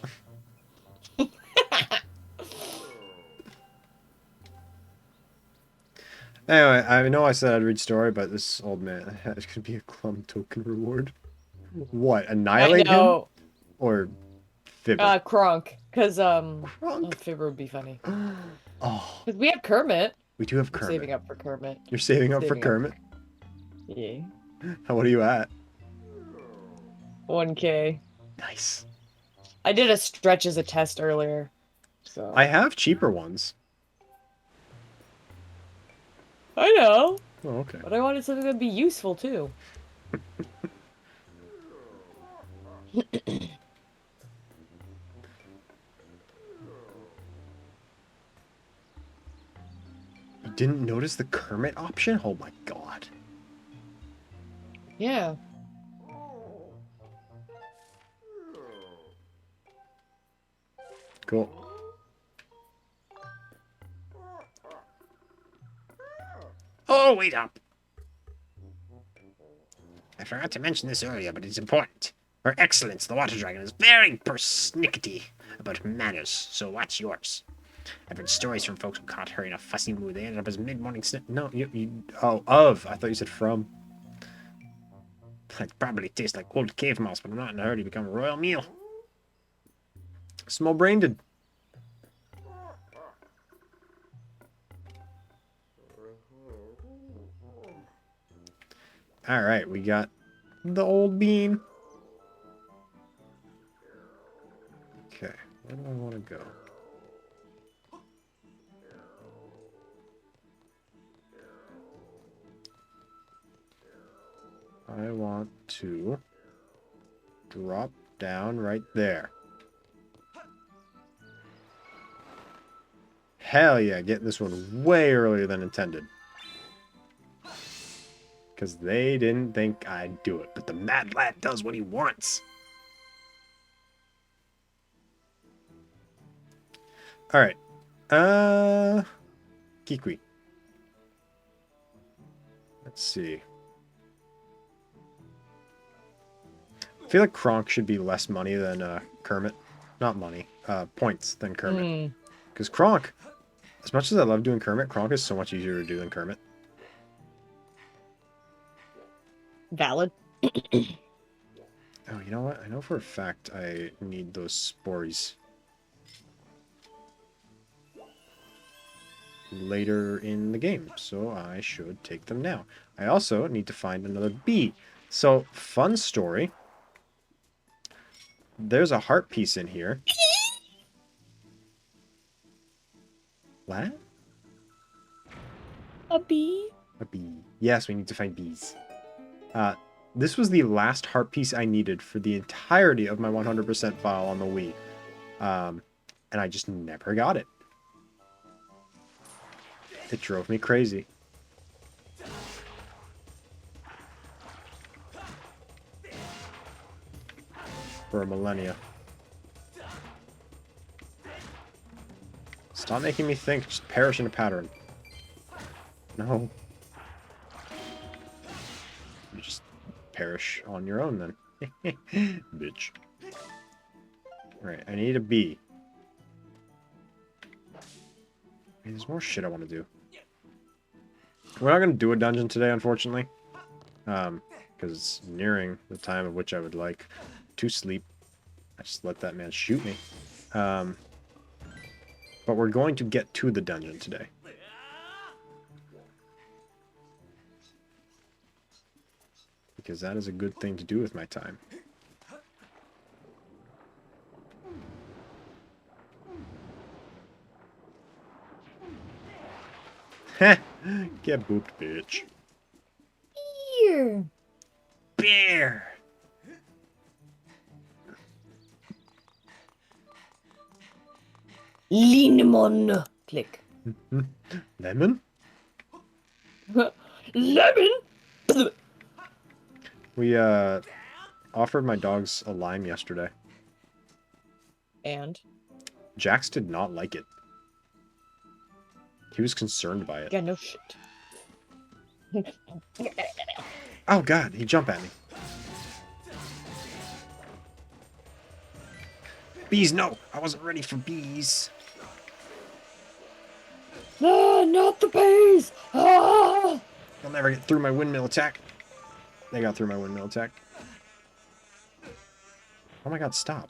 [SPEAKER 1] Anyway, I know I said I'd read story, but this old man has going to be a Clum token reward. What?
[SPEAKER 2] I
[SPEAKER 1] Annihilate him
[SPEAKER 2] know.
[SPEAKER 1] or Fibber?
[SPEAKER 2] Kronk. Because,
[SPEAKER 1] Kronk.
[SPEAKER 2] Fibber would be funny.
[SPEAKER 1] Oh,
[SPEAKER 2] Because we have Kermit.
[SPEAKER 1] we do have
[SPEAKER 2] I'm
[SPEAKER 1] Kermit.
[SPEAKER 2] saving up for Kermit.
[SPEAKER 1] You're saving up for
[SPEAKER 2] Saving up.
[SPEAKER 1] Kermit?
[SPEAKER 2] Yeah.
[SPEAKER 1] What are you at?
[SPEAKER 2] 1K.
[SPEAKER 1] Nice.
[SPEAKER 2] I did a stretch as a test earlier. So.
[SPEAKER 1] I have cheaper ones.
[SPEAKER 2] I know.
[SPEAKER 1] Oh, okay.
[SPEAKER 2] But I wanted something that'd be useful, too.
[SPEAKER 1] You didn't notice the Kermit option? Oh my god.
[SPEAKER 2] Yeah.
[SPEAKER 1] Cool.
[SPEAKER 3] Oh, wait up. I forgot to mention this earlier, but it's important. Her Excellence, the Water Dragon, is very persnickety about manners, so what's yours? I've heard stories from folks who caught her in a fussy mood. They ended up as mid-morning
[SPEAKER 1] No, oh, of. I thought you said from.
[SPEAKER 3] It probably tastes like old cave mouse, but I'm not in a hurry to become a royal meal.
[SPEAKER 1] Small brained. Alright, we got the old bean. Okay, where do I want to go? I want to drop down right there. Hell yeah, getting this one way earlier than intended. Because they didn't think I'd do it, but the mad lad does what he wants. Alright. Kikwi. Let's see. I feel like Kronk should be less money than Kermit. Not money. Points than Kermit. Because Kronk, as much as I love doing Kermit, Kronk is so much easier to do than Kermit.
[SPEAKER 2] Valid.
[SPEAKER 1] Oh, you know what? I know for a fact I need those spores later in the game, so I should take them now. I also need to find another bee. So, fun story. There's a heart piece in here. What?
[SPEAKER 2] A bee?
[SPEAKER 1] A bee. Yes, we need to find bees. This was the last heart piece I needed for the entirety of my 100% file on the Wii. And I just never got it. It drove me crazy. For a millennia. Stop making me think. Just perish in a pattern. No. You just perish on your own then. Bitch. Alright, I need a bee. Hey, there's more shit I want to do. We're not going to do a dungeon today, unfortunately. Because it's nearing the time of which I would like to sleep. I just let that man shoot me. But we're going to get to the dungeon today. Because that is a good thing to do with my time. Heh! Get booped, bitch.
[SPEAKER 4] Here.
[SPEAKER 3] Beer!
[SPEAKER 2] Lemon. Click.
[SPEAKER 1] Lemon?
[SPEAKER 2] Lemon?
[SPEAKER 1] We, offered my dogs a lime yesterday.
[SPEAKER 2] And?
[SPEAKER 1] Jax did not like it. He was concerned by it.
[SPEAKER 2] Yeah, no shit.
[SPEAKER 1] Oh god, he jumped at me.
[SPEAKER 3] Bees, no! I wasn't ready for bees.
[SPEAKER 2] Ah, not the bees! Ah!
[SPEAKER 1] They'll never get through my windmill attack. They got through my windmill attack. Oh my god, stop.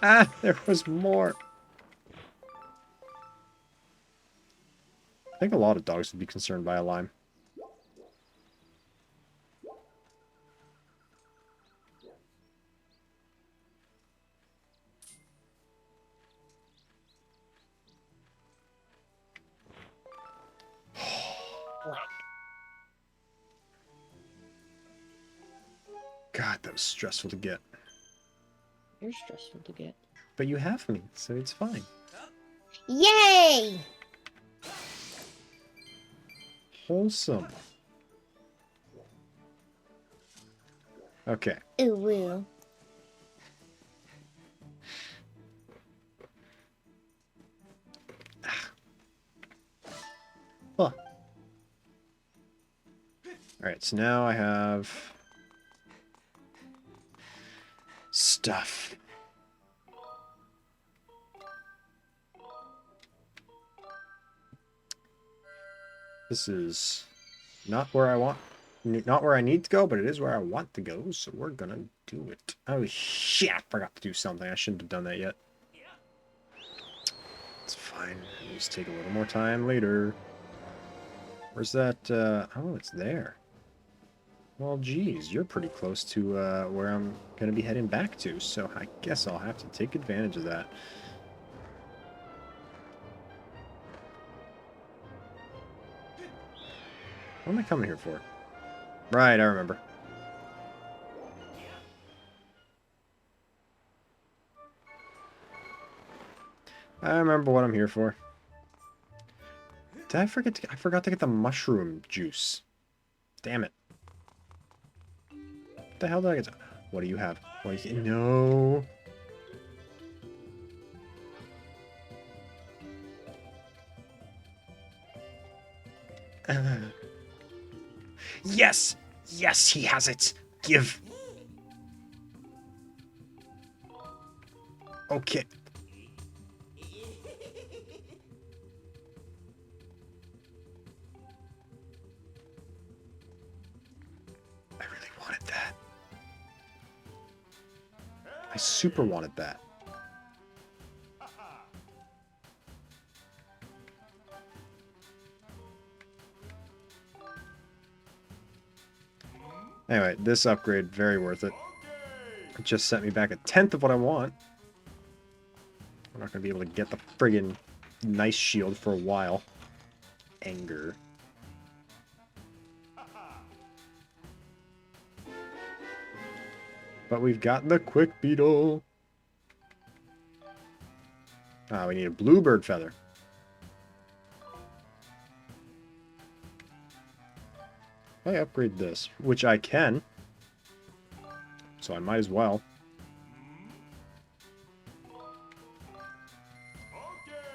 [SPEAKER 1] Ah, there was more. I think a lot of dogs would be concerned by a lime. God, that was stressful to get.
[SPEAKER 2] You're stressful to get.
[SPEAKER 1] But you have me, so it's fine.
[SPEAKER 4] Yay!
[SPEAKER 1] Wholesome. Okay.
[SPEAKER 4] Ooh, woo.
[SPEAKER 1] Huh. Alright, so now I have... stuff. This is not where I want... not where I need to go, but it is where I want to go, so we're gonna do it. Oh shit, I forgot to do something. I shouldn't have done that yet. It's fine. It'll just take a little more time later. Where's that, oh, it's there. Well, geez, you're pretty close to, where I'm gonna be heading back to, so I guess I'll have to take advantage of that. What am I coming here for? Right, I remember. I remember what I'm here for. Did I forget to... I forgot to get the mushroom juice. Damn it. What the hell did I get? What do you have? What do you... No. Yes! Yes, he has it! Give! Okay. I really wanted that. I super wanted that. Anyway, this upgrade, very worth it. It just sent me back a tenth of what I want. I'm not going to be able to get the friggin' nice shield for a while. Anger. But we've got the quick beetle. Ah, we need a bluebird feather. I upgrade this, which I can. So I might as well.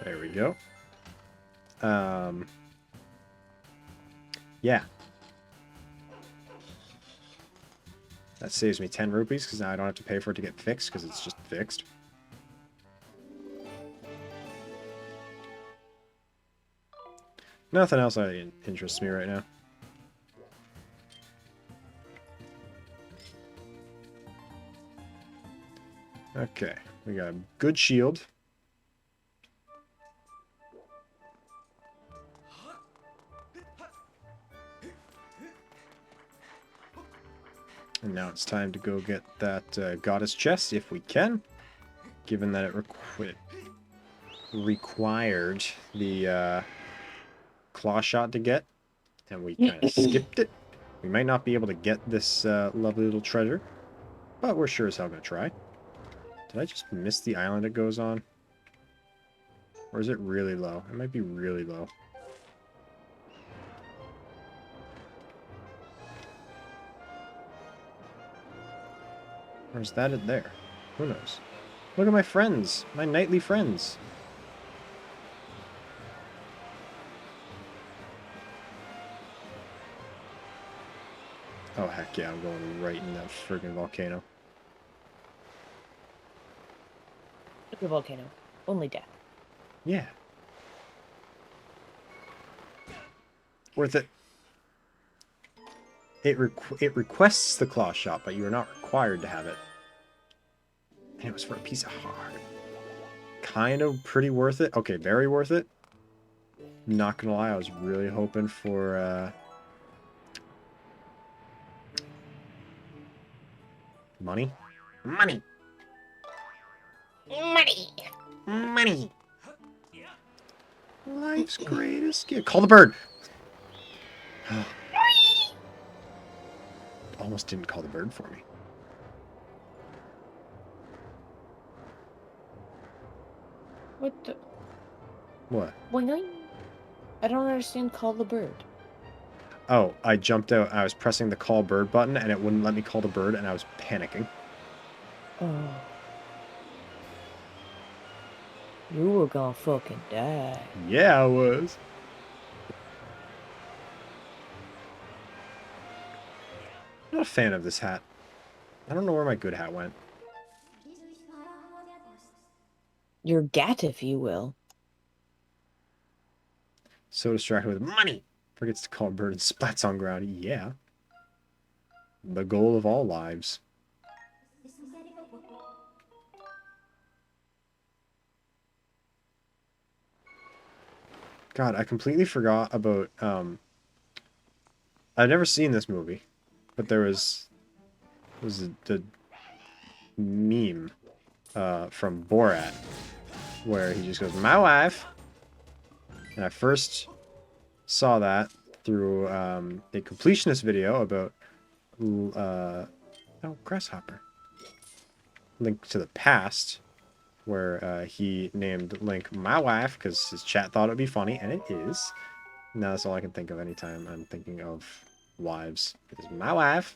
[SPEAKER 1] There we go. Yeah. That saves me 10 rupees, because now I don't have to pay for it to get fixed, because it's just fixed. Nothing else interests me right now. Okay, we got a good shield. And now it's time to go get that goddess chest, if we can. Given that it required the claw shot to get, and we kind of skipped it. We might not be able to get this lovely little treasure, but we're sure as hell gonna try. Did I just miss the island it goes on? Or is it really low? It might be really low. Or is that it there? Who knows? Look at my friends! My nightly friends! Oh heck yeah, I'm going right in that friggin' volcano.
[SPEAKER 2] The volcano. Only death.
[SPEAKER 1] Yeah. Worth it. it requests the claw shot, but you are not required to have it. And it was for a piece of heart. Kind of pretty worth it. Okay, very worth it. Not gonna lie, I was really hoping for money.
[SPEAKER 4] Money. Money. Money.
[SPEAKER 1] Life's greatest gift. Call the bird. Almost didn't call the bird for me.
[SPEAKER 2] What the?
[SPEAKER 1] What?
[SPEAKER 2] Boing. I don't understand. Call the bird.
[SPEAKER 1] Oh, I jumped out. I was pressing the call bird button, and it wouldn't let me call the bird, and I was panicking.
[SPEAKER 2] Oh. You were gonna fucking die.
[SPEAKER 1] Yeah, I was. I'm not a fan of this hat. I don't know where my good hat went.
[SPEAKER 2] Your gat, if you will.
[SPEAKER 1] So distracted with money. Forgets to call a bird and splats on ground. Yeah. The goal of all lives. God, I completely forgot about, I've never seen this movie, but there was the meme, from Borat, where he just goes, "My wife," and I first saw that through, a completionist video about, oh, Grasshopper. Link to the Past, where he named Link my wife because his chat thought it'd be funny, and it is. Now that's all I can think of anytime I'm thinking of wives. Is my wife.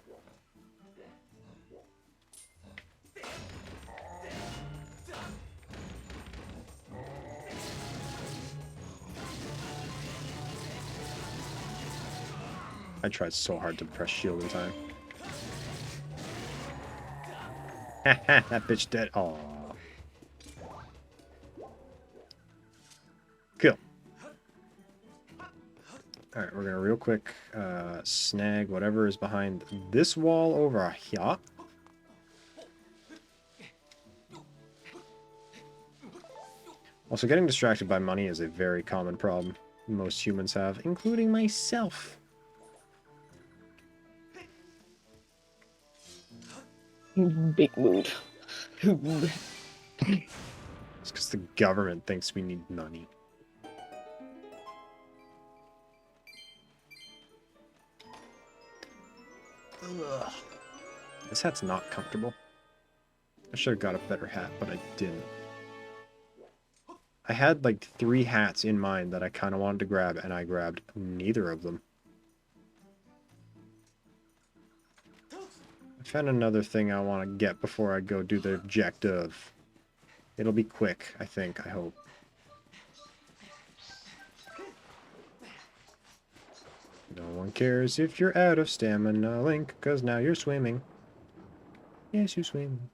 [SPEAKER 1] I tried so hard to press shield in time. That bitch dead. Aww. Cool. Alright, we're gonna real quick snag whatever is behind this wall over here. Also, getting distracted by money is a very common problem most humans have, including myself.
[SPEAKER 2] Big mood.
[SPEAKER 1] It's because the government thinks we need money. Ugh. This hat's not comfortable. I should have got a better hat, but I didn't. I had like 3 hats in mind that I kind of wanted to grab, and I grabbed neither of them. I found another thing I want to get before I go do the objective. It'll be quick, I think, I hope. No one cares if you're out of stamina, Link, because now you're swimming. Yes, you swim.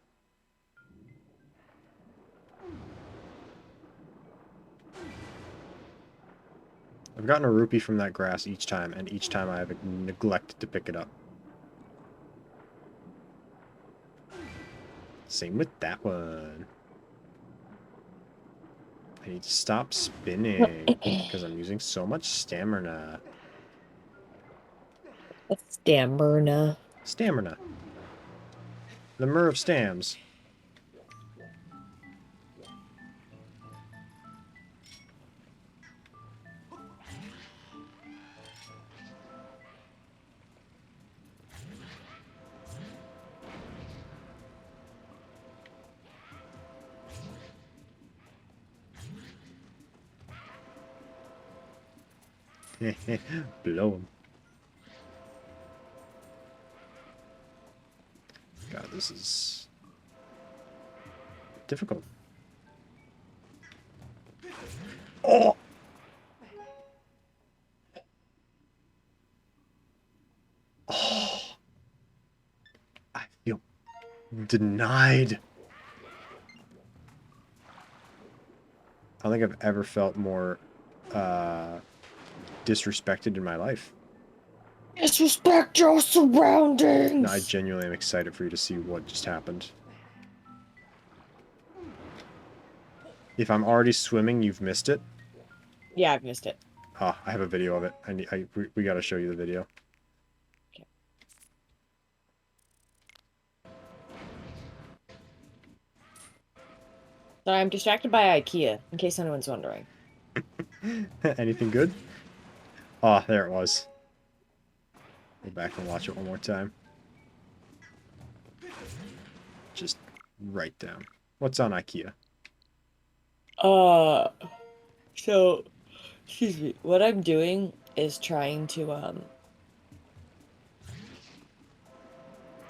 [SPEAKER 1] I've gotten a rupee from that grass each time, and each time I have neglected to pick it up. Same with that one. I need to stop spinning, because I'm using so much stamina.
[SPEAKER 2] Stamina.
[SPEAKER 1] Stamina. The Mur of Stams. Blow him. God, this is difficult. Oh! Oh! I feel denied. I don't think I've ever felt more disrespected in my life.
[SPEAKER 2] Disrespect your surroundings!
[SPEAKER 1] No, I genuinely am excited for you to see what just happened. If I'm already swimming, you've missed it.
[SPEAKER 2] Yeah, I've missed it.
[SPEAKER 1] Ah, I have a video of it. We gotta show you the video.
[SPEAKER 2] Sorry, I'm distracted by IKEA, in case anyone's wondering.
[SPEAKER 1] Anything good? Oh, there it was. Go back and watch it one more time. Just right down. What's on IKEA?
[SPEAKER 2] Uh, so, excuse me, what I'm doing is trying to,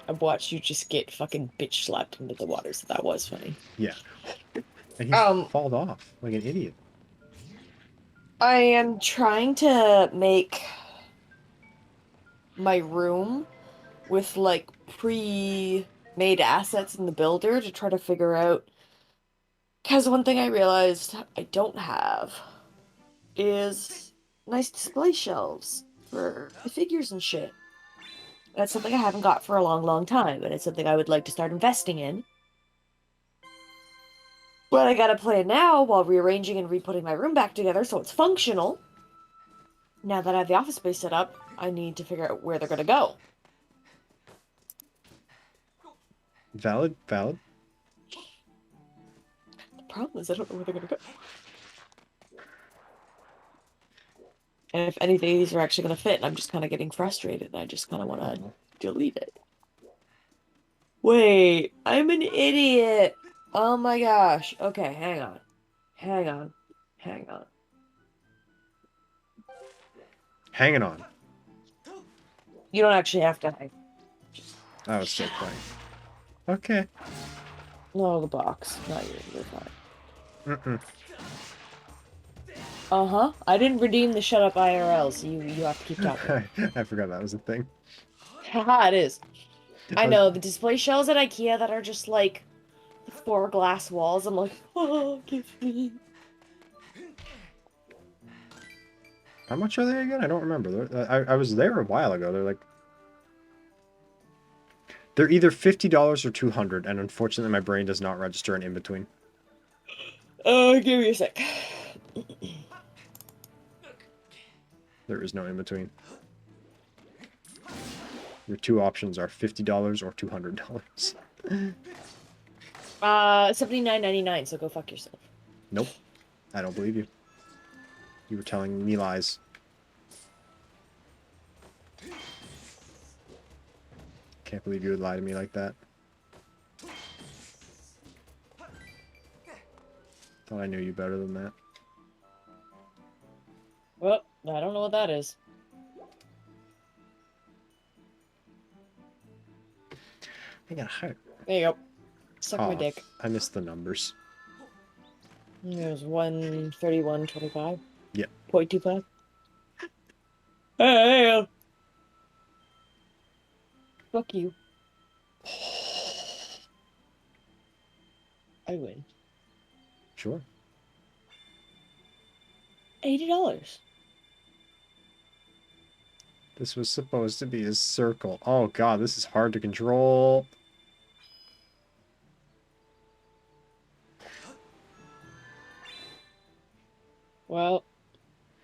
[SPEAKER 2] I've watched you just get fucking bitch slapped into the water, so that was funny.
[SPEAKER 1] Yeah. And he fall off like an idiot.
[SPEAKER 2] I am trying to make my room with like pre-made assets in the builder to try to figure out. Because one thing I realized I don't have is nice display shelves for the figures and shit. That's something I haven't got for a long, long time, and it's something I would like to start investing in. But I gotta plan now while rearranging and re-putting my room back together so it's functional. Now that I have the office space set up, I need to figure out where they're gonna go.
[SPEAKER 1] Valid, valid.
[SPEAKER 2] The problem is I don't know where they're gonna go. And if any of these are actually gonna fit, and I'm just kind of getting frustrated, and I just kind of want to delete it. Wait, I'm an idiot. Oh my gosh. Okay, hang on. Hang on. Hang on.
[SPEAKER 1] Hanging on.
[SPEAKER 2] You don't actually have to hang.
[SPEAKER 1] I was still playing. Okay.
[SPEAKER 2] No, the box. Not you. You're fine.
[SPEAKER 1] Mm-mm.
[SPEAKER 2] Uh-huh. I didn't redeem the shut up IRL, so you have to keep talking.
[SPEAKER 1] I forgot that was a thing.
[SPEAKER 2] Haha, it is. I know, the display shelves at IKEA that are just like 4 glass walls. I'm like, oh, give me.
[SPEAKER 1] How much are they again? I don't remember. I was there a while ago. They're either $50 or $200, and unfortunately my brain does not register an in-between.
[SPEAKER 2] Give me a sec.
[SPEAKER 1] There is no in-between. Your two options are $50 or $200.
[SPEAKER 2] $79.99, so go fuck yourself.
[SPEAKER 1] Nope. I don't believe you. You were telling me lies. Can't believe you would lie to me like that. Thought I knew you better than that.
[SPEAKER 2] Well, I don't know what that is.
[SPEAKER 1] I got a heart.
[SPEAKER 2] There you go. Suck my
[SPEAKER 1] Aw,
[SPEAKER 2] dick.
[SPEAKER 1] I missed the numbers.
[SPEAKER 2] It was 131.25.
[SPEAKER 1] Yep.
[SPEAKER 2] 0.25. Hey! Fuck you. I win.
[SPEAKER 1] Sure.
[SPEAKER 2] $80.
[SPEAKER 1] This was supposed to be a circle. Oh god, this is hard to control.
[SPEAKER 2] Well,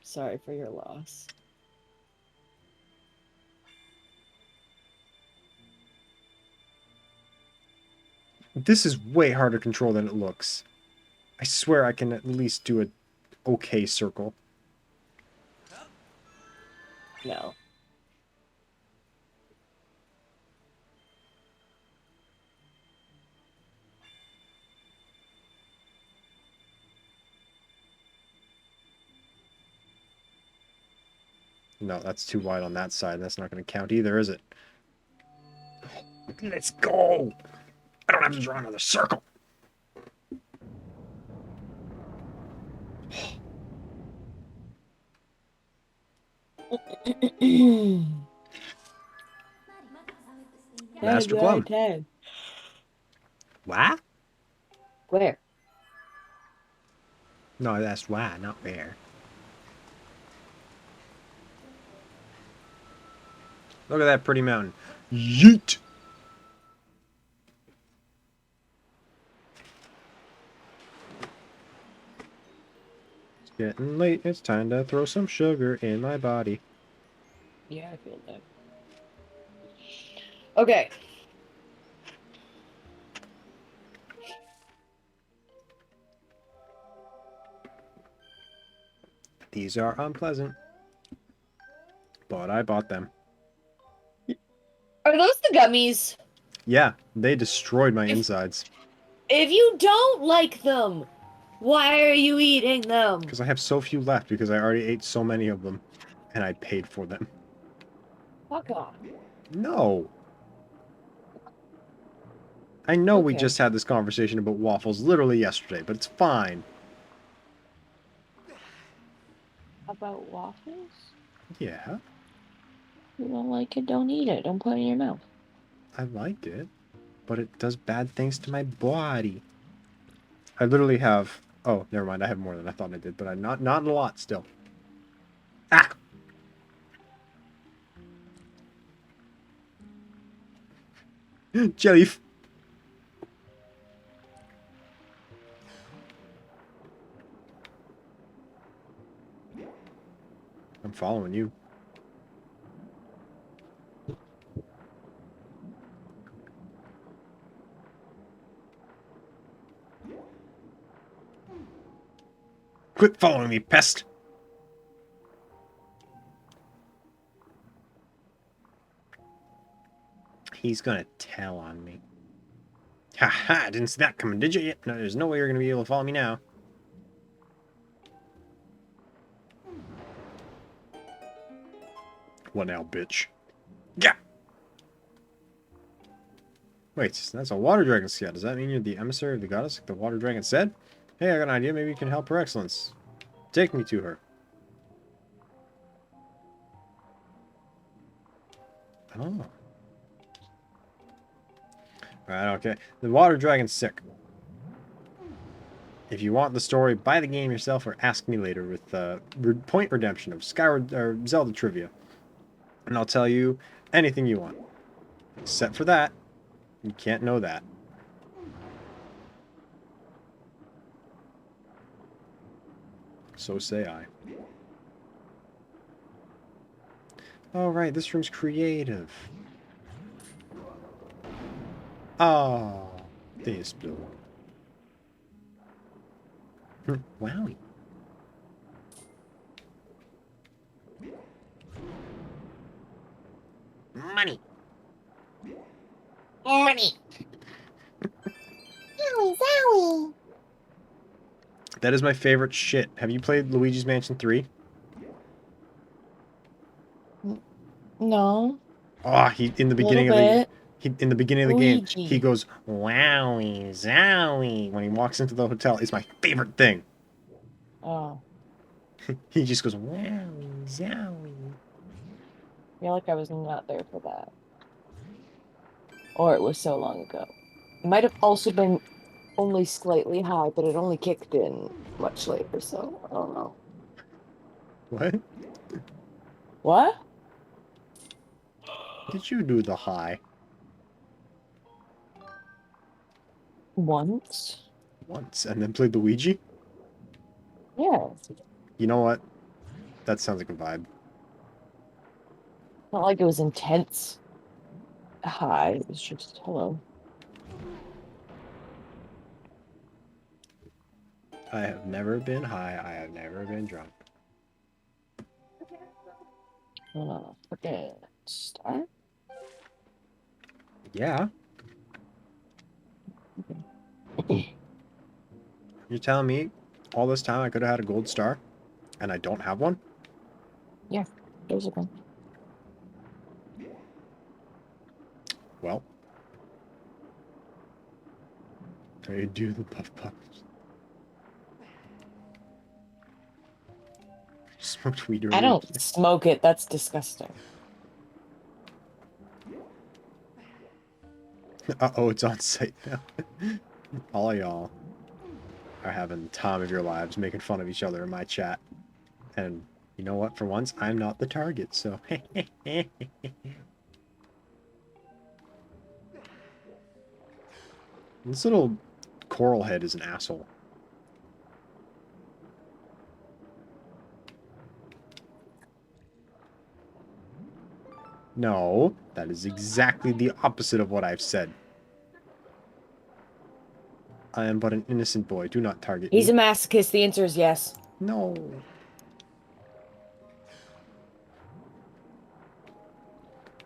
[SPEAKER 2] sorry for your loss.
[SPEAKER 1] This is way harder to control than it looks. I swear I can at least do a okay circle.
[SPEAKER 2] No.
[SPEAKER 1] No, that's too wide on that side. That's not going to count either, is it? Let's go! I don't have to draw another circle! Master Plum. What?
[SPEAKER 2] Where?
[SPEAKER 1] No, I asked why, not where. Look at that pretty mountain. Yeet! It's getting late. It's time to throw some sugar in my body.
[SPEAKER 2] Yeah, I feel that. Okay.
[SPEAKER 1] These are unpleasant, but I bought them.
[SPEAKER 2] Are those the gummies?
[SPEAKER 1] Yeah, they destroyed my
[SPEAKER 2] If-
[SPEAKER 1] insides.
[SPEAKER 2] If you don't like them, why are you eating them?
[SPEAKER 1] Because I have so few left because I already ate so many of them. And I paid for them.
[SPEAKER 2] Fuck off.
[SPEAKER 1] No! I know we
[SPEAKER 2] Okay.
[SPEAKER 1] just had this conversation about waffles literally yesterday, but it's fine.
[SPEAKER 2] About waffles?
[SPEAKER 1] Yeah,
[SPEAKER 2] You don't like it, don't eat it. Don't put it in your mouth.
[SPEAKER 1] I like it. But it does bad things to my body. I literally have... Oh, never mind. I have more than I thought I did, but I'm not a lot still. Ah! Jelly. I'm following you. Quit following me, pest! He's gonna tell on me. Ha ha! Didn't see that coming, did you? Yep, no, there's no way you're gonna be able to follow me now. What now, bitch? Yeah! Wait, that's a water dragon scout. Does that mean you're the emissary of the goddess, like the water dragon said? Hey, I got an idea. Maybe you can help her excellence. Take me to her. Oh. Right, okay. The water dragon's sick. If you want the story, buy the game yourself or ask me later with Point Redemption of Skyward or Zelda trivia. And I'll tell you anything you want. Except for that, you can't know that. So say I. Oh, right, this room's creative. Oh, this blue. Wowie. Money.
[SPEAKER 4] Money. Zowie, zowie.
[SPEAKER 1] That is my favorite shit. Have you played Luigi's Mansion 3?
[SPEAKER 2] No.
[SPEAKER 1] Oh, he in the
[SPEAKER 2] A little
[SPEAKER 1] beginning of the
[SPEAKER 2] bit.
[SPEAKER 1] in the beginning of the game,
[SPEAKER 2] Luigi.
[SPEAKER 1] he goes wowie zowie when he walks into the hotel. It's my favorite thing.
[SPEAKER 2] Oh.
[SPEAKER 1] He just goes wowie zowie.
[SPEAKER 2] I feel like I was not there for that. Or it was so long ago. It might have also been only slightly high, but it only kicked in much later, so I don't know.
[SPEAKER 1] What?
[SPEAKER 2] What?
[SPEAKER 1] Did you do the high
[SPEAKER 2] Once?
[SPEAKER 1] once and then played Luigi?
[SPEAKER 2] Yeah.
[SPEAKER 1] You know what? That sounds like a vibe.
[SPEAKER 2] Not like it was intense high. It was just hello.
[SPEAKER 1] I have never been high. I have never been drunk.
[SPEAKER 2] Fucking star?
[SPEAKER 1] Yeah. You're telling me all this time I could have had a gold star and I don't have one?
[SPEAKER 2] Yeah, there's a gun.
[SPEAKER 1] Well. I do the puff puffs. Smoked weed earlier
[SPEAKER 2] I don't
[SPEAKER 1] today.
[SPEAKER 2] smoke it. That's disgusting.
[SPEAKER 1] Uh-oh, it's on site now. All of y'all are having the time of your lives making fun of each other in my chat. And you know what? For once, I'm not the target, so... This little coral head is an asshole. No, that is exactly the opposite of what I've said. I am but an innocent boy. Do not target
[SPEAKER 2] He's
[SPEAKER 1] me.
[SPEAKER 2] a masochist. The answer is yes.
[SPEAKER 1] No.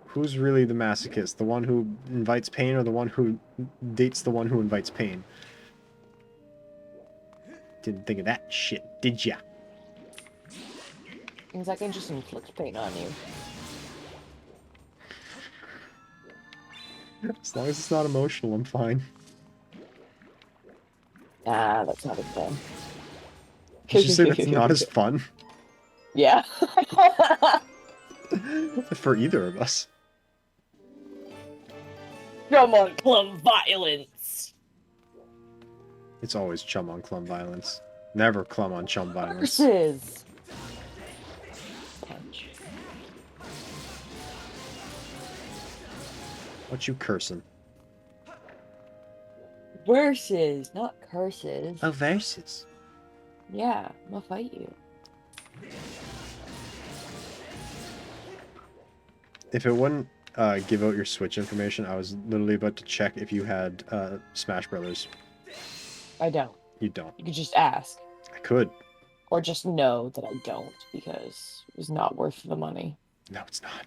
[SPEAKER 1] Who's really the masochist? The one who invites pain or the one who dates the one who invites pain? Didn't think of that shit, did ya?
[SPEAKER 2] Means I can just inflict pain on you.
[SPEAKER 1] As long as it's not emotional, I'm fine.
[SPEAKER 2] Ah, that's not as fun.
[SPEAKER 1] Did you say that's not as fun?
[SPEAKER 2] Yeah.
[SPEAKER 1] For either of us.
[SPEAKER 2] Come on, plum violence.
[SPEAKER 1] It's always chum on clum violence. Never clum on chum violence.
[SPEAKER 2] Versus. Punch.
[SPEAKER 1] What you cursing?
[SPEAKER 2] Versus, not curses.
[SPEAKER 1] Oh, versus.
[SPEAKER 2] Yeah, I'm gonna fight you.
[SPEAKER 1] If it wouldn't give out your Switch information, I was literally about to check if you had Smash Brothers.
[SPEAKER 2] I don't.
[SPEAKER 1] You don't.
[SPEAKER 2] You could just ask.
[SPEAKER 1] I could.
[SPEAKER 2] Or just know that I don't, because it was not worth the money.
[SPEAKER 1] No, it's not.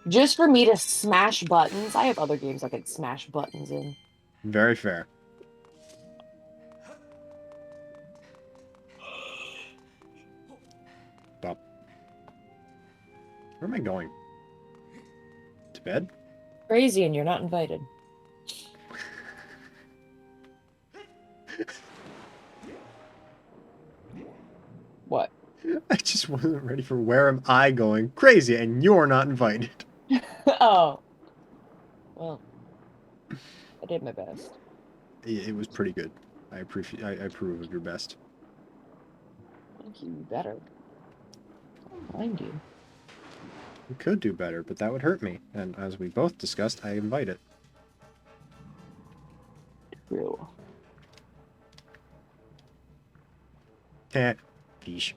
[SPEAKER 2] Just for me to smash buttons, I have other games I could smash buttons in.
[SPEAKER 1] Very fair. Well, where am I going? To bed?
[SPEAKER 2] Crazy, and you're not invited. What?
[SPEAKER 1] I just wasn't ready for where am I going? Crazy, and you're not invited.
[SPEAKER 2] Oh. Well, I did my best.
[SPEAKER 1] It was pretty good. I appreciate. I approve of your best.
[SPEAKER 2] Thank you, better. I'll find you.
[SPEAKER 1] You could do better, but that would hurt me. And as we both discussed, I invite it.
[SPEAKER 2] True.
[SPEAKER 1] Fish.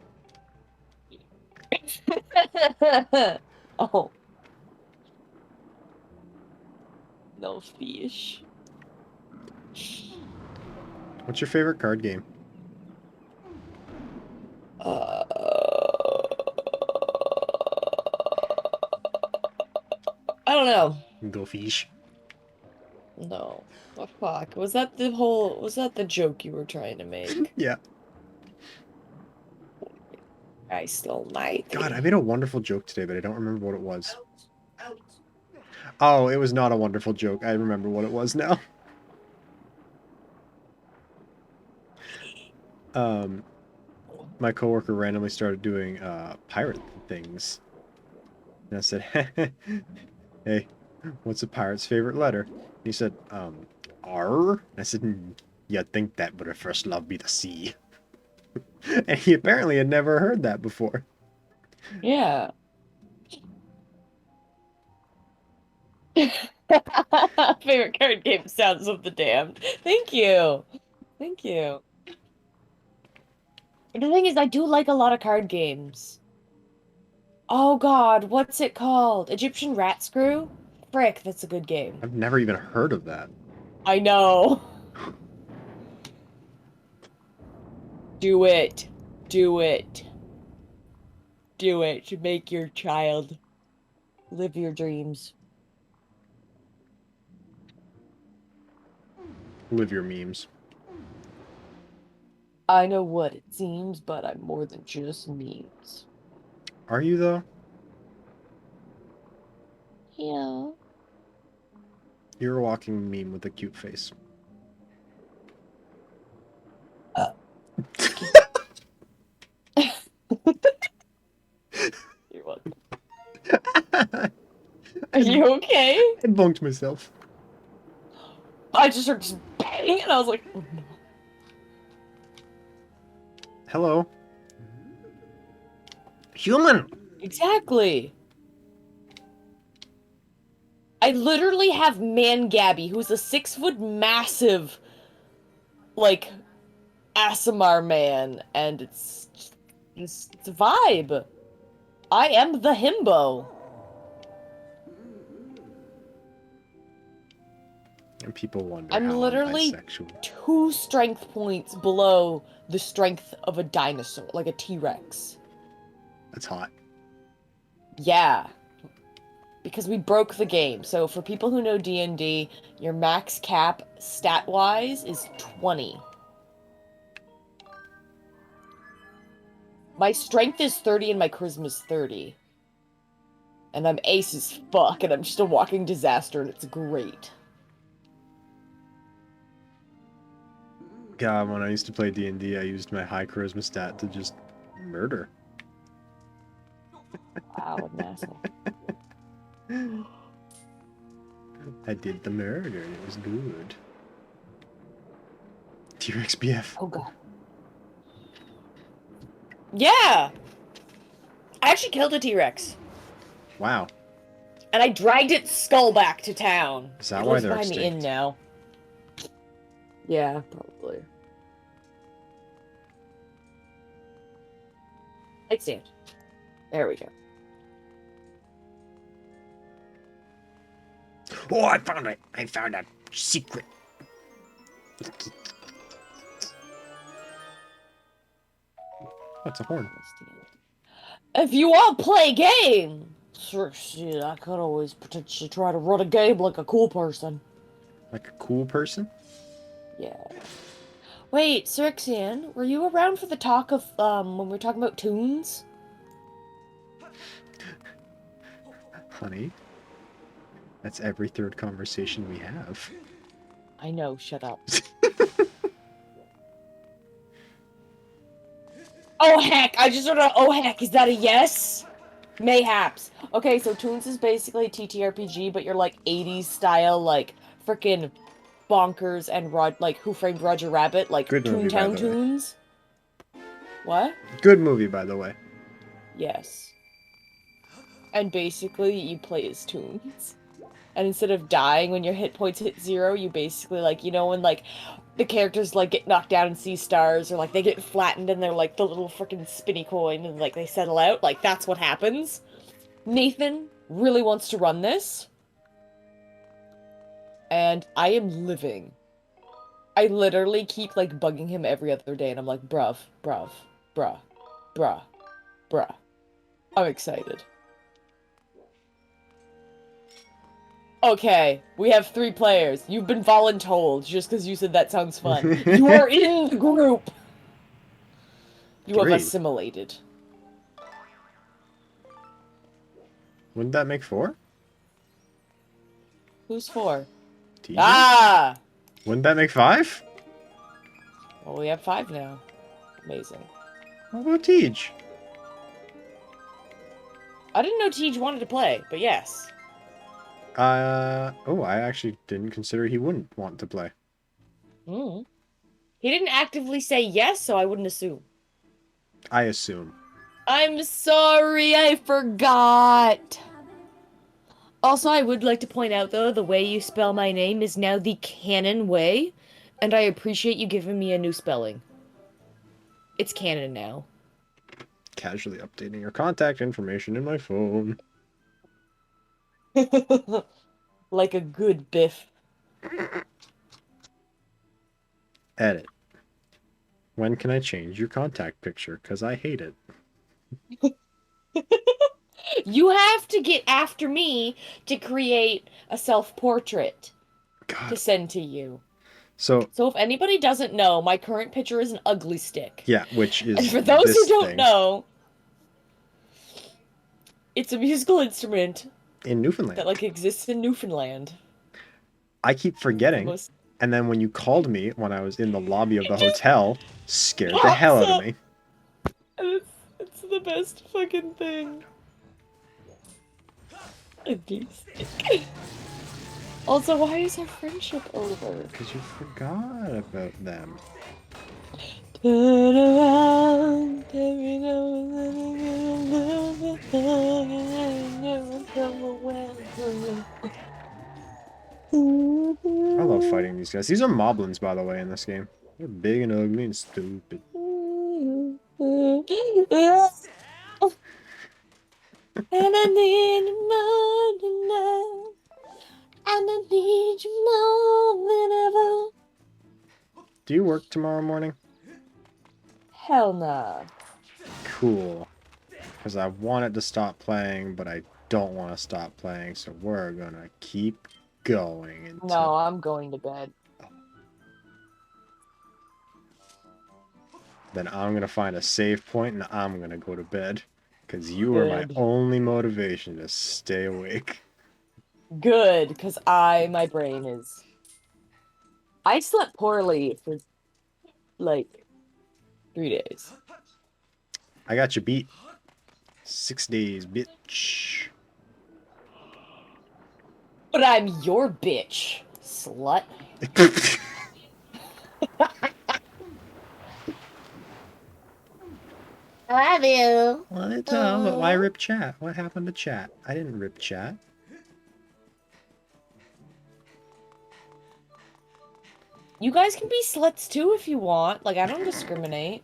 [SPEAKER 2] Oh. No fish.
[SPEAKER 1] What's your favorite card game?
[SPEAKER 2] I don't know.
[SPEAKER 1] Go fish.
[SPEAKER 2] No. What fuck? Was that the joke you were trying to make?
[SPEAKER 1] Yeah.
[SPEAKER 2] I still might.
[SPEAKER 1] God, I made a wonderful joke today, but I don't remember what it was. Oh, it was not a wonderful joke. I remember what it was now. My coworker randomly started doing pirate things. And I said, hey, what's a pirate's favorite letter? And he said, R? And I said, you'd think that, but her first love be the sea. And he apparently had never heard that before.
[SPEAKER 2] Yeah. Favorite card game, Sounds of the Damned. Thank you. Thank you. The thing is, I do like a lot of card games. Oh god, what's it called? Egyptian Rat Screw? Frick, that's a good game.
[SPEAKER 1] I've never even heard of that.
[SPEAKER 2] I know. Do it. Do it. Do it to make your child live your dreams.
[SPEAKER 1] Live your memes.
[SPEAKER 2] I know what it seems, but I'm more than just memes.
[SPEAKER 1] Are you, though?
[SPEAKER 2] Yeah.
[SPEAKER 1] You're a walking meme with a cute face.
[SPEAKER 2] You're welcome. Are you okay?
[SPEAKER 1] I bonked myself.
[SPEAKER 2] I just heard just bang, and I was like, oh no.
[SPEAKER 1] Hello. Human!
[SPEAKER 2] Exactly. I I literally have Man Gabby, who's a 6-foot massive, like, ASMR man, and it's a vibe. I am the himbo.
[SPEAKER 1] And people wonder
[SPEAKER 2] I'm
[SPEAKER 1] how
[SPEAKER 2] literally
[SPEAKER 1] I'm bisexual.
[SPEAKER 2] 2 strength points below the strength of a dinosaur, like a T-Rex.
[SPEAKER 1] That's hot.
[SPEAKER 2] Yeah. Because we broke the game. So for people who know D&D, your max cap stat-wise is 20. My strength is 30 and my charisma's 30. And I'm ace as fuck, and I'm just a walking disaster, and it's great.
[SPEAKER 1] God, when I used to play D&D, I used my high charisma stat to just murder.
[SPEAKER 2] Wow, what an asshole.
[SPEAKER 1] I did the murder, and it was good. T-Rex BF.
[SPEAKER 2] Oh god. Yeah! I actually killed a T-Rex.
[SPEAKER 1] Wow.
[SPEAKER 2] And I dragged its skull back to town.
[SPEAKER 1] Is that
[SPEAKER 2] It
[SPEAKER 1] why
[SPEAKER 2] lives
[SPEAKER 1] they're
[SPEAKER 2] behind the inn
[SPEAKER 1] extinct?
[SPEAKER 2] now. Yeah, probably. Nightstand. There we go.
[SPEAKER 1] Oh, I found it! I found a secret. What's a horn?
[SPEAKER 2] If you want to play a game, sure, shit, I could always potentially try to run a game like a cool person.
[SPEAKER 1] Like a cool person?
[SPEAKER 2] Yeah. Wait, Sirxian, were you around for the talk of, when we were talking about tunes?
[SPEAKER 1] Honey, that's every third conversation we have.
[SPEAKER 2] I know, shut up. Oh heck, I just heard a oh heck, is that a yes? Mayhaps. Okay, so Toons is basically a TTRPG, but you're like 80s style, like frickin' bonkers and like Who Framed Roger Rabbit, like
[SPEAKER 1] Good movie, by
[SPEAKER 2] Toontown
[SPEAKER 1] the way.
[SPEAKER 2] Tunes. What?
[SPEAKER 1] Good movie, by the way.
[SPEAKER 2] Yes. And basically, you play as Toons. And instead of dying when your hit points hit 0, you basically, like, you know, when, like, the characters, like, get knocked down and see stars, or, like, they get flattened and they're, like, the little freaking spinny coin, and, like, they settle out. Like, that's what happens. Nathan really wants to run this. And I am living. I literally keep, like, bugging him every other day, and I'm like, bruh, bruh, bruh, bruh, bruh. I'm excited. Okay, we have 3 players. You've been voluntold just because you said that sounds fun. You are in the group! You have
[SPEAKER 1] 3.
[SPEAKER 2] assimilated.
[SPEAKER 1] Wouldn't that make 4?
[SPEAKER 2] Who's 4?
[SPEAKER 1] TJ?
[SPEAKER 2] Ah!
[SPEAKER 1] Wouldn't that make 5?
[SPEAKER 2] Well, we have 5 now. Amazing.
[SPEAKER 1] What about Tej?
[SPEAKER 2] I didn't know Tej wanted to play, but yes.
[SPEAKER 1] Oh, I actually didn't consider he wouldn't want to play.
[SPEAKER 2] Mm. He didn't actively say yes, so I wouldn't assume.
[SPEAKER 1] I assume.
[SPEAKER 2] I'm sorry, I forgot. Also, I would like to point out, though, the way you spell my name is now the canon way, and I appreciate you giving me a new spelling. It's canon now.
[SPEAKER 1] Casually updating your contact information in my phone.
[SPEAKER 2] Like a good biff.
[SPEAKER 1] Edit. When can I change your contact picture? Because I hate it.
[SPEAKER 2] You have to get after me to create a self-portrait to
[SPEAKER 1] God.
[SPEAKER 2] send to you.
[SPEAKER 1] So,
[SPEAKER 2] So if anybody doesn't know, my current picture is an ugly stick.
[SPEAKER 1] yeah, which is
[SPEAKER 2] And for those who
[SPEAKER 1] this
[SPEAKER 2] don't
[SPEAKER 1] thing
[SPEAKER 2] know, it's a musical instrument
[SPEAKER 1] in Newfoundland.
[SPEAKER 2] that, like, exists in Newfoundland.
[SPEAKER 1] I keep forgetting,
[SPEAKER 2] Most-
[SPEAKER 1] and then when you called me when I was in the lobby of the hotel, scared the
[SPEAKER 2] pops
[SPEAKER 1] hell out
[SPEAKER 2] up.
[SPEAKER 1] of me.
[SPEAKER 2] And it's the best fucking thing. Ugly stick. Also, why is our friendship over?
[SPEAKER 1] Because you forgot about them.
[SPEAKER 2] Turn around, every now and then I never come around.
[SPEAKER 1] I love fighting these guys. These are moblins, by the way, in this game. They're big and ugly and stupid.
[SPEAKER 2] And I need more than love. And I need you more than ever.
[SPEAKER 1] Do you work tomorrow morning?
[SPEAKER 2] Hell nah.
[SPEAKER 1] Cool. Because I wanted to stop playing, but I don't want to stop playing, so we're gonna keep going until...
[SPEAKER 2] No, I'm going to bed.
[SPEAKER 1] Then I'm gonna find a save point and I'm gonna go to bed. Because you are my
[SPEAKER 2] Good.
[SPEAKER 1] only motivation to stay awake.
[SPEAKER 2] Good, because my brain is... I slept poorly for, like, 3 days.
[SPEAKER 1] I got you beat. 6 days, bitch.
[SPEAKER 2] But I'm your bitch, slut.
[SPEAKER 4] I love you.
[SPEAKER 1] Well, it's, why rip chat? What happened to chat? I didn't rip chat.
[SPEAKER 2] You guys can be sluts too if you want. Like, I don't discriminate.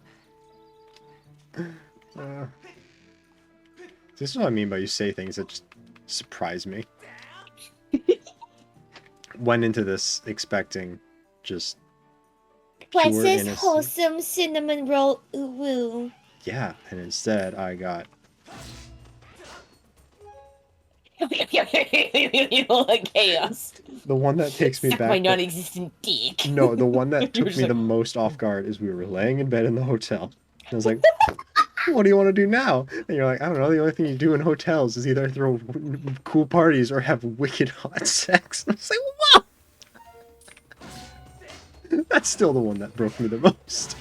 [SPEAKER 1] This is what I mean by you say things that just surprise me. Went into this expecting just pure
[SPEAKER 4] What's this
[SPEAKER 1] innocence.
[SPEAKER 4] wholesome cinnamon roll? Ooh woo.
[SPEAKER 1] Yeah, and instead I got
[SPEAKER 2] Chaos.
[SPEAKER 1] the one that takes me
[SPEAKER 2] Suck
[SPEAKER 1] back.
[SPEAKER 2] my non-existent dick.
[SPEAKER 1] No, the one that
[SPEAKER 2] You were
[SPEAKER 1] took
[SPEAKER 2] just
[SPEAKER 1] me
[SPEAKER 2] like-
[SPEAKER 1] the most off guard is we were laying in bed in the hotel. And I was like, what do you want to do now? And you're like, I don't know, the only thing you do in hotels is either throw cool parties or have wicked hot sex. I was like, whoa! That's still the one that broke me the most.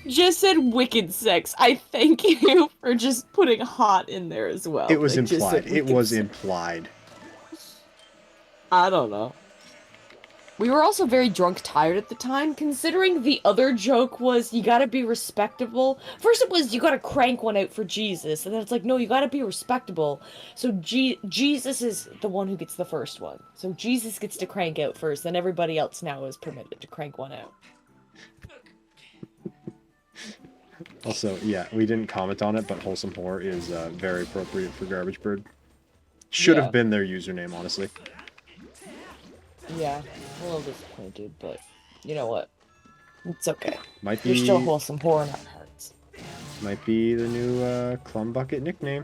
[SPEAKER 2] Just said wicked sex. I thank you for just putting hot in there as well.
[SPEAKER 1] It was
[SPEAKER 2] Like, just said
[SPEAKER 1] implied. It
[SPEAKER 2] wicked
[SPEAKER 1] was
[SPEAKER 2] sex.
[SPEAKER 1] implied.
[SPEAKER 2] I don't know. We were also very drunk tired at the time, considering the other joke was you gotta be respectable. First it was you gotta crank one out for Jesus, and then it's like, no, you gotta be respectable. So Jesus is the one who gets the first one. So Jesus gets to crank out first, then everybody else now is permitted to crank one out.
[SPEAKER 1] Also, yeah, we didn't comment on it, but Wholesome Whore is very appropriate for Garbage Bird. Should
[SPEAKER 2] Yeah.
[SPEAKER 1] have been their username, honestly.
[SPEAKER 2] Yeah, a little disappointed, but you know what? It's okay.
[SPEAKER 1] Might
[SPEAKER 2] You're still
[SPEAKER 1] be,
[SPEAKER 2] wholesome whore in our hearts.
[SPEAKER 1] might be the new Clum Bucket nickname.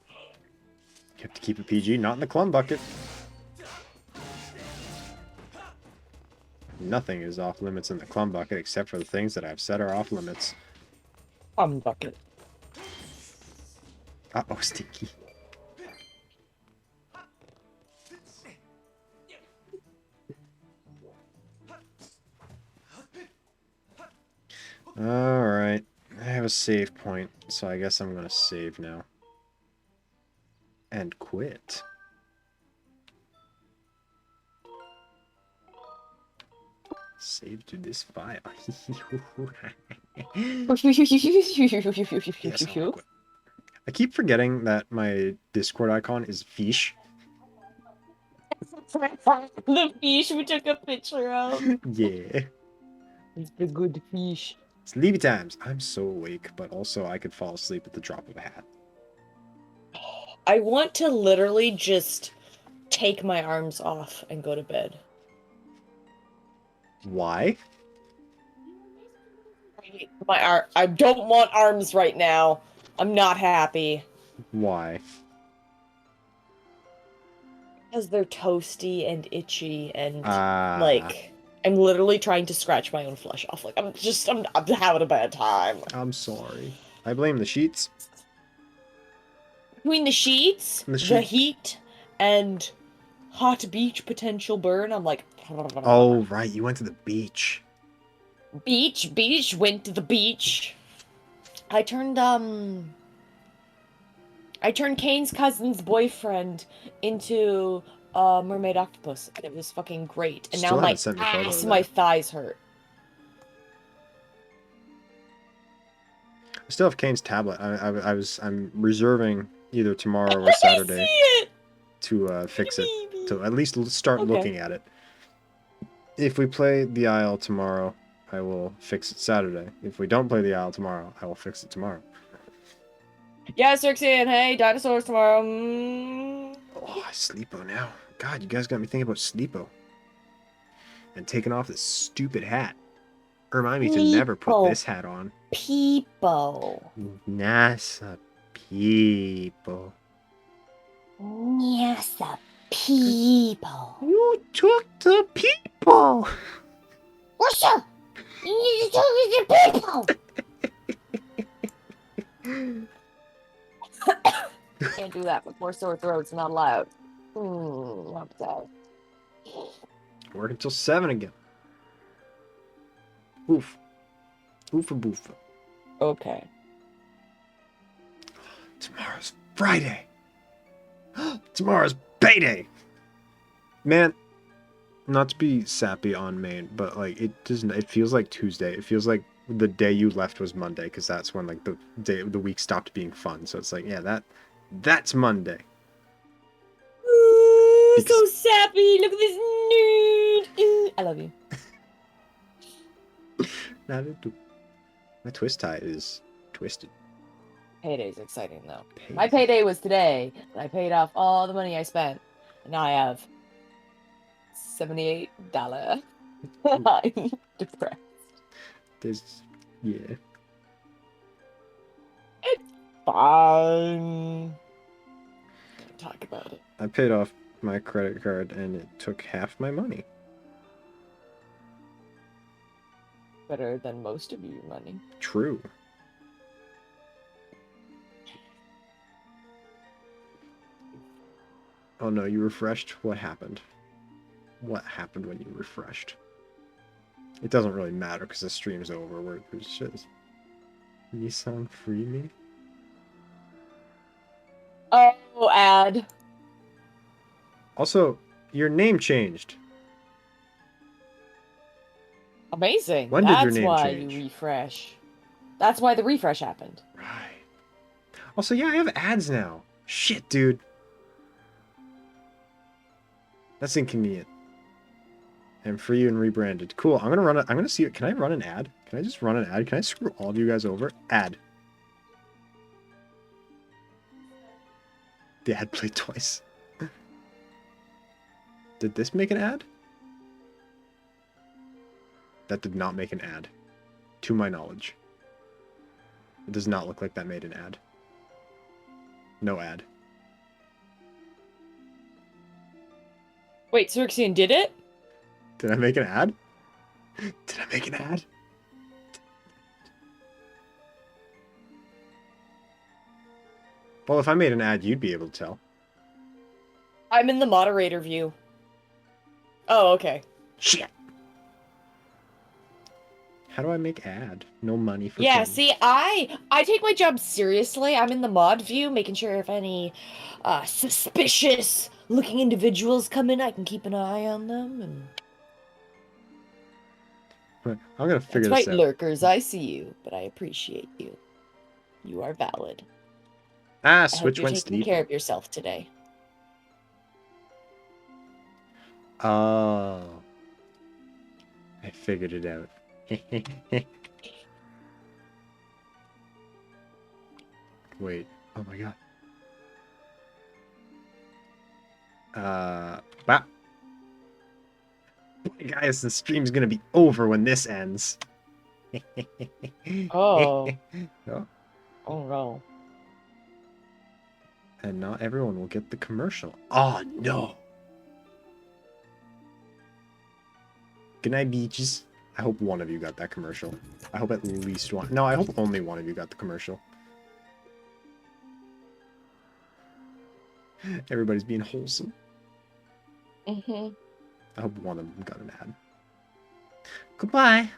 [SPEAKER 1] You have to keep it PG, not in the Clum Bucket. Nothing is off limits in the Clum Bucket except for the things that I've said are off limits.
[SPEAKER 2] Bucket.
[SPEAKER 1] Uh-oh, Stinky. Alright. I have a save point, so I guess I'm gonna save now. And quit. Save to this file. Yes, I wanna quit. I keep forgetting that my Discord icon is fish.
[SPEAKER 2] The fish we took a picture of.
[SPEAKER 1] Yeah.
[SPEAKER 2] It's the good fish.
[SPEAKER 1] Sleepy times. I'm so awake, but also I could fall asleep at the drop of a hat.
[SPEAKER 2] I want to literally just take my arms off and go to bed.
[SPEAKER 1] Why?
[SPEAKER 2] I don't want arms right now. I'm not happy.
[SPEAKER 1] Why?
[SPEAKER 2] Because they're toasty and itchy and
[SPEAKER 1] Ah.
[SPEAKER 2] like I'm literally trying to scratch my own flesh off. Like I'm having a bad time.
[SPEAKER 1] I'm sorry. I blame the sheets.
[SPEAKER 2] Between the sheets,
[SPEAKER 1] The
[SPEAKER 2] the
[SPEAKER 1] sheet-
[SPEAKER 2] heat, and hot beach potential burn, I'm like,
[SPEAKER 1] Oh, right. You went to the beach.
[SPEAKER 2] beach, went to the beach. I turned Kane's cousin's boyfriend into a mermaid octopus, and it was fucking great. And
[SPEAKER 1] Still
[SPEAKER 2] now my
[SPEAKER 1] haven't sent me a photo of
[SPEAKER 2] my
[SPEAKER 1] that.
[SPEAKER 2] thighs hurt.
[SPEAKER 1] I still have Kane's tablet. I'm reserving either tomorrow or
[SPEAKER 2] I
[SPEAKER 1] Saturday
[SPEAKER 2] see it.
[SPEAKER 1] to fix it. To at least start
[SPEAKER 2] Okay.
[SPEAKER 1] looking at it. If we play the Isle tomorrow, I will fix it Saturday. If we don't play the Isle tomorrow, I will fix it tomorrow.
[SPEAKER 2] Yeah, Cirxian, hey, dinosaurs tomorrow.
[SPEAKER 1] Oh, Sleepo now. God, you guys got me thinking about Sleepo. And taking off this stupid hat. Remind me to never put
[SPEAKER 2] Sleepo.
[SPEAKER 1] this hat on.
[SPEAKER 2] People.
[SPEAKER 1] NASA people.
[SPEAKER 4] Yes, the people.
[SPEAKER 1] You took the people.
[SPEAKER 4] What's up? You need to talk to the people.
[SPEAKER 2] Can't do that before sore throats. Not allowed. Not that.
[SPEAKER 1] Work until 7 again. Oof. Oofa boofa.
[SPEAKER 2] Okay.
[SPEAKER 1] Tomorrow's Friday. Tomorrow's payday. Man, not to be sappy on Maine, but like it doesn't. It feels like Tuesday. It feels like the day you left was Monday, because that's when like the week stopped being fun. So it's like, yeah, that's Monday.
[SPEAKER 2] Ooh,
[SPEAKER 1] Because-
[SPEAKER 2] so sappy. Look at this nerd. Ooh, I love you.
[SPEAKER 1] My twist tie is twisted.
[SPEAKER 2] Payday's exciting though. My payday was today, and I paid off all the money I spent, and now I have $78. I'm depressed.
[SPEAKER 1] There's, yeah.
[SPEAKER 2] Fine. Talk about it.
[SPEAKER 1] I paid off my credit card and it took half my money.
[SPEAKER 2] Better than most of your money.
[SPEAKER 1] True. Oh no, you refreshed? What happened? What happened when you refreshed? It doesn't really matter because the stream's over. We're just Nissan free me?
[SPEAKER 2] Oh, ad.
[SPEAKER 1] Also, your name changed.
[SPEAKER 2] Amazing.
[SPEAKER 1] When did your
[SPEAKER 2] That's
[SPEAKER 1] name
[SPEAKER 2] why
[SPEAKER 1] change?
[SPEAKER 2] you refresh. That's why the refresh happened.
[SPEAKER 1] Right. Also, yeah, I have ads now. Shit, dude. That's inconvenient. And free and rebranded. Cool. I'm gonna see it. Can I run an ad? Can I just run an ad? Can I screw all of you guys over? Ad. The ad played twice. Did this make an ad? That did not make an ad. To my knowledge. It does not look like that made an ad. No ad.
[SPEAKER 2] Wait, Cirxian did it?
[SPEAKER 1] Did I make an ad? Did I make an ad? Well, if I made an ad, you'd be able to tell.
[SPEAKER 2] I'm in the moderator view. Oh, okay.
[SPEAKER 1] Shit! How do I make ad? No money for
[SPEAKER 2] Yeah,
[SPEAKER 1] payment.
[SPEAKER 2] see, I take my job seriously. I'm in the mod view, making sure if any suspicious looking individuals come in, I can keep an eye on them. And
[SPEAKER 1] I'm gonna figure
[SPEAKER 2] that's
[SPEAKER 1] this
[SPEAKER 2] right,
[SPEAKER 1] out.
[SPEAKER 2] lurkers. I see you, but I appreciate you. You are valid.
[SPEAKER 1] Ah,
[SPEAKER 2] I hope
[SPEAKER 1] Switch
[SPEAKER 2] you're
[SPEAKER 1] went
[SPEAKER 2] taking
[SPEAKER 1] sleeping.
[SPEAKER 2] care of yourself today.
[SPEAKER 1] Oh. I figured it out. Wait. Oh my god. Wow. Guys, the stream's gonna be over when this ends.
[SPEAKER 2] Oh.
[SPEAKER 1] Oh.
[SPEAKER 2] Oh no.
[SPEAKER 1] And not everyone will get the commercial. Oh no. Good night, beaches. I hope one of you got that commercial. I hope at least one. No, I hope only one of you got the commercial. Everybody's being wholesome.
[SPEAKER 2] Mm-hmm.
[SPEAKER 1] I hope one of them got an ad. Goodbye.